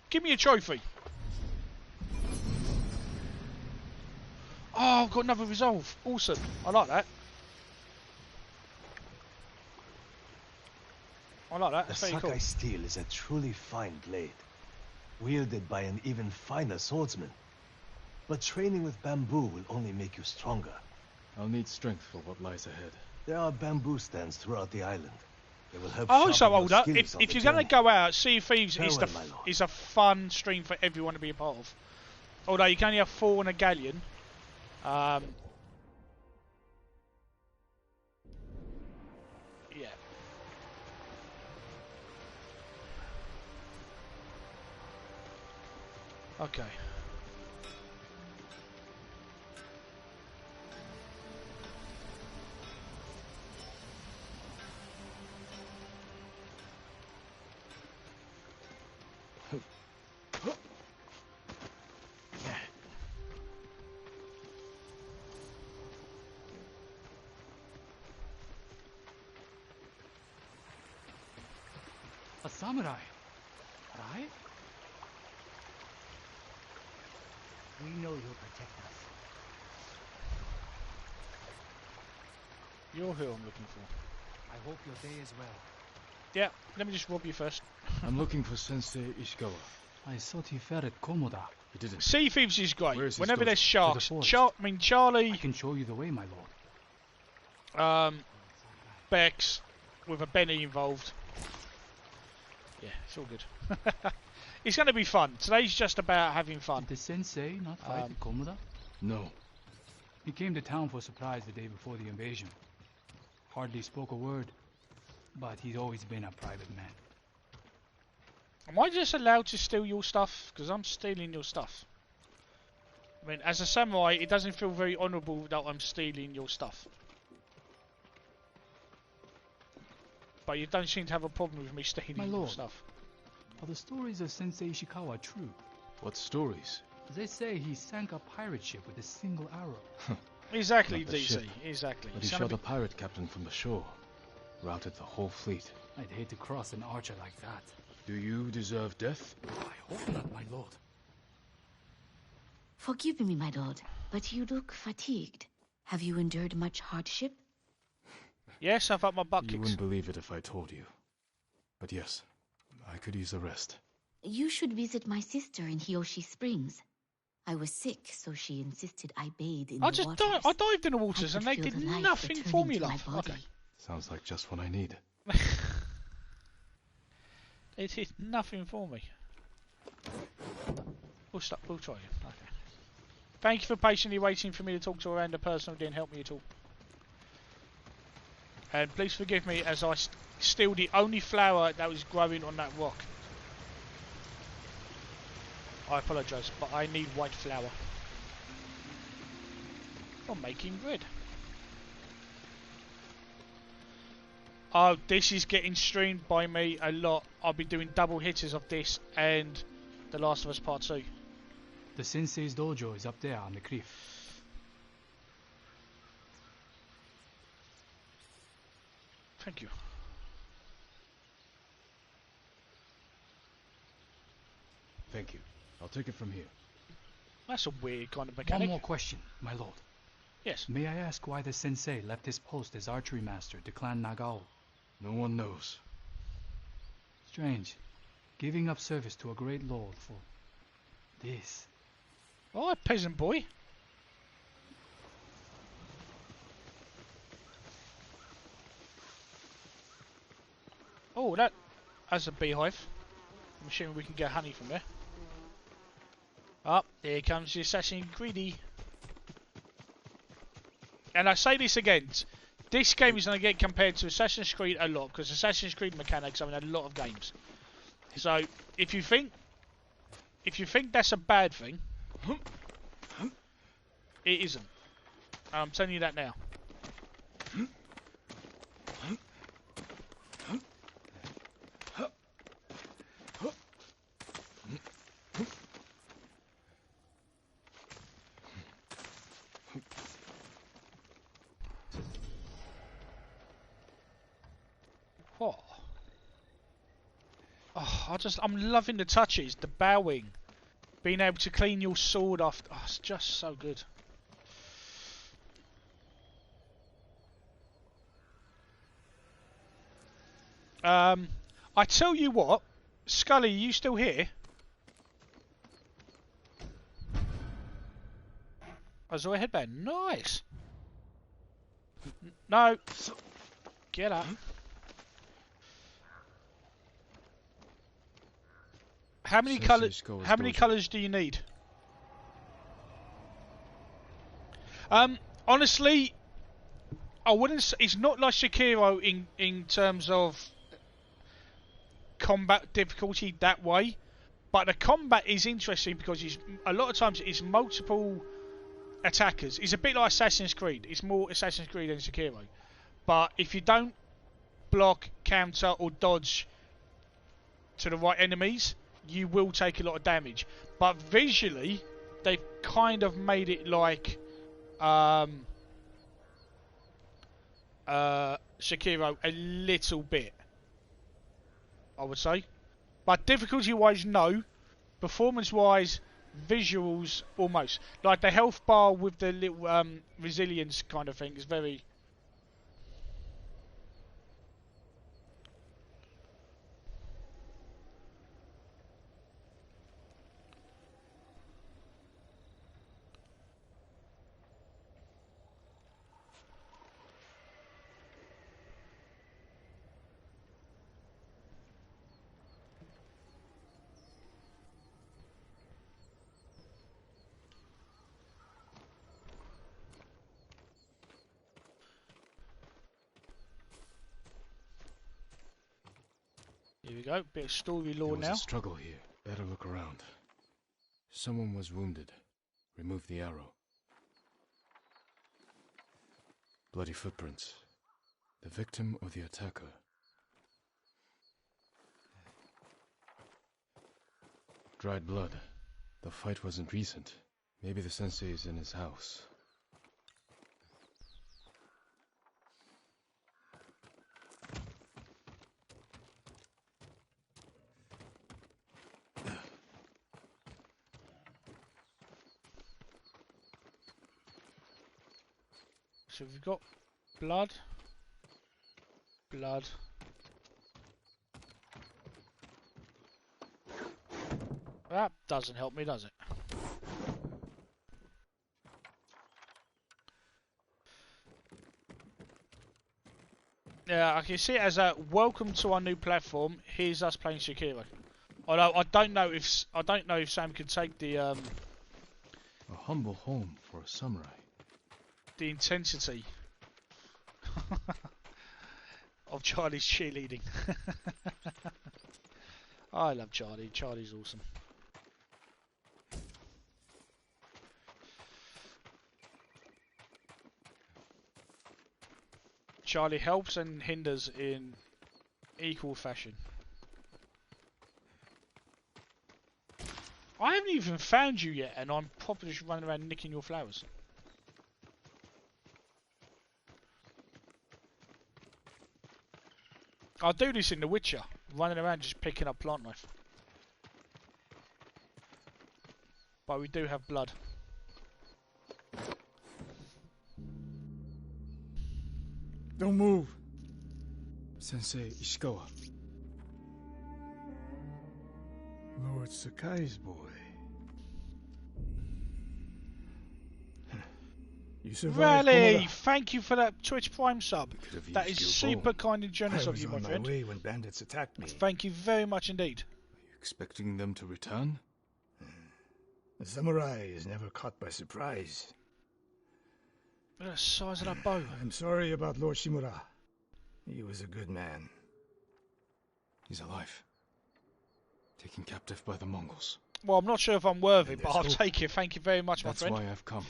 [SPEAKER 1] Give me a trophy. Oh, I've got another resolve. Awesome. I like that. I like that.
[SPEAKER 12] The
[SPEAKER 1] That's very
[SPEAKER 12] Sakai
[SPEAKER 1] cool.
[SPEAKER 12] steel is a truly fine blade, wielded by an even finer swordsman. But training with bamboo will only make you stronger.
[SPEAKER 6] I'll need strength for what lies ahead.
[SPEAKER 12] There are bamboo stands throughout the island. They will help
[SPEAKER 1] Oh, so
[SPEAKER 12] sharpen your
[SPEAKER 1] older.
[SPEAKER 12] skills on
[SPEAKER 1] If
[SPEAKER 12] the
[SPEAKER 1] you're going to
[SPEAKER 12] journey.
[SPEAKER 1] go out, Sea of Thieves
[SPEAKER 12] Farewell, my lord.
[SPEAKER 1] is a fun stream for everyone to be a part of. Although you can only have 4 on a galleon. Yeah. Okay.
[SPEAKER 13] A samurai, right?
[SPEAKER 10] We know you'll protect us.
[SPEAKER 1] You're who I'm looking for.
[SPEAKER 13] I hope your day is well.
[SPEAKER 1] Yeah, let me just rob you first.
[SPEAKER 6] I'm looking for Sensei Ishikawa.
[SPEAKER 13] I thought he fell at Komoda.
[SPEAKER 6] He didn't.
[SPEAKER 1] Sea Thieves is great.
[SPEAKER 6] Where is his
[SPEAKER 1] Whenever
[SPEAKER 6] daughter?
[SPEAKER 1] there's sharks.
[SPEAKER 13] To the forest.
[SPEAKER 1] Charlie,
[SPEAKER 13] I can show you the way, my lord.
[SPEAKER 1] Bex, with a Benny involved. Yeah, it's all good. It's going to be fun. Today's just about having fun.
[SPEAKER 13] Did the sensei not fight at Komoda?
[SPEAKER 6] No.
[SPEAKER 13] He came to town for supplies the day before the invasion. Hardly spoke a word, but he's always been a private man.
[SPEAKER 1] Am I just allowed to steal your stuff? Because I'm stealing your stuff. I mean, as a samurai, it doesn't feel very honourable that I'm stealing your stuff. But you don't seem to have a problem with me stealing
[SPEAKER 13] My
[SPEAKER 1] your
[SPEAKER 13] lord.
[SPEAKER 1] stuff.
[SPEAKER 13] Are the stories of Sensei Ishikawa true?
[SPEAKER 6] What stories?
[SPEAKER 13] They say he sank a pirate ship with a single arrow.
[SPEAKER 1] Exactly,
[SPEAKER 6] Not the
[SPEAKER 1] DC.
[SPEAKER 6] ship,
[SPEAKER 1] Exactly.
[SPEAKER 6] But he
[SPEAKER 1] It's gonna
[SPEAKER 6] shot a
[SPEAKER 1] be-
[SPEAKER 6] pirate captain from the shore. Routed the whole fleet.
[SPEAKER 13] I'd hate to cross an archer like that.
[SPEAKER 6] Do you deserve death?
[SPEAKER 13] I hope not, my lord.
[SPEAKER 5] Forgive me, my lord, but you look fatigued. Have you endured much hardship?
[SPEAKER 1] Yes, I've had my butt
[SPEAKER 6] You
[SPEAKER 1] kicks.
[SPEAKER 6] wouldn't believe it if I told you. But yes, I could use a rest.
[SPEAKER 5] You should visit my sister in Hiyoshi Springs. I was sick, so she insisted I bathe in the waters.
[SPEAKER 1] I dived in the waters and they
[SPEAKER 5] feel
[SPEAKER 1] did
[SPEAKER 5] the life
[SPEAKER 1] nothing for me,
[SPEAKER 5] returning to my
[SPEAKER 1] love.
[SPEAKER 5] body.
[SPEAKER 1] Okay.
[SPEAKER 6] Sounds like just what I need.
[SPEAKER 1] They did nothing for me. We'll stop. We'll try it. Okay. Thank you for patiently waiting for me to talk to a random person who didn't help me at all. And please forgive me as I steal the only flower that was growing on that rock. I apologise, but I need white flour for making bread. Oh, this is getting streamed by me a lot. I'll be doing double hitters of this and The Last of Us Part 2.
[SPEAKER 13] The sensei's dojo is up there on the cliff.
[SPEAKER 1] Thank you.
[SPEAKER 6] Thank you. I'll take it from here.
[SPEAKER 1] That's a weird kind of mechanic.
[SPEAKER 13] One more question, my lord.
[SPEAKER 1] Yes.
[SPEAKER 13] May I ask why the sensei left his post as archery master to Clan Nagao?
[SPEAKER 6] No one knows.
[SPEAKER 13] Strange. Giving up service to a great lord for this.
[SPEAKER 1] Oh, peasant boy. Oh, that's a beehive. I'm assuming we can get honey from there. Up, there comes the Assassin Greedy. And I say this again, this game is going to get compared to Assassin's Creed a lot, because Assassin's Creed mechanics are in a lot of games. So, if you think that's a bad thing, it isn't. I'm telling you that now. Oh, I'm loving the touches, the bowing, being able to clean your sword off. Oh, it's just so good. I tell you what, Scully, are you still here? Azure headband, nice. No, get up. How many colours? How many colours do you need? Honestly, I wouldn't. It's not like Sekiro in terms of combat difficulty that way, but the combat is interesting because a lot of times it's multiple attackers. It's a bit like Assassin's Creed. It's more Assassin's Creed than Sekiro. But if you don't block, counter, or dodge to the right enemies, you will take a lot of damage. But visually, they've kind of made it like Sekiro a little bit, I would say. But difficulty-wise, no. Performance-wise, visuals, almost. Like the health bar with the little resilience kind of thing is very... Here we go, bit of story lore now.
[SPEAKER 6] There was a struggle here. Better look around. Someone was wounded. Remove the arrow. Bloody footprints. The victim or the attacker? Dried blood. The fight wasn't recent. Maybe the sensei is in his house.
[SPEAKER 1] So we've got blood. Blood. That doesn't help me, does it? Yeah, I can see it as a welcome to our new platform. Here's us playing Sekiro. Although I don't know if Sam can take the
[SPEAKER 6] A humble home for a samurai.
[SPEAKER 1] The intensity of Charlie's cheerleading. I love Charlie. Charlie's awesome. Charlie helps and hinders in equal fashion. I haven't even found you yet, and I'm probably just running around nicking your flowers. I do this in The Witcher, running around just picking up plant life. But we do have blood.
[SPEAKER 14] Don't move.
[SPEAKER 6] Sensei Ishikawa.
[SPEAKER 14] Lord Sakai's boy. You survived.
[SPEAKER 1] Rally! Thank you for that Twitch Prime sub. That is super kind and generous of you, my friend.
[SPEAKER 14] I was on my way when bandits attacked me.
[SPEAKER 1] Thank you very much indeed.
[SPEAKER 6] Are you expecting them to return?
[SPEAKER 14] The samurai is never caught by surprise.
[SPEAKER 1] Look at the size of that bow.
[SPEAKER 14] I'm sorry about Lord Shimura. He was a good man.
[SPEAKER 6] He's alive. Taken captive by the Mongols.
[SPEAKER 1] Well, I'm not sure if I'm worthy, but I'll take it. Thank you very much, my friend.
[SPEAKER 6] That's why I've come.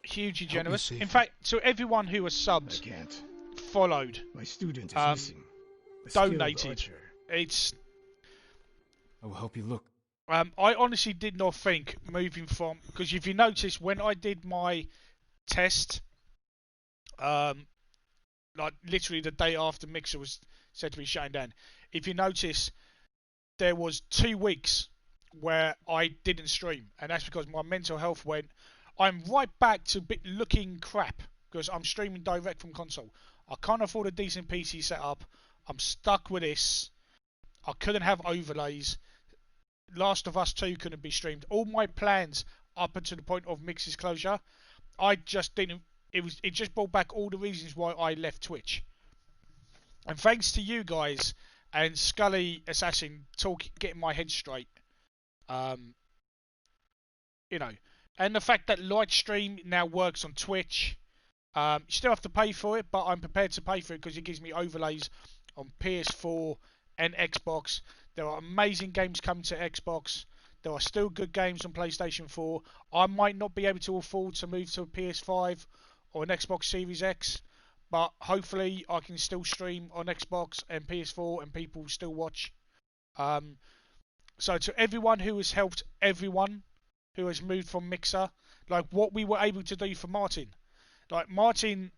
[SPEAKER 1] Hugely generous. In fact, to everyone who has subbed, followed,
[SPEAKER 14] my student is missing.
[SPEAKER 1] Donated. It's.
[SPEAKER 6] I will help you look.
[SPEAKER 1] I honestly did not think moving from, because if you notice when I did my test, like literally the day after Mixer was said to be shutting down, if you notice, there was 2 weeks where I didn't stream, and that's because my mental health went. I'm right back to looking crap because I'm streaming direct from console. I can't afford a decent PC setup. I'm stuck with this. I couldn't have overlays. Last of Us 2 couldn't be streamed. All my plans up until the point of Mix's closure, I just didn't. It just brought back all the reasons why I left Twitch. And thanks to you guys and Scully Assassin getting my head straight. You know. And the fact that Lightstream now works on Twitch. You still have to pay for it, but I'm prepared to pay for it because it gives me overlays on PS4 and Xbox. There are amazing games coming to Xbox. There are still good games on PlayStation 4. I might not be able to afford to move to a PS5 or an Xbox Series X, but hopefully I can still stream on Xbox and PS4 and people still watch. So to everyone who has helped everyone who has moved from Mixer, like what we were able to do for Martin. Like Martin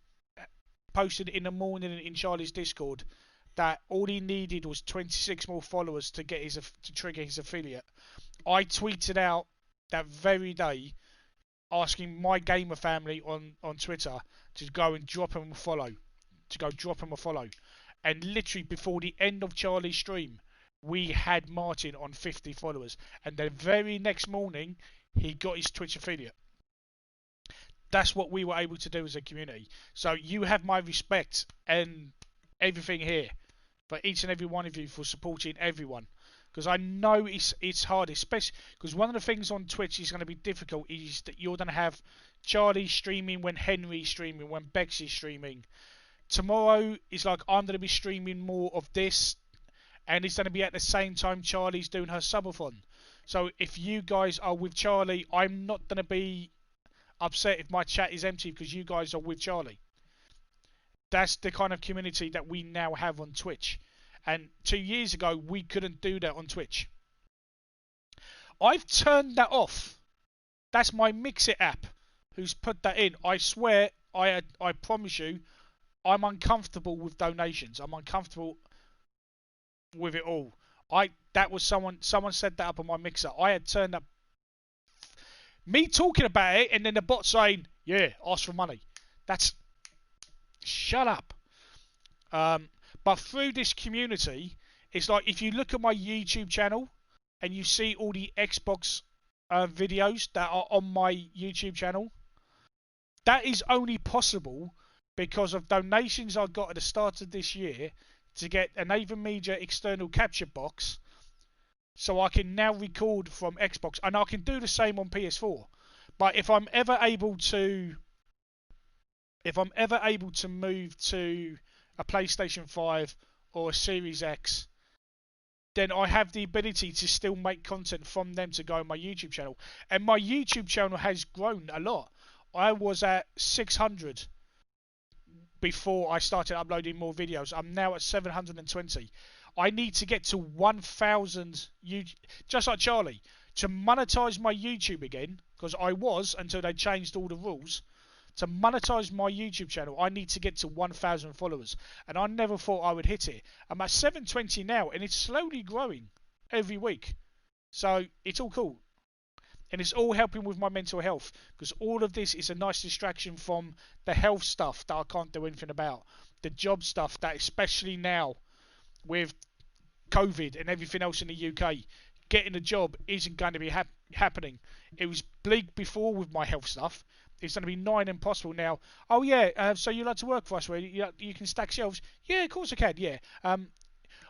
[SPEAKER 1] posted in the morning in Charlie's Discord that all he needed was 26 more followers to get to trigger his affiliate. I tweeted out that very day asking my gamer family on Twitter to go and drop him a follow. And literally before the end of Charlie's stream, we had Martin on 50 followers. And the very next morning, he got his Twitch affiliate. That's what we were able to do as a community. So you have my respect and everything here for each and every one of you for supporting everyone. Because I know it's hard, especially because one of the things on Twitch is going to be difficult is that you're going to have Charlie streaming when Henry's streaming, when Bex is streaming. Tomorrow is like I'm going to be streaming more of this, and it's going to be at the same time Charlie's doing her subathon. So if you guys are with Charlie, I'm not going to be upset if my chat is empty because you guys are with Charlie. That's the kind of community that we now have on Twitch. And 2 years ago, we couldn't do that on Twitch. I've turned that off. That's my Mixit app who's put that in. I swear, I promise you, I'm uncomfortable with donations. I'm uncomfortable with it all. That was someone set that up on my Mixer. I had turned up me talking about it and then the bot saying, yeah, ask for money. That's... Shut up. But through this community, it's like if you look at my YouTube channel and you see all the Xbox videos that are on my YouTube channel, that is only possible because of donations I got at the start of this year to get an AverMedia external capture box, so I can now record from Xbox, and I can do the same on PS4. But if I'm ever able to move to a PlayStation 5 or a Series X, then I have the ability to still make content from them to go on my YouTube channel. And my YouTube channel has grown a lot. I was at 600 before I started uploading more videos. I'm now at 720. I need to get to 1,000, just like Charlie, to monetize my YouTube again, because I was until they changed all the rules. To monetize my YouTube channel, I need to get to 1,000 followers, and I never thought I would hit it. I'm at 720 now, and it's slowly growing every week. So it's all cool. And it's all helping with my mental health, because all of this is a nice distraction from the health stuff that I can't do anything about. The job stuff that, especially now with COVID and everything else in the UK, getting a job isn't going to be happening. It was bleak before with my health stuff. It's going to be nigh impossible now. Oh yeah, so you like to work for us, where you can stack shelves? Yeah, of course I can. Yeah.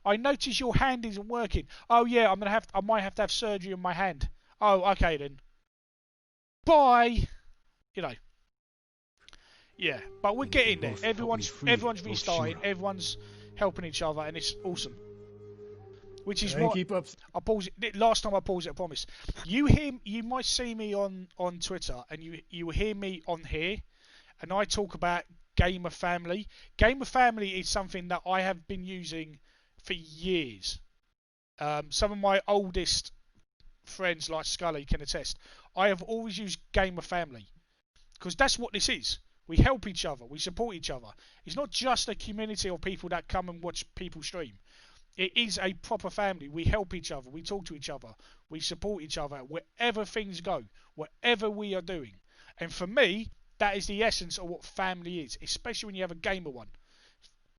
[SPEAKER 1] I notice your hand isn't working. Oh yeah, I might have to have surgery on my hand. Oh, okay then. Bye. You know. Yeah, but we're getting there. Everyone's restarting. Everyone's helping each other, and it's awesome. Which is what
[SPEAKER 14] keep up.
[SPEAKER 1] I paused it last time. I paused it. I promise. You might see me on Twitter, and you will hear me on here, and I talk about Gamer Family. Gamer Family is something that I have been using for years. Some of my oldest friends, like Scully, can attest. I have always used Gamer Family because that's what this is. We help each other. We support each other. It's not just a community of people that come and watch people stream. It is a proper family. We help each other. We talk to each other. We support each other wherever things go, whatever we are doing. And for me, that is the essence of what family is, especially when you have a gamer one.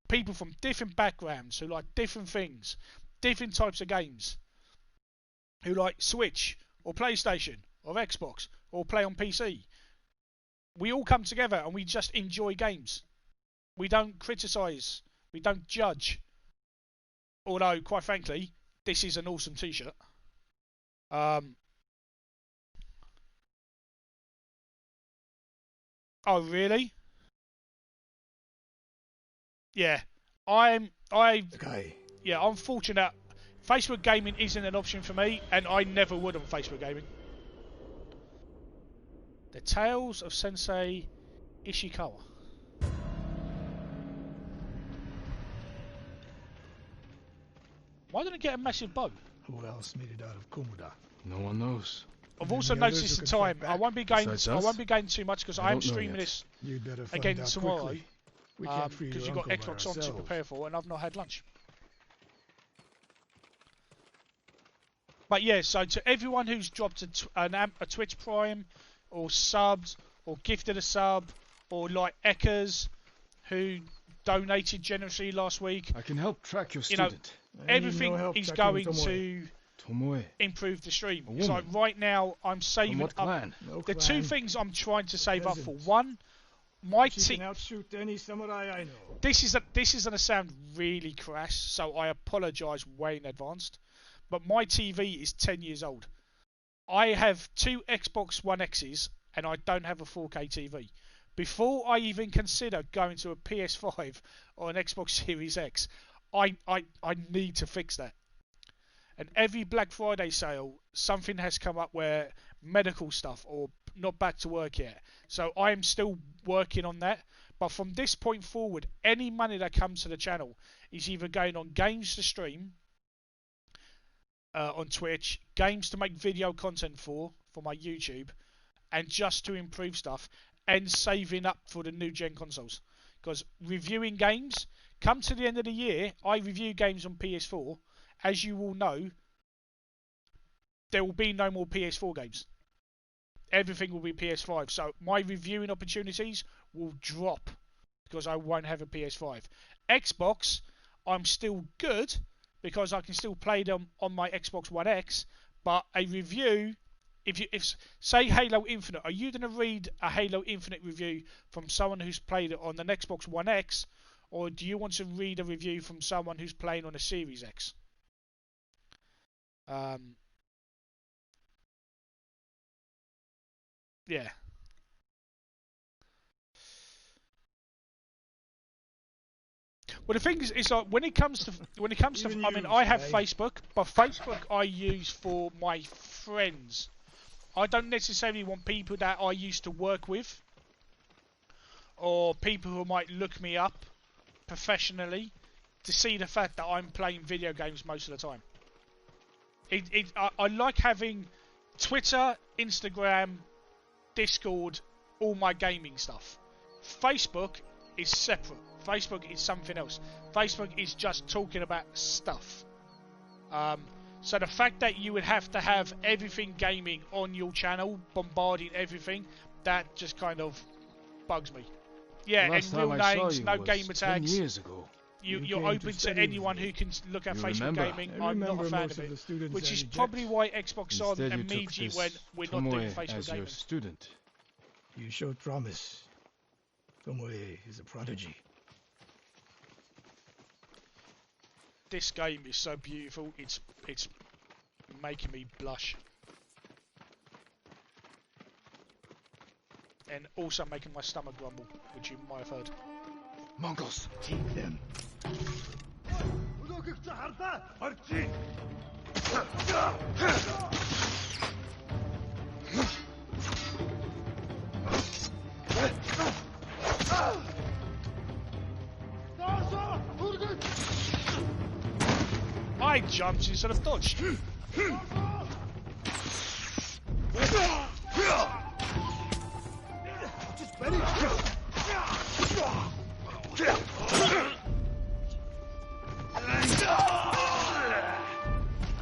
[SPEAKER 1] People from different backgrounds who like different things, different types of games, who like Switch or PlayStation or Xbox or play on PC. We all come together and we just enjoy games. We don't criticise. We don't judge. Although, quite frankly, this is an awesome t-shirt. Oh, really? Yeah. I'm fortunate. Facebook gaming isn't an option for me, and I never would on Facebook gaming. The Tales of Sensei Ishikawa. Why didn't it get a massive bow?
[SPEAKER 14] Who else made it out of Komoda?
[SPEAKER 6] No one knows.
[SPEAKER 1] I've also noticed the time. I won't be going too much because I am streaming this again tomorrow. Because you've got Xbox on to prepare for, and I've not had lunch. But yeah, so to everyone who's dropped a Twitch Prime, or subbed, or gifted a sub, or like Eckers, who donated generously last week.
[SPEAKER 6] I can help track your student.
[SPEAKER 1] Everything is going to improve the stream. So right now, I'm saving up. The two things I'm trying to save up for. One, my team.
[SPEAKER 14] Outshoot any samurai I know.
[SPEAKER 1] This is going to sound really crass, so I apologise way in advance. But my TV is 10 years old. I have two Xbox One X's, and I don't have a 4K TV. Before I even consider going to a PS5 or an Xbox Series X, I need to fix that. And every Black Friday sale, something has come up where medical stuff or not back to work yet. So I am still working on that. But from this point forward, any money that comes to the channel is either going on games to stream on Twitch, games to make video content for my YouTube, and just to improve stuff, and saving up for the new gen consoles. Because reviewing games, come to the end of the year, I review games on PS4. As you all know, there will be no more PS4 games. everything will be PS5. So my reviewing opportunities will drop because I won't have a PS5. Xbox, I'm still good because I can still play them on my Xbox One X. But a review, if say Halo Infinite, are you going to read a Halo Infinite review from someone who's played it on an Xbox One X, or do you want to read a review from someone who's playing on a Series X? Yeah. Well, the thing is, it's like when it comes to I mean, I have Facebook, but Facebook I use for my friends. I don't necessarily want people that I used to work with, or people who might look me up professionally to see the fact that I'm playing video games most of the time. I like having Twitter, Instagram, Discord, all my gaming stuff. Facebook is separate. Facebook is something else. Facebook is just talking about stuff. So the fact that you would have to have everything gaming on your channel, bombarding everything, that just kind of bugs me. Yeah, and real names, no gamer tags.
[SPEAKER 6] 10 years ago.
[SPEAKER 1] You're open to anyone who can look at Facebook gaming. I'm not a fan of it, which is probably why Xbox On and Meiji went, we're not doing Facebook gaming.
[SPEAKER 6] Your student.
[SPEAKER 14] You showed promise. Tomoe is a prodigy.
[SPEAKER 1] This game is so beautiful. It's making me blush, and also making my stomach grumble, which you might have heard.
[SPEAKER 6] Mongols,
[SPEAKER 14] take them.
[SPEAKER 1] I jumped instead of dodged.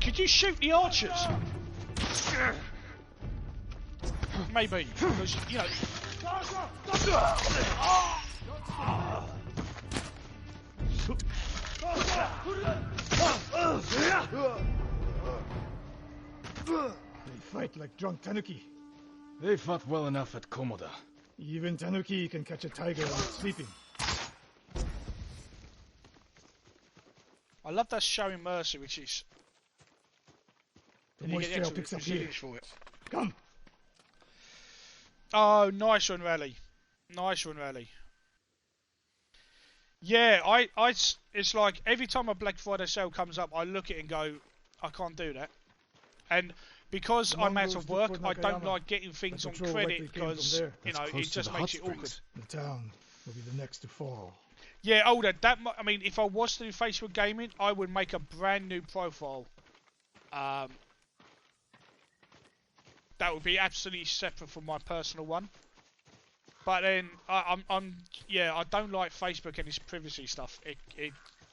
[SPEAKER 1] Could you shoot the archers? Maybe, because, you know...
[SPEAKER 14] They fight like drunk tanuki.
[SPEAKER 6] They fought well enough at Komoda.
[SPEAKER 14] Even tanuki can catch a tiger when it's sleeping.
[SPEAKER 1] I love that showing mercy, which is...
[SPEAKER 14] The moisture picks up here.
[SPEAKER 1] For it.
[SPEAKER 14] Come!
[SPEAKER 1] Oh, nice one, Rally. Nice one, Rally. Yeah, it's like every time a Black Friday sale comes up, I look at it and go, I can't do that. And because I'm out of work, I don't like getting things on credit because, you know, it just makes it awkward.
[SPEAKER 14] The town will be the next to fall.
[SPEAKER 1] Yeah, Alder, I mean, if I was to do Facebook gaming, I would make a brand new profile. That would be absolutely separate from my personal one. But then yeah, I don't like Facebook and its privacy stuff. It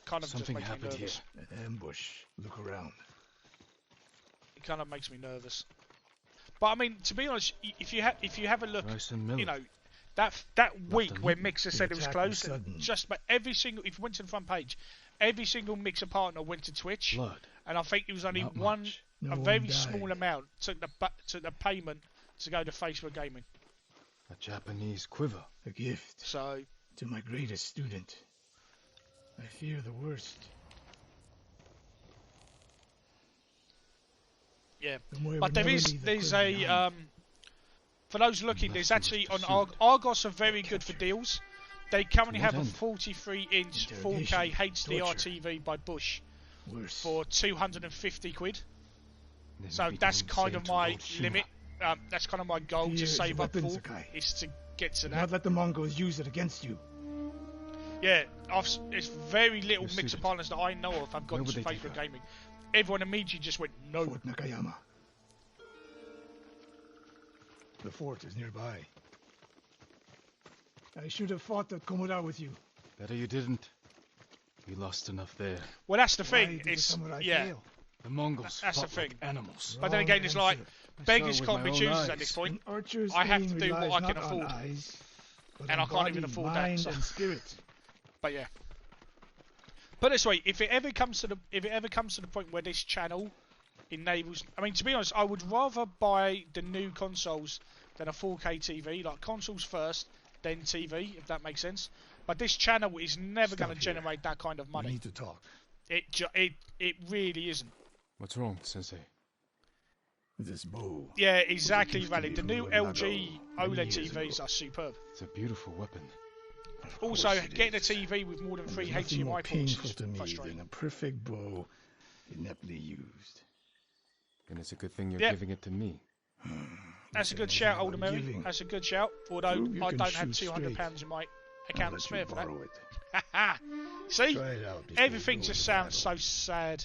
[SPEAKER 1] kind of
[SPEAKER 6] Something
[SPEAKER 1] just makes me nervous.
[SPEAKER 14] Here. An ambush. Look around.
[SPEAKER 1] It kind of makes me nervous. But I mean, to be honest, if you have a look, you know, that week when Mixer said it was closed, just about every single, if you went to the front page, every single Mixer partner went to Twitch, and I think it was only a very small amount took the payment to go to Facebook gaming.
[SPEAKER 6] A Japanese quiver.
[SPEAKER 14] A gift.
[SPEAKER 1] So
[SPEAKER 14] to my greatest student. I fear the worst.
[SPEAKER 1] Yeah, but there's a for those looking, there's actually on Argos are very good for deals. They currently have a 43-inch 4K HDR TV by Bush for 250 quid. So that's kind of my limit. That's kind of my goal to save up for, is to get to that.
[SPEAKER 14] Not let the Mongols use it against you.
[SPEAKER 1] Yeah, it's very little Mixer partners that I know of have gone to Facebook gaming. Everyone immediately just went, no.
[SPEAKER 14] Fort Nakayama. The fort is nearby. I should have fought at Komoda with you.
[SPEAKER 6] Better you didn't. We lost enough there.
[SPEAKER 1] Well, that's the thing. It's
[SPEAKER 14] fail?
[SPEAKER 6] The Mongols
[SPEAKER 1] That's the
[SPEAKER 6] fought
[SPEAKER 1] thing.
[SPEAKER 6] like animals.
[SPEAKER 1] But then again, it's like beggars can't be choosers
[SPEAKER 6] eyes.
[SPEAKER 1] at this point.
[SPEAKER 14] An archer's
[SPEAKER 1] I have
[SPEAKER 14] aim
[SPEAKER 1] to do what
[SPEAKER 14] relies
[SPEAKER 1] I can
[SPEAKER 14] not on
[SPEAKER 1] afford,
[SPEAKER 14] eyes, but
[SPEAKER 1] and
[SPEAKER 14] on
[SPEAKER 1] I can't even
[SPEAKER 14] body,
[SPEAKER 1] afford that.
[SPEAKER 14] mind,
[SPEAKER 1] So.
[SPEAKER 14] and spirit.
[SPEAKER 1] But yeah. Put it this way: if it ever comes to the point where this channel enables, I mean, to be honest, I would rather buy the new consoles than a 4K TV. Like consoles first, then TV, if that makes sense. But this channel is never going to generate that kind of money.
[SPEAKER 14] We need to talk.
[SPEAKER 1] It really isn't.
[SPEAKER 6] What's wrong, Sensei?
[SPEAKER 14] This bow.
[SPEAKER 1] Yeah, exactly, valid. The new LG OLED TVs are superb.
[SPEAKER 6] It's a beautiful weapon.
[SPEAKER 1] Also, getting a TV with more than 3
[SPEAKER 14] Nothing more
[SPEAKER 1] HDMI ports
[SPEAKER 14] painful
[SPEAKER 1] is
[SPEAKER 14] to me
[SPEAKER 1] frustrating.
[SPEAKER 14] than a perfect bow ineptly used.
[SPEAKER 6] And it's a good thing you're
[SPEAKER 1] Yep.
[SPEAKER 6] giving it to me.
[SPEAKER 1] That's a good shout, Older Mary. That's a good shout. Although
[SPEAKER 14] Prove you
[SPEAKER 1] I
[SPEAKER 14] can
[SPEAKER 1] don't have
[SPEAKER 14] shoot
[SPEAKER 1] £200 in my account to spare for that.
[SPEAKER 14] Borrow it.
[SPEAKER 1] See,
[SPEAKER 14] Try it out before
[SPEAKER 1] everything
[SPEAKER 14] you go
[SPEAKER 1] just
[SPEAKER 14] into
[SPEAKER 1] sounds
[SPEAKER 14] battle.
[SPEAKER 1] so sad.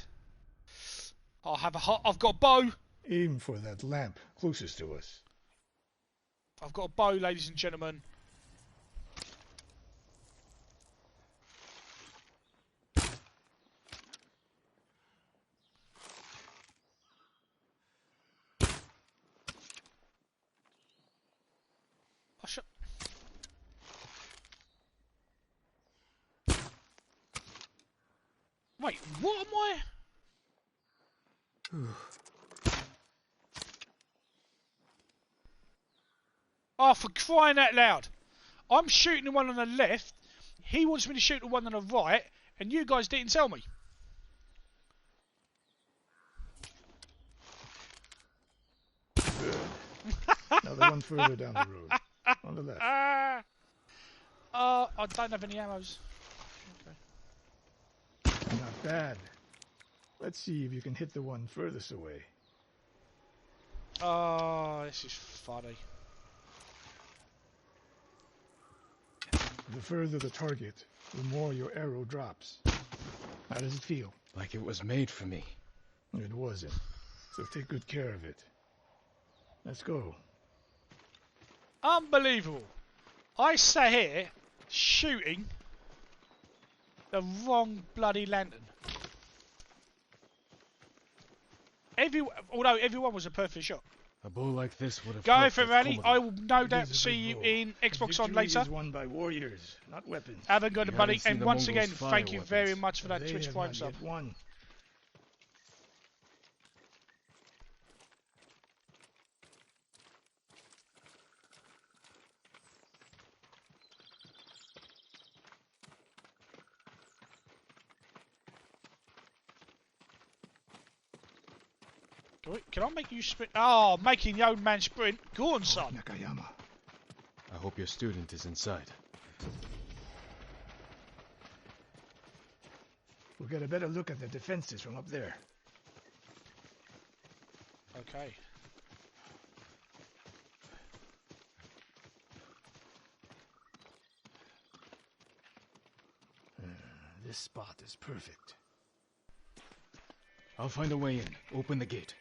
[SPEAKER 1] I've got a bow.
[SPEAKER 14] Aim for that lamp closest to us.
[SPEAKER 1] I've got a bow, ladies and gentlemen. Wait, what am I? Oh, for crying out loud. I'm shooting the one on the left, he wants me to shoot the one on the right, and you guys didn't tell me.
[SPEAKER 14] Now the one further down the road. On the left.
[SPEAKER 1] I don't have any arrows. Okay.
[SPEAKER 14] Not bad. Let's see if you can hit the one furthest away.
[SPEAKER 1] Oh, this is funny.
[SPEAKER 14] The further the target, the more your arrow drops. How does it feel?
[SPEAKER 6] Like it was made for me.
[SPEAKER 14] It wasn't. So take good care of it. Let's go.
[SPEAKER 1] Unbelievable. I sat here shooting the wrong bloody lantern. Although everyone was a perfect shot.
[SPEAKER 6] A bow like this would have.
[SPEAKER 1] Go for it, Rally. I will no doubt see you in Xbox On later.
[SPEAKER 14] Is won by warriors, not weapons.
[SPEAKER 1] Haven't got a buddy. And
[SPEAKER 6] the
[SPEAKER 1] once
[SPEAKER 6] Mongols
[SPEAKER 1] again,
[SPEAKER 6] fire
[SPEAKER 1] thank you
[SPEAKER 6] weapons.
[SPEAKER 1] very much for that
[SPEAKER 14] They
[SPEAKER 1] Twitch
[SPEAKER 14] have
[SPEAKER 1] Prime
[SPEAKER 14] not
[SPEAKER 1] sub.
[SPEAKER 14] yet won.
[SPEAKER 1] Can I make you sprint? Oh, making the old man sprint. Go on, son.
[SPEAKER 14] Nakayama.
[SPEAKER 6] I hope your student is inside.
[SPEAKER 14] We'll get a better look at the defenses from up there.
[SPEAKER 1] Okay.
[SPEAKER 14] This spot is perfect.
[SPEAKER 6] I'll find a way in. Open the gate.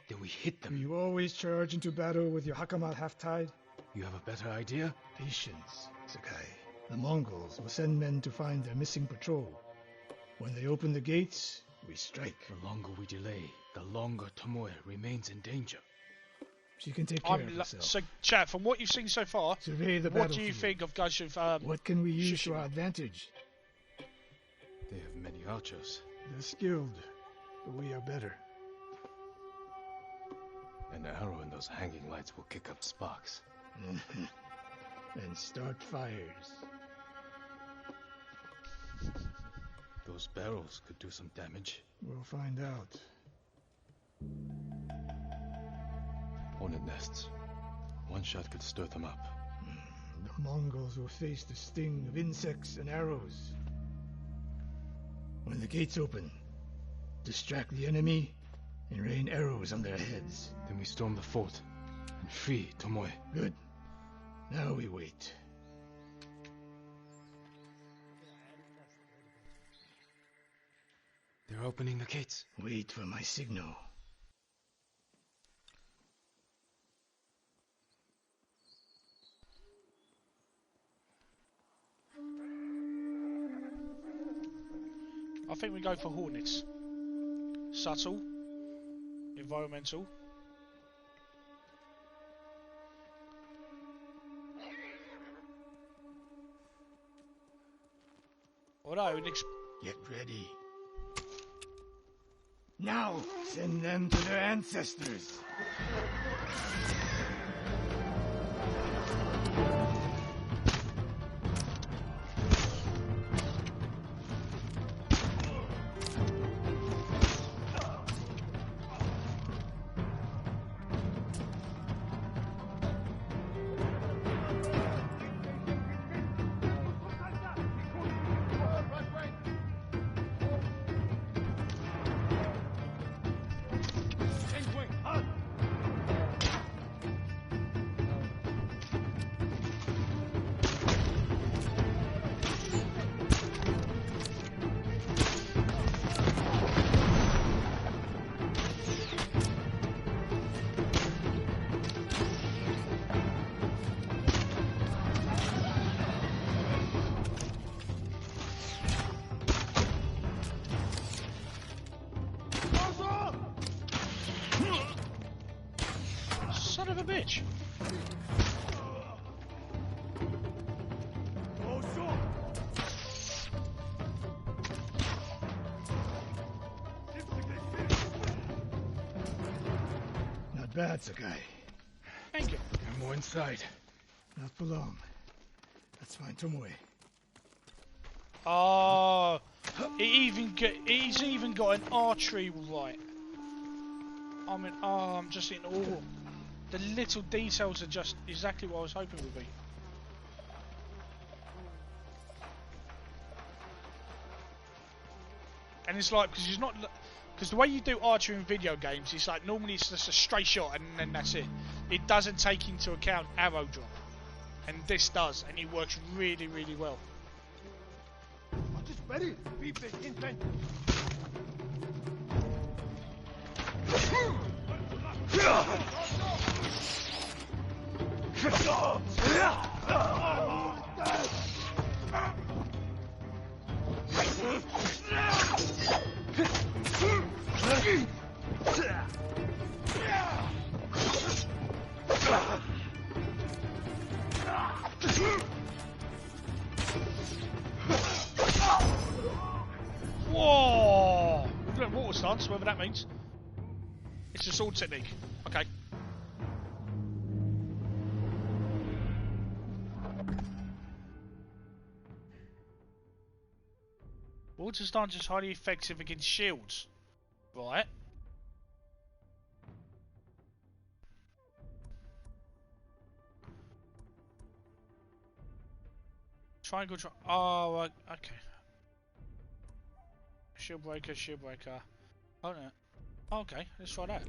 [SPEAKER 6] Then we hit them.
[SPEAKER 14] You always charge into battle with your hakama half-tied?
[SPEAKER 6] You have a better idea?
[SPEAKER 14] Patience, Sakai. The Mongols will send men to find their missing patrol. When they open the gates, we strike.
[SPEAKER 6] The longer we delay, the longer Tomoe remains in danger.
[SPEAKER 14] She can take care of herself.
[SPEAKER 1] So, chat, from what you've seen so far,
[SPEAKER 14] Survey the
[SPEAKER 1] what do you
[SPEAKER 14] battlefield.
[SPEAKER 1] think of Ghost of
[SPEAKER 14] What can we use to
[SPEAKER 1] Tsushima?
[SPEAKER 14] our advantage?
[SPEAKER 6] They have many archers.
[SPEAKER 14] They're skilled, but we are better.
[SPEAKER 6] An arrow in those hanging lights will kick up sparks.
[SPEAKER 14] And start fires.
[SPEAKER 6] Those barrels could do some damage.
[SPEAKER 14] We'll find out.
[SPEAKER 6] Hornet nests. One shot could stir them up.
[SPEAKER 14] The Mongols will face the sting of insects and arrows. When the gates open, distract the enemy and rain arrows on their heads.
[SPEAKER 6] Then we storm the fort and free Tomoe.
[SPEAKER 14] Good. Now we wait.
[SPEAKER 6] They're opening the gates.
[SPEAKER 14] Wait for my signal.
[SPEAKER 1] I think we go for Hornets. Subtle, Environmental. Although,
[SPEAKER 14] get ready. Now, send them to their ancestors.
[SPEAKER 1] Son of a bitch.
[SPEAKER 14] Not bad, Sakai.
[SPEAKER 1] Thank you.
[SPEAKER 14] And more inside. Not for long. Let's find Tomoe.
[SPEAKER 1] Oh, he's even got an archery right. I mean, oh, I'm just in awe. The little details are just exactly what I was hoping would be. And it's like, because he's not, because the way you do archery in video games, it's like normally it's just a straight shot and then that's it. It doesn't take into account arrow drop, and this does, and it works really, really well. Whoa! We've learned water stance, whatever that means. It's a sword technique. Okay. Water stance is highly effective against shields. Right. Triangle. Oh, okay. Shield breaker, shield breaker. Oh no. Okay, let's try that.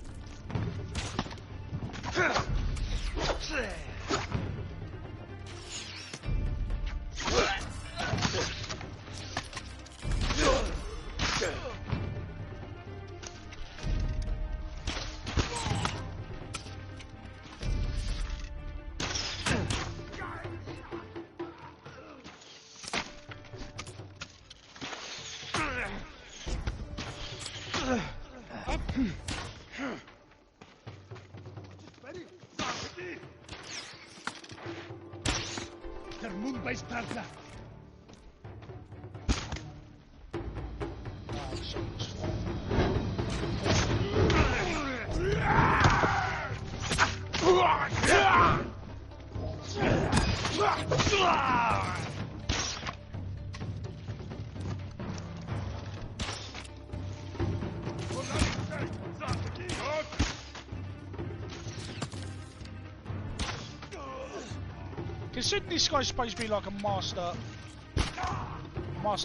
[SPEAKER 1] Considering this guy's supposed to be like a master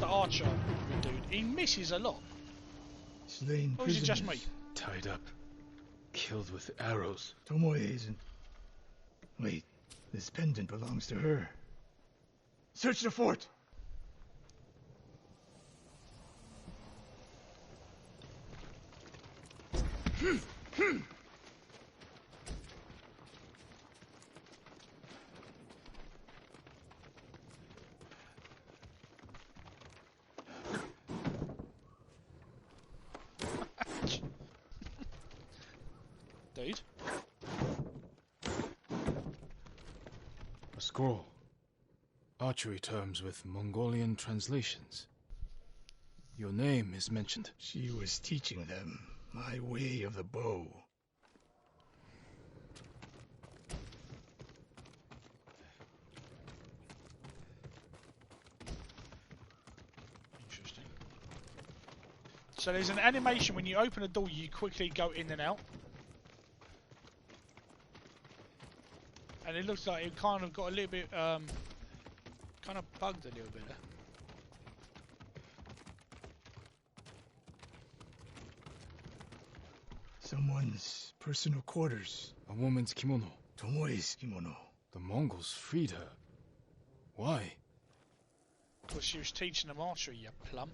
[SPEAKER 1] archer, dude, he misses a lot.
[SPEAKER 14] Slain
[SPEAKER 1] or is it just me?
[SPEAKER 6] Tied up, killed with arrows.
[SPEAKER 14] Tomoe isn't. Wait, this pendant belongs to her. Search the fort.
[SPEAKER 1] weird.
[SPEAKER 6] A scroll. Archery terms with Mongolian translations. Your name is mentioned.
[SPEAKER 14] She was teaching them my way of the bow.
[SPEAKER 1] Interesting. So there's an animation when you open a door, you quickly go in and out. And it looks like it kind of got a little bit, kind of bugged a little bit there.
[SPEAKER 14] Someone's personal quarters.
[SPEAKER 6] A woman's kimono.
[SPEAKER 14] Tomoe's kimono.
[SPEAKER 6] The Mongols freed her. Why?
[SPEAKER 1] Because she was teaching them archery, you plum.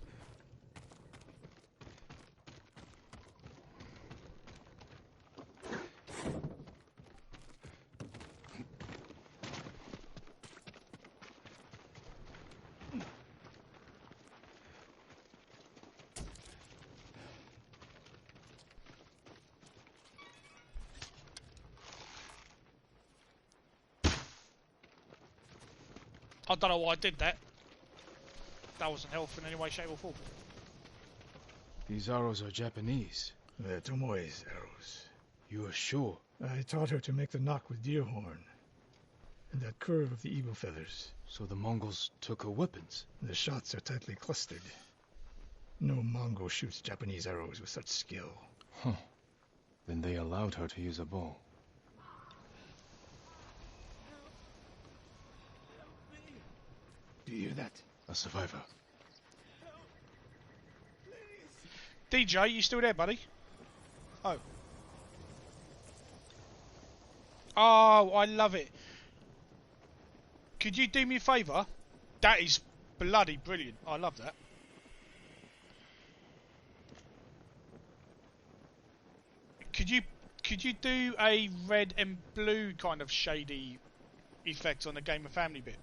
[SPEAKER 1] I don't know why I did that. That wasn't helpful in any way, shape or form.
[SPEAKER 6] These arrows are Japanese.
[SPEAKER 14] They're Tomoe's arrows.
[SPEAKER 6] You are sure?
[SPEAKER 14] I taught her to make the knock with deer horn. And that curve of the eagle feathers.
[SPEAKER 6] So the Mongols took her weapons?
[SPEAKER 14] The shots are tightly clustered. No Mongol shoots Japanese arrows with such skill.
[SPEAKER 6] Huh. Then they allowed her to use a bow.
[SPEAKER 14] Do you hear that?
[SPEAKER 6] A survivor.
[SPEAKER 1] DJ, you still there, buddy? Oh. Oh, I love it. Could you do me a favour? That is bloody brilliant. I love that. Could you do a red and blue kind of shady effect on the Game of Family bit?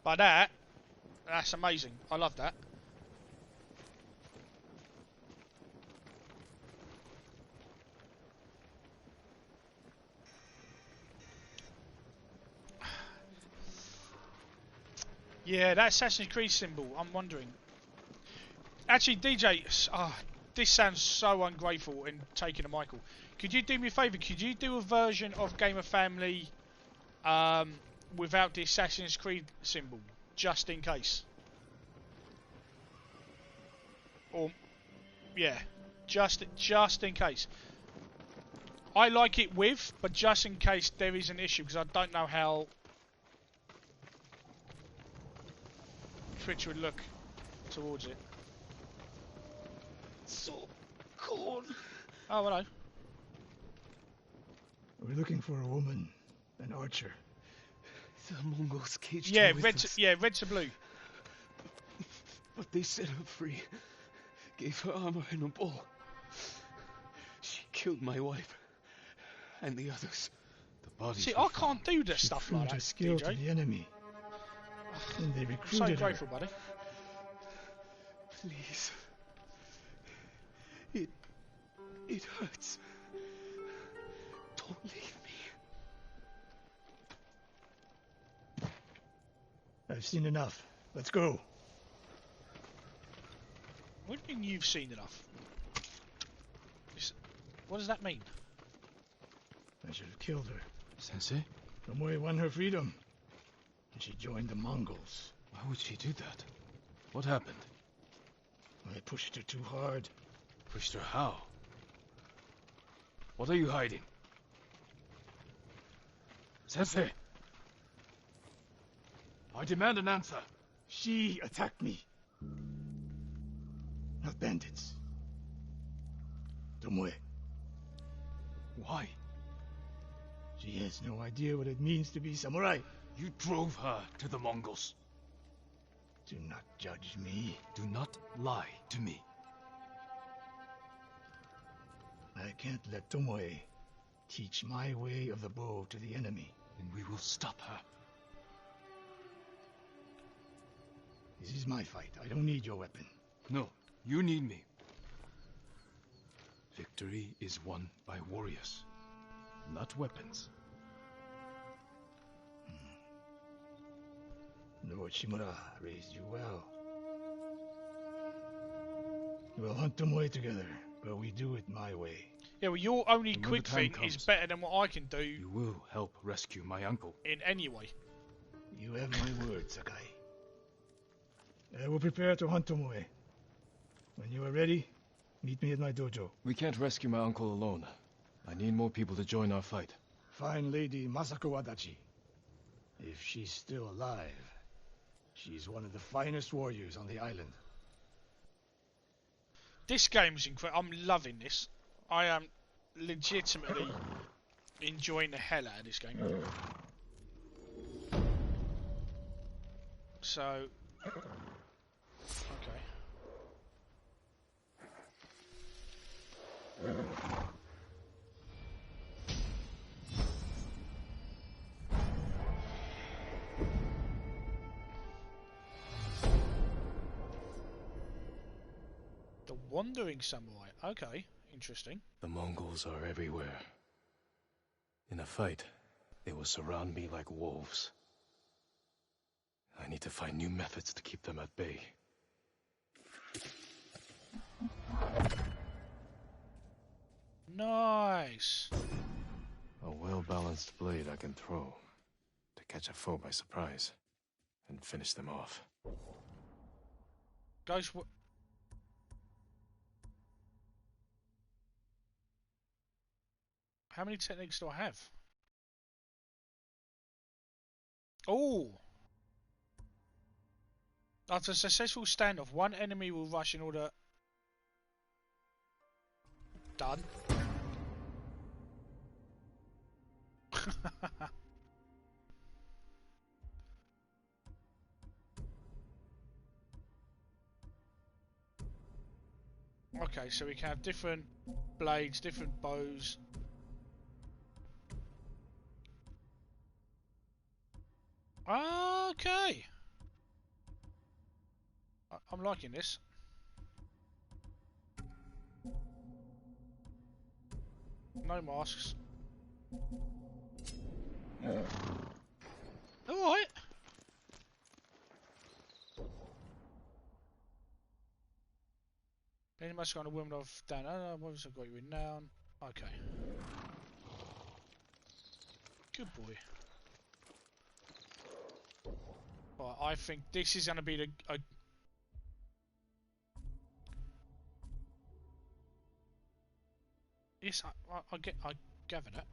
[SPEAKER 1] By that's amazing. I love that. Yeah, that Assassin's Creed symbol, I'm wondering. Actually, DJ, this sounds so ungrateful in taking a Michael. Could you do me a favour? Could you do a version of Game of Family without the Assassin's Creed symbol, just in case? Or, yeah, just in case. I like it with, but just in case there is an issue, because I don't know how Twitch would look towards it.
[SPEAKER 14] So cold.
[SPEAKER 1] Oh, hello.
[SPEAKER 14] We're looking for a woman, an archer.
[SPEAKER 12] The Mongols caged
[SPEAKER 1] Yeah,
[SPEAKER 12] her with us.
[SPEAKER 1] red to blue.
[SPEAKER 12] But they set her free. Gave her armor and a bow. She killed my wife. And the others.
[SPEAKER 6] The bodies.
[SPEAKER 1] See, I can't do this stuff like that,
[SPEAKER 14] her skill
[SPEAKER 1] DJ.
[SPEAKER 14] to the enemy. And they
[SPEAKER 1] I'm
[SPEAKER 14] recruited
[SPEAKER 1] so grateful,
[SPEAKER 14] her.
[SPEAKER 1] buddy.
[SPEAKER 12] Please. It hurts. Don't leave me.
[SPEAKER 14] I've seen enough. Let's go.
[SPEAKER 1] What do you mean you've seen enough? What does that mean?
[SPEAKER 14] I should have killed her.
[SPEAKER 6] Sensei?
[SPEAKER 14] Tomoe won her freedom. And she joined the Mongols.
[SPEAKER 6] Why would she do that? What happened?
[SPEAKER 14] I pushed her too hard.
[SPEAKER 6] Pushed her how? What are you hiding? Sensei! I demand an answer.
[SPEAKER 14] She attacked me. Not bandits. Tomoe.
[SPEAKER 6] Why?
[SPEAKER 14] She has no idea what it means to be samurai.
[SPEAKER 6] You drove her to the Mongols.
[SPEAKER 14] Do not judge me.
[SPEAKER 6] Do not lie to me.
[SPEAKER 14] I can't let Tomoe teach my way of the bow to the enemy.
[SPEAKER 6] Then we will stop her.
[SPEAKER 14] This is my fight. I don't need your weapon.
[SPEAKER 6] No, You need me. Victory is won by warriors, not weapons.
[SPEAKER 14] Lord Shimura raised you well. We'll hunt Tomoe together, but we do it my way.
[SPEAKER 1] Yeah, well, your only
[SPEAKER 6] When
[SPEAKER 1] quick
[SPEAKER 6] the time
[SPEAKER 1] thing
[SPEAKER 6] comes,
[SPEAKER 1] is better than what I can do
[SPEAKER 6] You will help rescue my uncle.
[SPEAKER 1] in any way.
[SPEAKER 14] You have my word, Sakai. I will prepare to hunt Tomoe. When you are ready, meet me at my dojo.
[SPEAKER 6] We can't rescue my uncle alone. I need more people to join our fight.
[SPEAKER 14] Fine lady Masako Wadachi. If she's still alive, she's one of the finest warriors on the island.
[SPEAKER 1] This game's incredible. I'm loving this. I am legitimately enjoying the hell out of this game. So, okay. The Wandering Samurai. Okay, interesting.
[SPEAKER 6] The Mongols are everywhere. In a fight, they will surround me like wolves. I need to find new methods to keep them at bay.
[SPEAKER 1] Nice.
[SPEAKER 6] A well-balanced blade I can throw to catch a foe by surprise and finish them off.
[SPEAKER 1] Guys, how many techniques do I have? Oh! After a successful standoff, one enemy will rush in order... Done. Okay, so we can have different blades, different bows. Okay. I'm liking this. No masks. Alright. Any mask on a woman of down. Oh, what was I got you in down? Okay. Good boy. Right, I think this is going to be the. Yes, I gather that.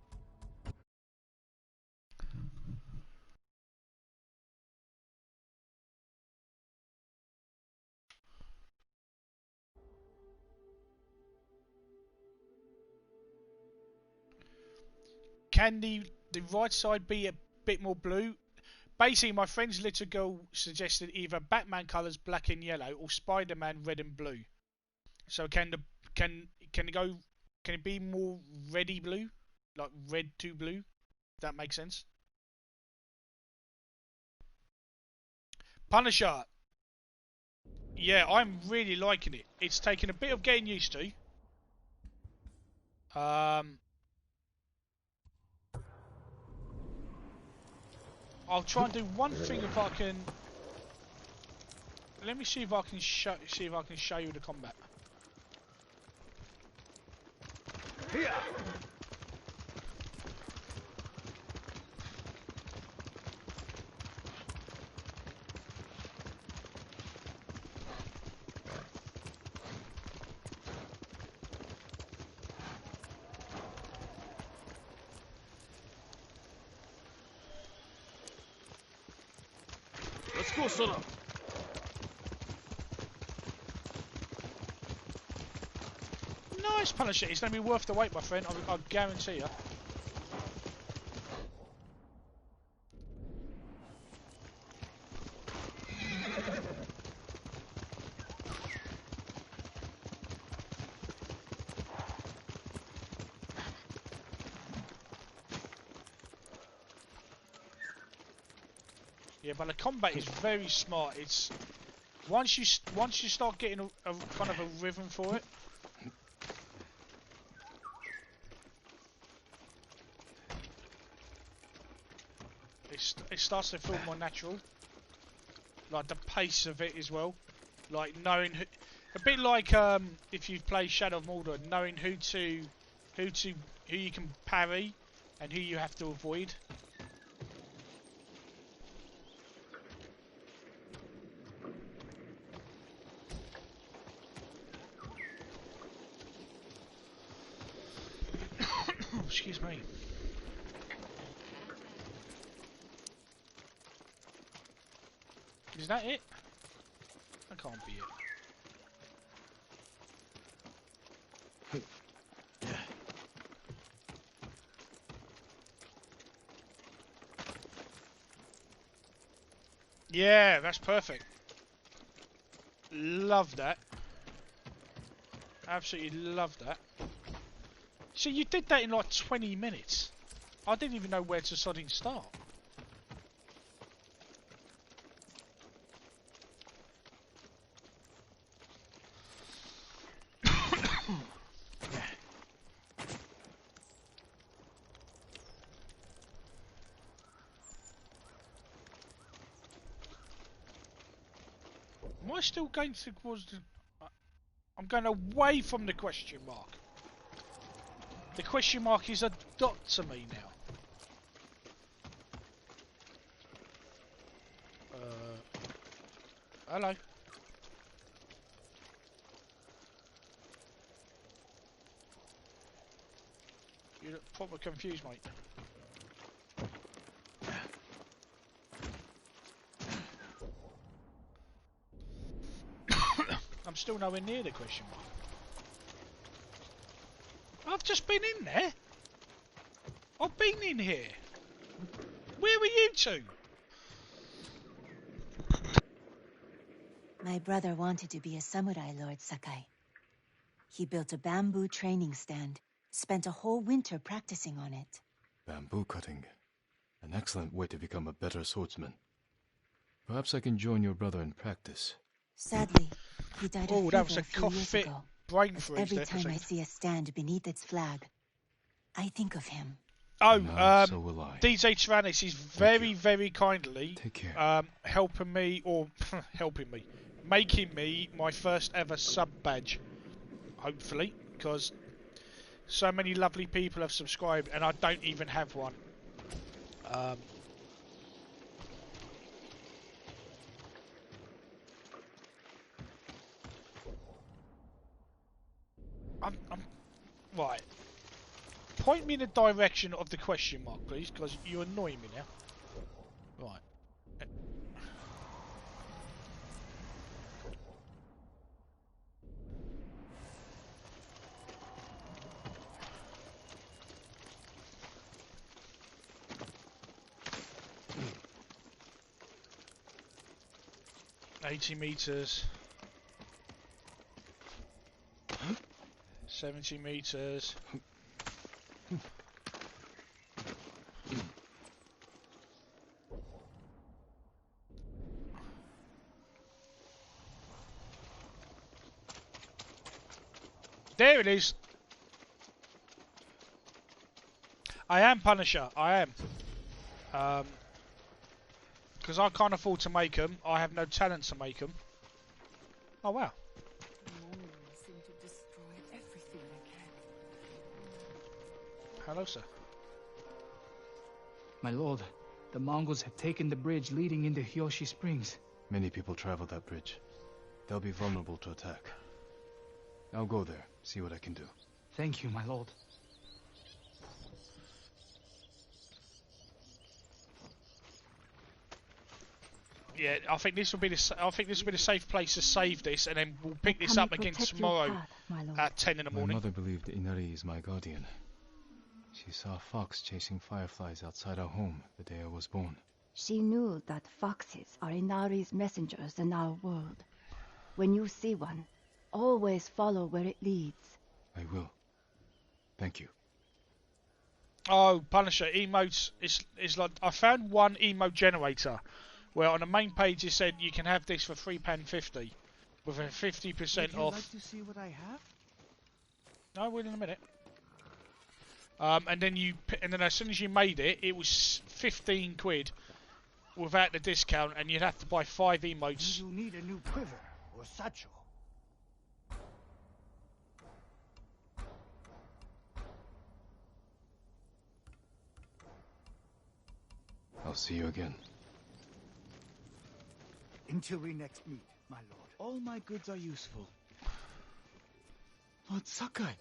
[SPEAKER 1] Can the right side be a bit more blue? Basically, my friend's little girl suggested either Batman colours black and yellow or Spider-Man red and blue. So can it be more reddy blue, like red to blue? That makes sense. Punisher. Yeah, I'm really liking it. It's taken a bit of getting used to. I'll try and do one thing if I can. Let me see if I can show you the combat.
[SPEAKER 12] Here. Let's go, Sona.
[SPEAKER 1] Nice Punisher. It's going to be worth the wait, my friend. I guarantee you. Yeah, but the combat is very smart. It's Once you start getting a kind of a rhythm for it, it starts to feel more natural. Like the pace of it as well. Like knowing who, a bit like if you've played Shadow of Mordor, knowing who you can parry and who you have to avoid. Excuse me. Is that it? That can't be it. Yeah, that's perfect. Love that. Absolutely love that. So you did that in like 20 minutes. I didn't even know where to suddenly start. Am I still going towards the... I'm going away from the question mark. The question mark is a dot to me now. Hello. You look proper confused, mate. I'm still nowhere near the question mark. I've just been in there. I've been in here. Where were you two?
[SPEAKER 9] My brother wanted to be a samurai, Lord Sakai. He built a bamboo training stand, spent a whole winter practicing on it.
[SPEAKER 6] Bamboo cutting. An excellent way to become a better swordsman. Perhaps I can join your brother in practice.
[SPEAKER 9] Sadly, he died of
[SPEAKER 1] Oh,
[SPEAKER 9] fever
[SPEAKER 1] that was a
[SPEAKER 9] a few
[SPEAKER 1] cough
[SPEAKER 9] years
[SPEAKER 1] fit
[SPEAKER 9] ago.
[SPEAKER 1] brain
[SPEAKER 9] But
[SPEAKER 1] freeze
[SPEAKER 9] every
[SPEAKER 1] there for a
[SPEAKER 9] time I
[SPEAKER 1] second.
[SPEAKER 9] see a stand beneath its flag, I think of him.
[SPEAKER 1] Oh,
[SPEAKER 6] No, so will I.
[SPEAKER 1] DJ Tyrannis is very, very kindly
[SPEAKER 6] Take care.
[SPEAKER 1] helping me, or making me my first ever sub badge. Hopefully, because so many lovely people have subscribed and I don't even have one. I'm right. Point me in the direction of the question mark, please, because you're annoying me now. Right. Mm. 80 meters. 70 meters. There it is. I am Punisher. I am. Because I can't afford to make them. I have no talent to make them. Oh wow.
[SPEAKER 15] Seem to destroy everything they can.
[SPEAKER 1] Hello, sir.
[SPEAKER 13] My lord, the Mongols have taken the bridge leading into Hyoshi Springs.
[SPEAKER 6] Many people travel that bridge. They'll be vulnerable to attack. I'll go there, see what I can do.
[SPEAKER 13] Thank you, my lord.
[SPEAKER 1] Yeah, I think this will be the safe place to save this, and then we'll pick this up again tomorrow at 10 in the morning.
[SPEAKER 6] My mother believed Inari is my guardian. She saw a fox chasing fireflies outside our home the day I was born.
[SPEAKER 5] She knew that foxes are Inari's messengers in our world. When you see one, always follow where it leads.
[SPEAKER 6] I will. Thank you.
[SPEAKER 1] Oh, Punisher emotes is like I found one emote generator, Well, on the main page it said you can have this for £3.50 with a 50% off.
[SPEAKER 16] Would you like to see what I have?
[SPEAKER 1] No, I will in a minute. And then as soon as you made it, it was 15 quid without the discount, and you'd have to buy 5 emotes.
[SPEAKER 10] Do you need a new quiver or satchel?
[SPEAKER 2] I'll see you again.
[SPEAKER 10] Until we next meet, my lord.
[SPEAKER 16] All my goods are useful. Lord Sakai,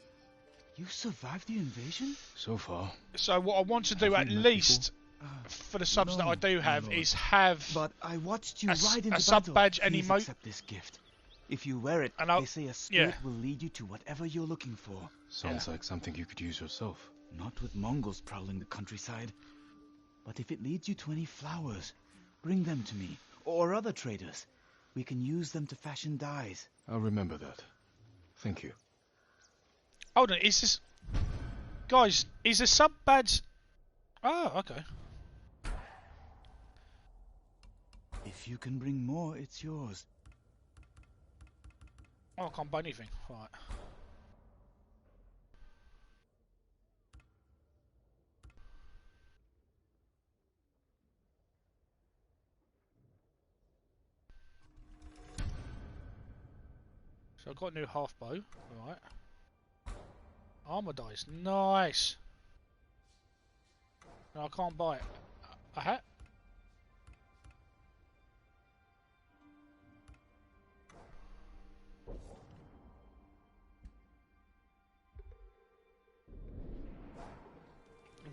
[SPEAKER 16] you survived the invasion?
[SPEAKER 2] So far.
[SPEAKER 1] So what I want to do at least for the subs that I do have is have.
[SPEAKER 16] But I watched you ride into
[SPEAKER 1] a sub
[SPEAKER 16] battle.
[SPEAKER 1] badge and
[SPEAKER 16] Please
[SPEAKER 1] emote.
[SPEAKER 16] accept this gift. If you wear it,
[SPEAKER 1] And
[SPEAKER 16] they say a spirit will lead you to whatever you're looking for.
[SPEAKER 2] Sounds like something you could use yourself.
[SPEAKER 16] Not with Mongols prowling the countryside. But if it leads you to any flowers, bring them to me, or other traders. We can use them to fashion dyes.
[SPEAKER 2] I'll remember that. Thank you.
[SPEAKER 1] Hold on, is this... Guys, is a sub badge... Oh, okay.
[SPEAKER 16] If you can bring more, it's yours.
[SPEAKER 1] Oh, I can't buy anything. Right. So I've got a new half bow. Right. Armor dice. Nice. No, I can't buy it. A hat?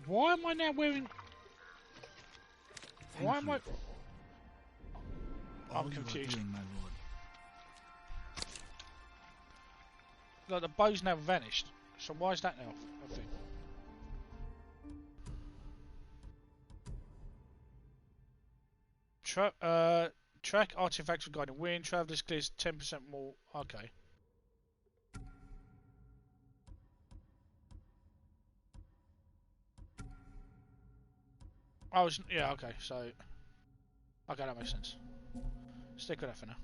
[SPEAKER 1] Why am I now wearing... Why am I... I'm confused.
[SPEAKER 16] My lord.
[SPEAKER 1] Like, the bow's now vanished. So why is that now a thing? Track artifacts regarding wind. Travelers clears 10% more. Okay. Oh, yeah, okay, so... Okay, that makes sense. Stick with that for now.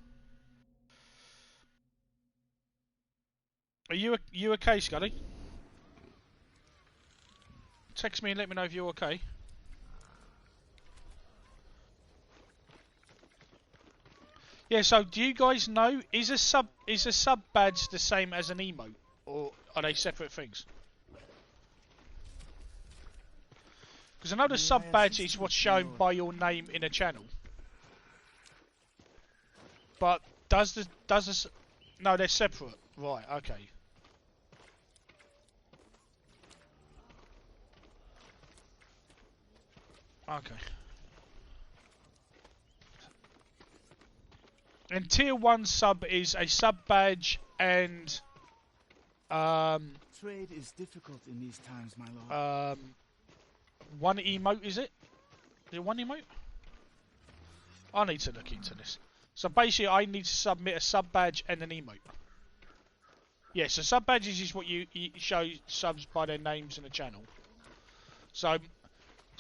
[SPEAKER 1] Are you okay, Scully? Text me and let me know if you're okay. Yeah, so do you guys know, is a sub badge the same as an emote, or are they separate things? Because I know the sub badge is what's shown by your name in a channel. But no, they're separate. Right, okay. Okay. And tier 1 sub is a sub badge and
[SPEAKER 16] Trade is difficult in these times, my lord.
[SPEAKER 1] one emote, is it? Is it one emote? I need to look into this. So basically I need to submit a sub badge and an emote. Yeah, so sub badges is what you show subs by their names in the channel. So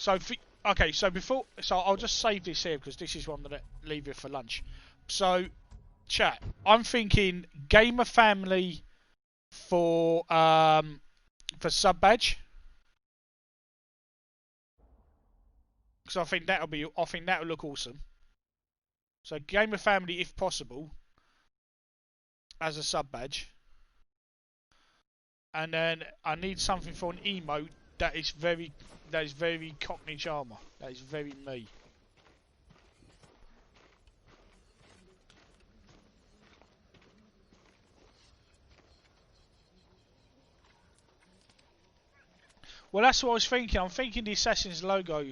[SPEAKER 1] I'll just save this here because this is one that I leave it for lunch. So, chat, I'm thinking gamer family for sub badge. Because I think that'll look awesome. So gamer family, if possible, as a sub badge. And then I need something for an emote that is very Cockney charmer. That is very me. Well, that's what I was thinking. I'm thinking the Assassin's logo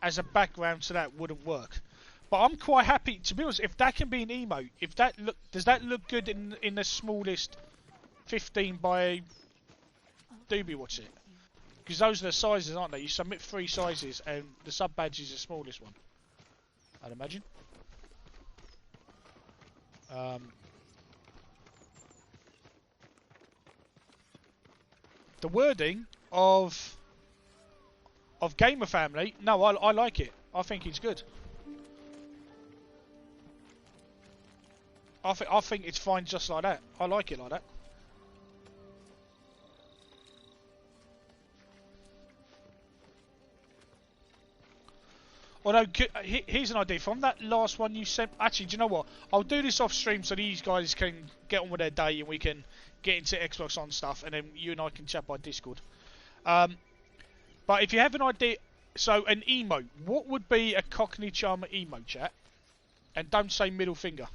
[SPEAKER 1] as a background to that wouldn't work. But I'm quite happy, to be honest, if that can be an emote, does that look good in the smallest 15 by doobie watch it? Because those are the sizes, aren't they? You submit 3 sizes and the sub badge is the smallest one, I'd imagine. The wording of Gamer Family, no, I like it. I think it's good. I think it's fine just like that. I like it like that. Although, here's an idea. From that last one you sent... Actually, do you know what? I'll do this off stream so these guys can get on with their day and we can get into Xbox On stuff, and then you and I can chat by Discord. But if you have an idea... So, an emote. What would be a Cockney Charmer emote, chat? And don't say middle finger.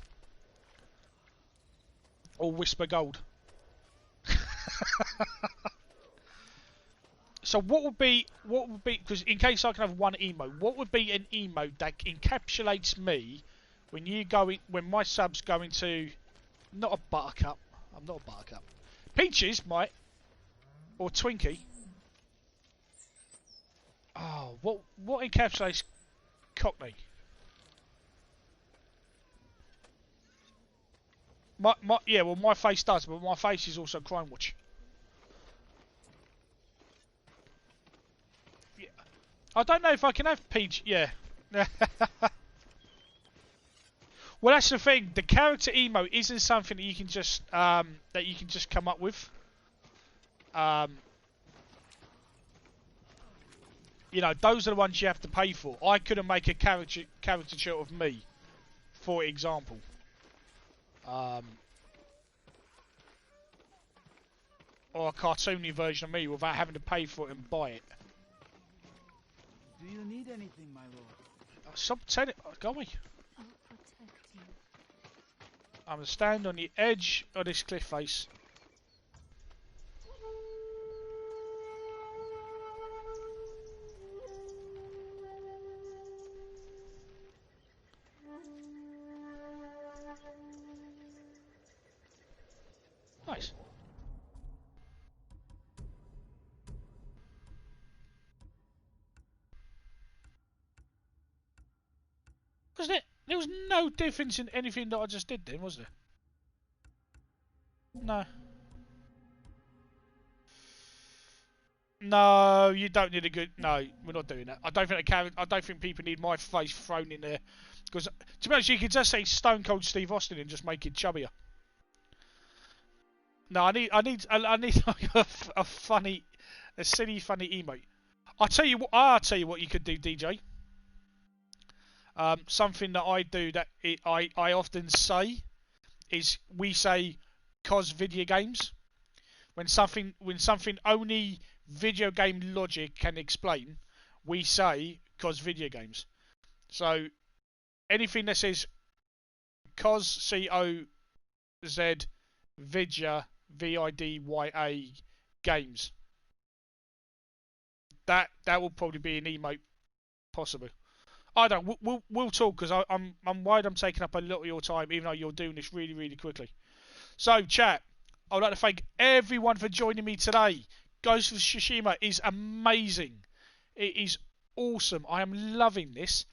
[SPEAKER 1] Or whisper gold. So what would be, because in case I can have one emote, what would be an emote that encapsulates me when when my sub's going to, not a buttercup, I'm not a buttercup, Peaches might, or Twinkie. Oh, what encapsulates Cockney? Yeah, well my face does, but my face is also Crime Watch. I don't know if I can have Peach. Yeah. Well, that's the thing. The character emote isn't something that you can just come up with. You know, those are the ones you have to pay for. I couldn't make a caricature of me, for example. Or a cartoony version of me without having to pay for it and buy it.
[SPEAKER 16] Do you need anything, my lord?
[SPEAKER 1] Subtitle, go away.
[SPEAKER 11] I'll protect you.
[SPEAKER 1] I'm gonna stand on the edge of this cliff face. Nice. Wasn't it? There was no difference in anything that I just did then, was there? No. No, you don't need a good... No, we're not doing that. I don't think people need my face thrown in there. Because, to be honest, you could just say Stone Cold Steve Austin and just make it chubbier. No, I need like a silly, funny emote. I'll tell you what you could do, DJ. Something that I do that I often say is we say "cos video games" when something only video game logic can explain. We say "cos video games." So anything that says "cos" C-O-Z vidya VIDYA games, that will probably be an emote, possibly. I don't. We'll talk because I'm worried I'm taking up a lot of your time, even though you're doing this really, really quickly. So, chat, I would like to thank everyone for joining me today. Ghost of Tsushima is amazing. It is awesome. I am loving this.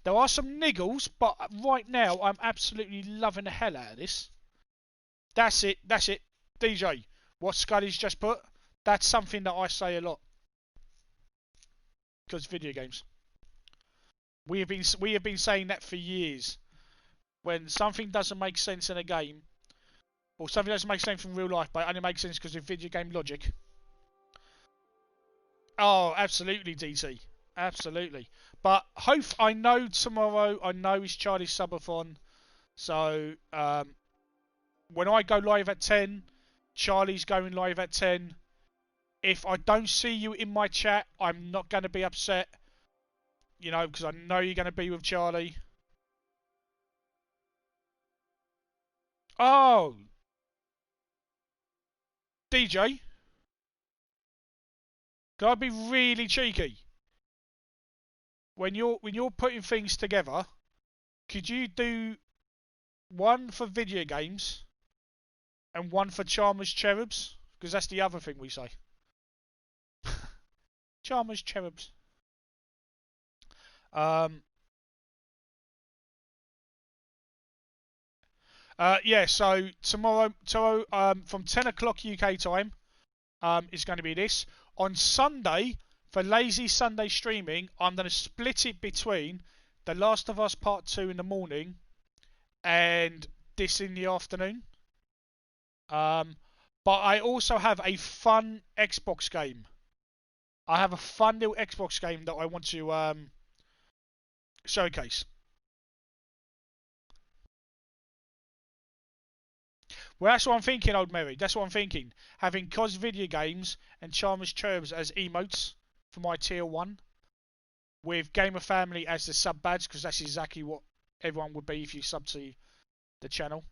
[SPEAKER 1] There are some niggles, but right now I'm absolutely loving the hell out of this. That's it. DJ, what Scully's just put, that's something that I say a lot. Because video games. We have been saying that for years. When something doesn't make sense in a game, or something doesn't make sense in real life, but it only makes sense because of video game logic. Oh, absolutely, DT. Absolutely. But I know tomorrow, is Charlie's subathon. So, when I go live at 10, Charlie's going live at 10. If I don't see you in my chat, I'm not going to be upset. You know, because I know you're going to be with Charlie. Oh! DJ? Can I be really cheeky? When you're putting things together, could you do one for video games and one for Charmer's Cherubs? Because that's the other thing we say. Charmer's Cherubs. Yeah, so tomorrow from 10 o'clock UK time, is going to be this. On Sunday, for Lazy Sunday streaming, I'm going to split it between The Last of Us Part 2 in the morning and this in the afternoon. But I also have a fun Xbox game. I have a fun little Xbox game that I want to showcase. Well, that's what I'm thinking, Old Mary. That's what I'm thinking. Having COS video games and Charmers Cherubs as emotes for my tier 1. With Gamer Family as the sub badge, because that's exactly what everyone would be if you sub to the channel.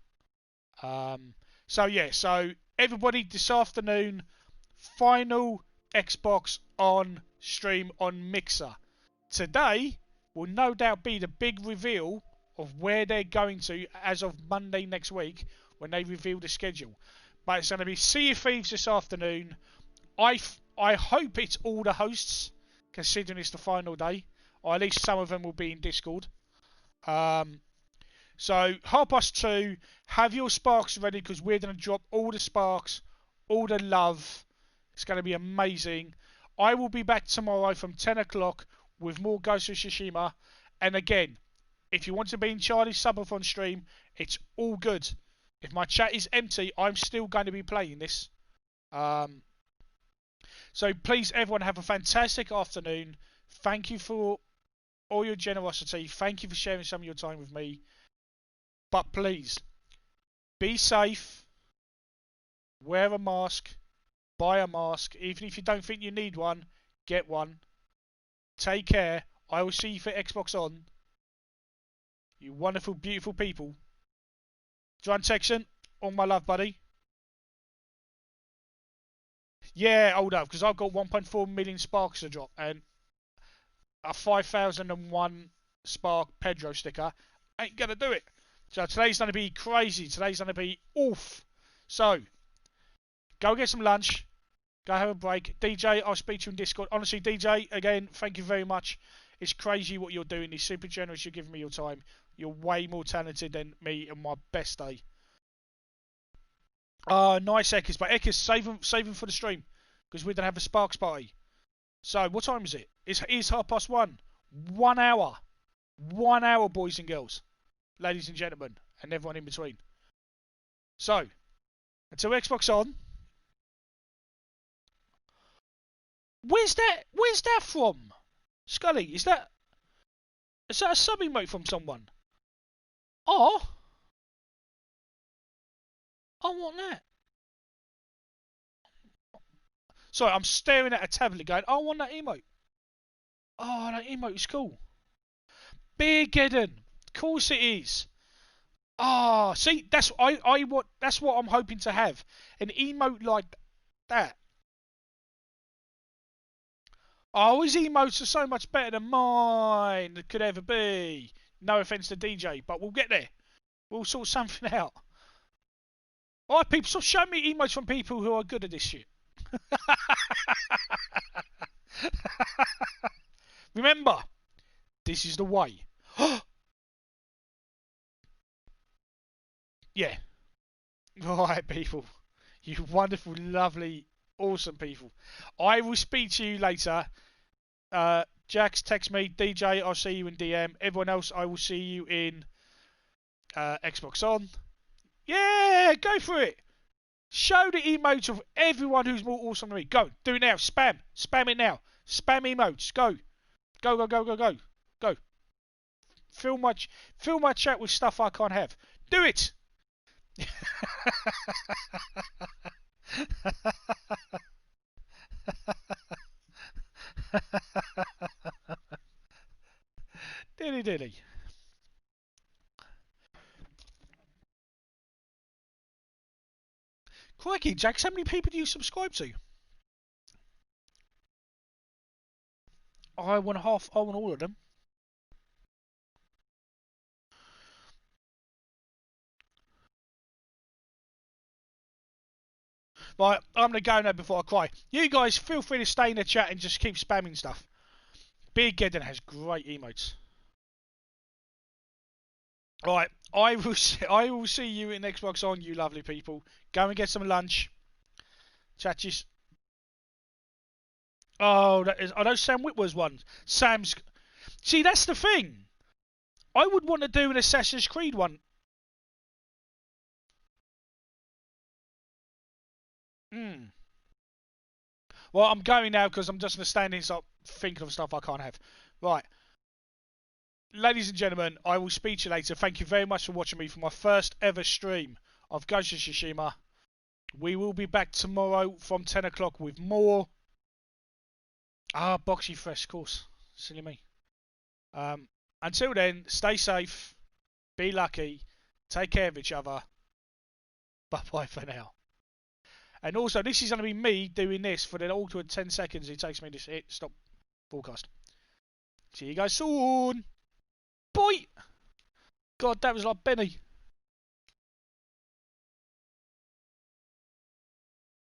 [SPEAKER 1] So yeah, so everybody this afternoon, final Xbox on stream on Mixer. Today will no doubt be the big reveal of where they're going to as of Monday next week when they reveal the schedule. But it's going to be Sea of Thieves this afternoon. I hope it's all the hosts, considering it's the final day, or at least some of them will be in Discord. So 2:30, have your sparks ready, because we're going to drop all the sparks, all the love. It's going to be amazing. I will be back tomorrow from 10 o'clock with more Ghost of Tsushima. And again, if you want to be in Charlie's subathon stream, it's all good. If my chat is empty, I'm still going to be playing this. So please, everyone, have a fantastic afternoon. Thank you for all your generosity. Thank you for sharing some of your time with me. But please, be safe. Wear a mask. Buy a mask. Even if you don't think you need one, get one. Take care. I will see you for Xbox On. You wonderful, beautiful people. John Texan, all my love, buddy. Yeah, hold up, because I've got 1.4 million sparks to drop and a 5001 spark Pedro sticker. Ain't gonna do it. So today's gonna be crazy. Today's gonna be oof. So go get some lunch. Go have a break. DJ, I'll speak to you in Discord. Honestly, DJ, again, thank you very much. It's crazy what you're doing. It's super generous. You're giving me your time. You're way more talented than me on my best day. Nice, Ekis. But Ekis, save them for the stream, because we're going to have a Sparks party. So, what time is it? It's 1:30. 1 hour. 1 hour, boys and girls. Ladies and gentlemen. And everyone in between. So, until Xbox On. Where's that from? Scully, is that a sub emote from someone? Oh, I want that. Sorry, I'm staring at a tablet going, I want that emote. Oh, that emote is cool. Beergeddon. Of course it is. Ah, oh, see, that's what I'm hoping to have. An emote like that. Oh, his emotes are so much better than mine that could ever be. No offence to DJ, but we'll get there. We'll sort something out. Alright, people, stop showing me emotes from people who are good at this shit. Remember, this is the way. Yeah. Alright, people. You wonderful, lovely, awesome people. I will speak to you later. Jax, text me. DJ, I'll see you in DM. Everyone else, I will see you in Xbox On. Yeah, go for it. Show the emotes of everyone who's more awesome than me. Go, do it now. Spam it now. Spam emotes. Go. Go. Fill my chat with stuff I can't have. Do it. Diddy. Crikey, Jack, how many people do you subscribe to? I want all of them. Right, I'm going to go now before I cry. You guys feel free to stay in the chat and just keep spamming stuff. Beergeddon has great emotes. Right, I will see you in Xbox On, you lovely people. Go and get some lunch. Chatches. Oh, I know Sam Whitworth's one. See, that's the thing. I would want to do an Assassin's Creed one. Well, I'm going now because I'm just going to stand here and start thinking of stuff I can't have. Right. Ladies and gentlemen, I will speak to you later. Thank you very much for watching me for my first ever stream of Ghost of Tsushima. We will be back tomorrow from 10 o'clock with more. Boxy Fresh, of course. Silly me. Until then, stay safe, be lucky, take care of each other. Bye-bye for now. And also, this is going to be me doing this for the awkward 10 seconds it takes me to hit stop broadcast. See you guys soon. Bye. God, that was like Benny.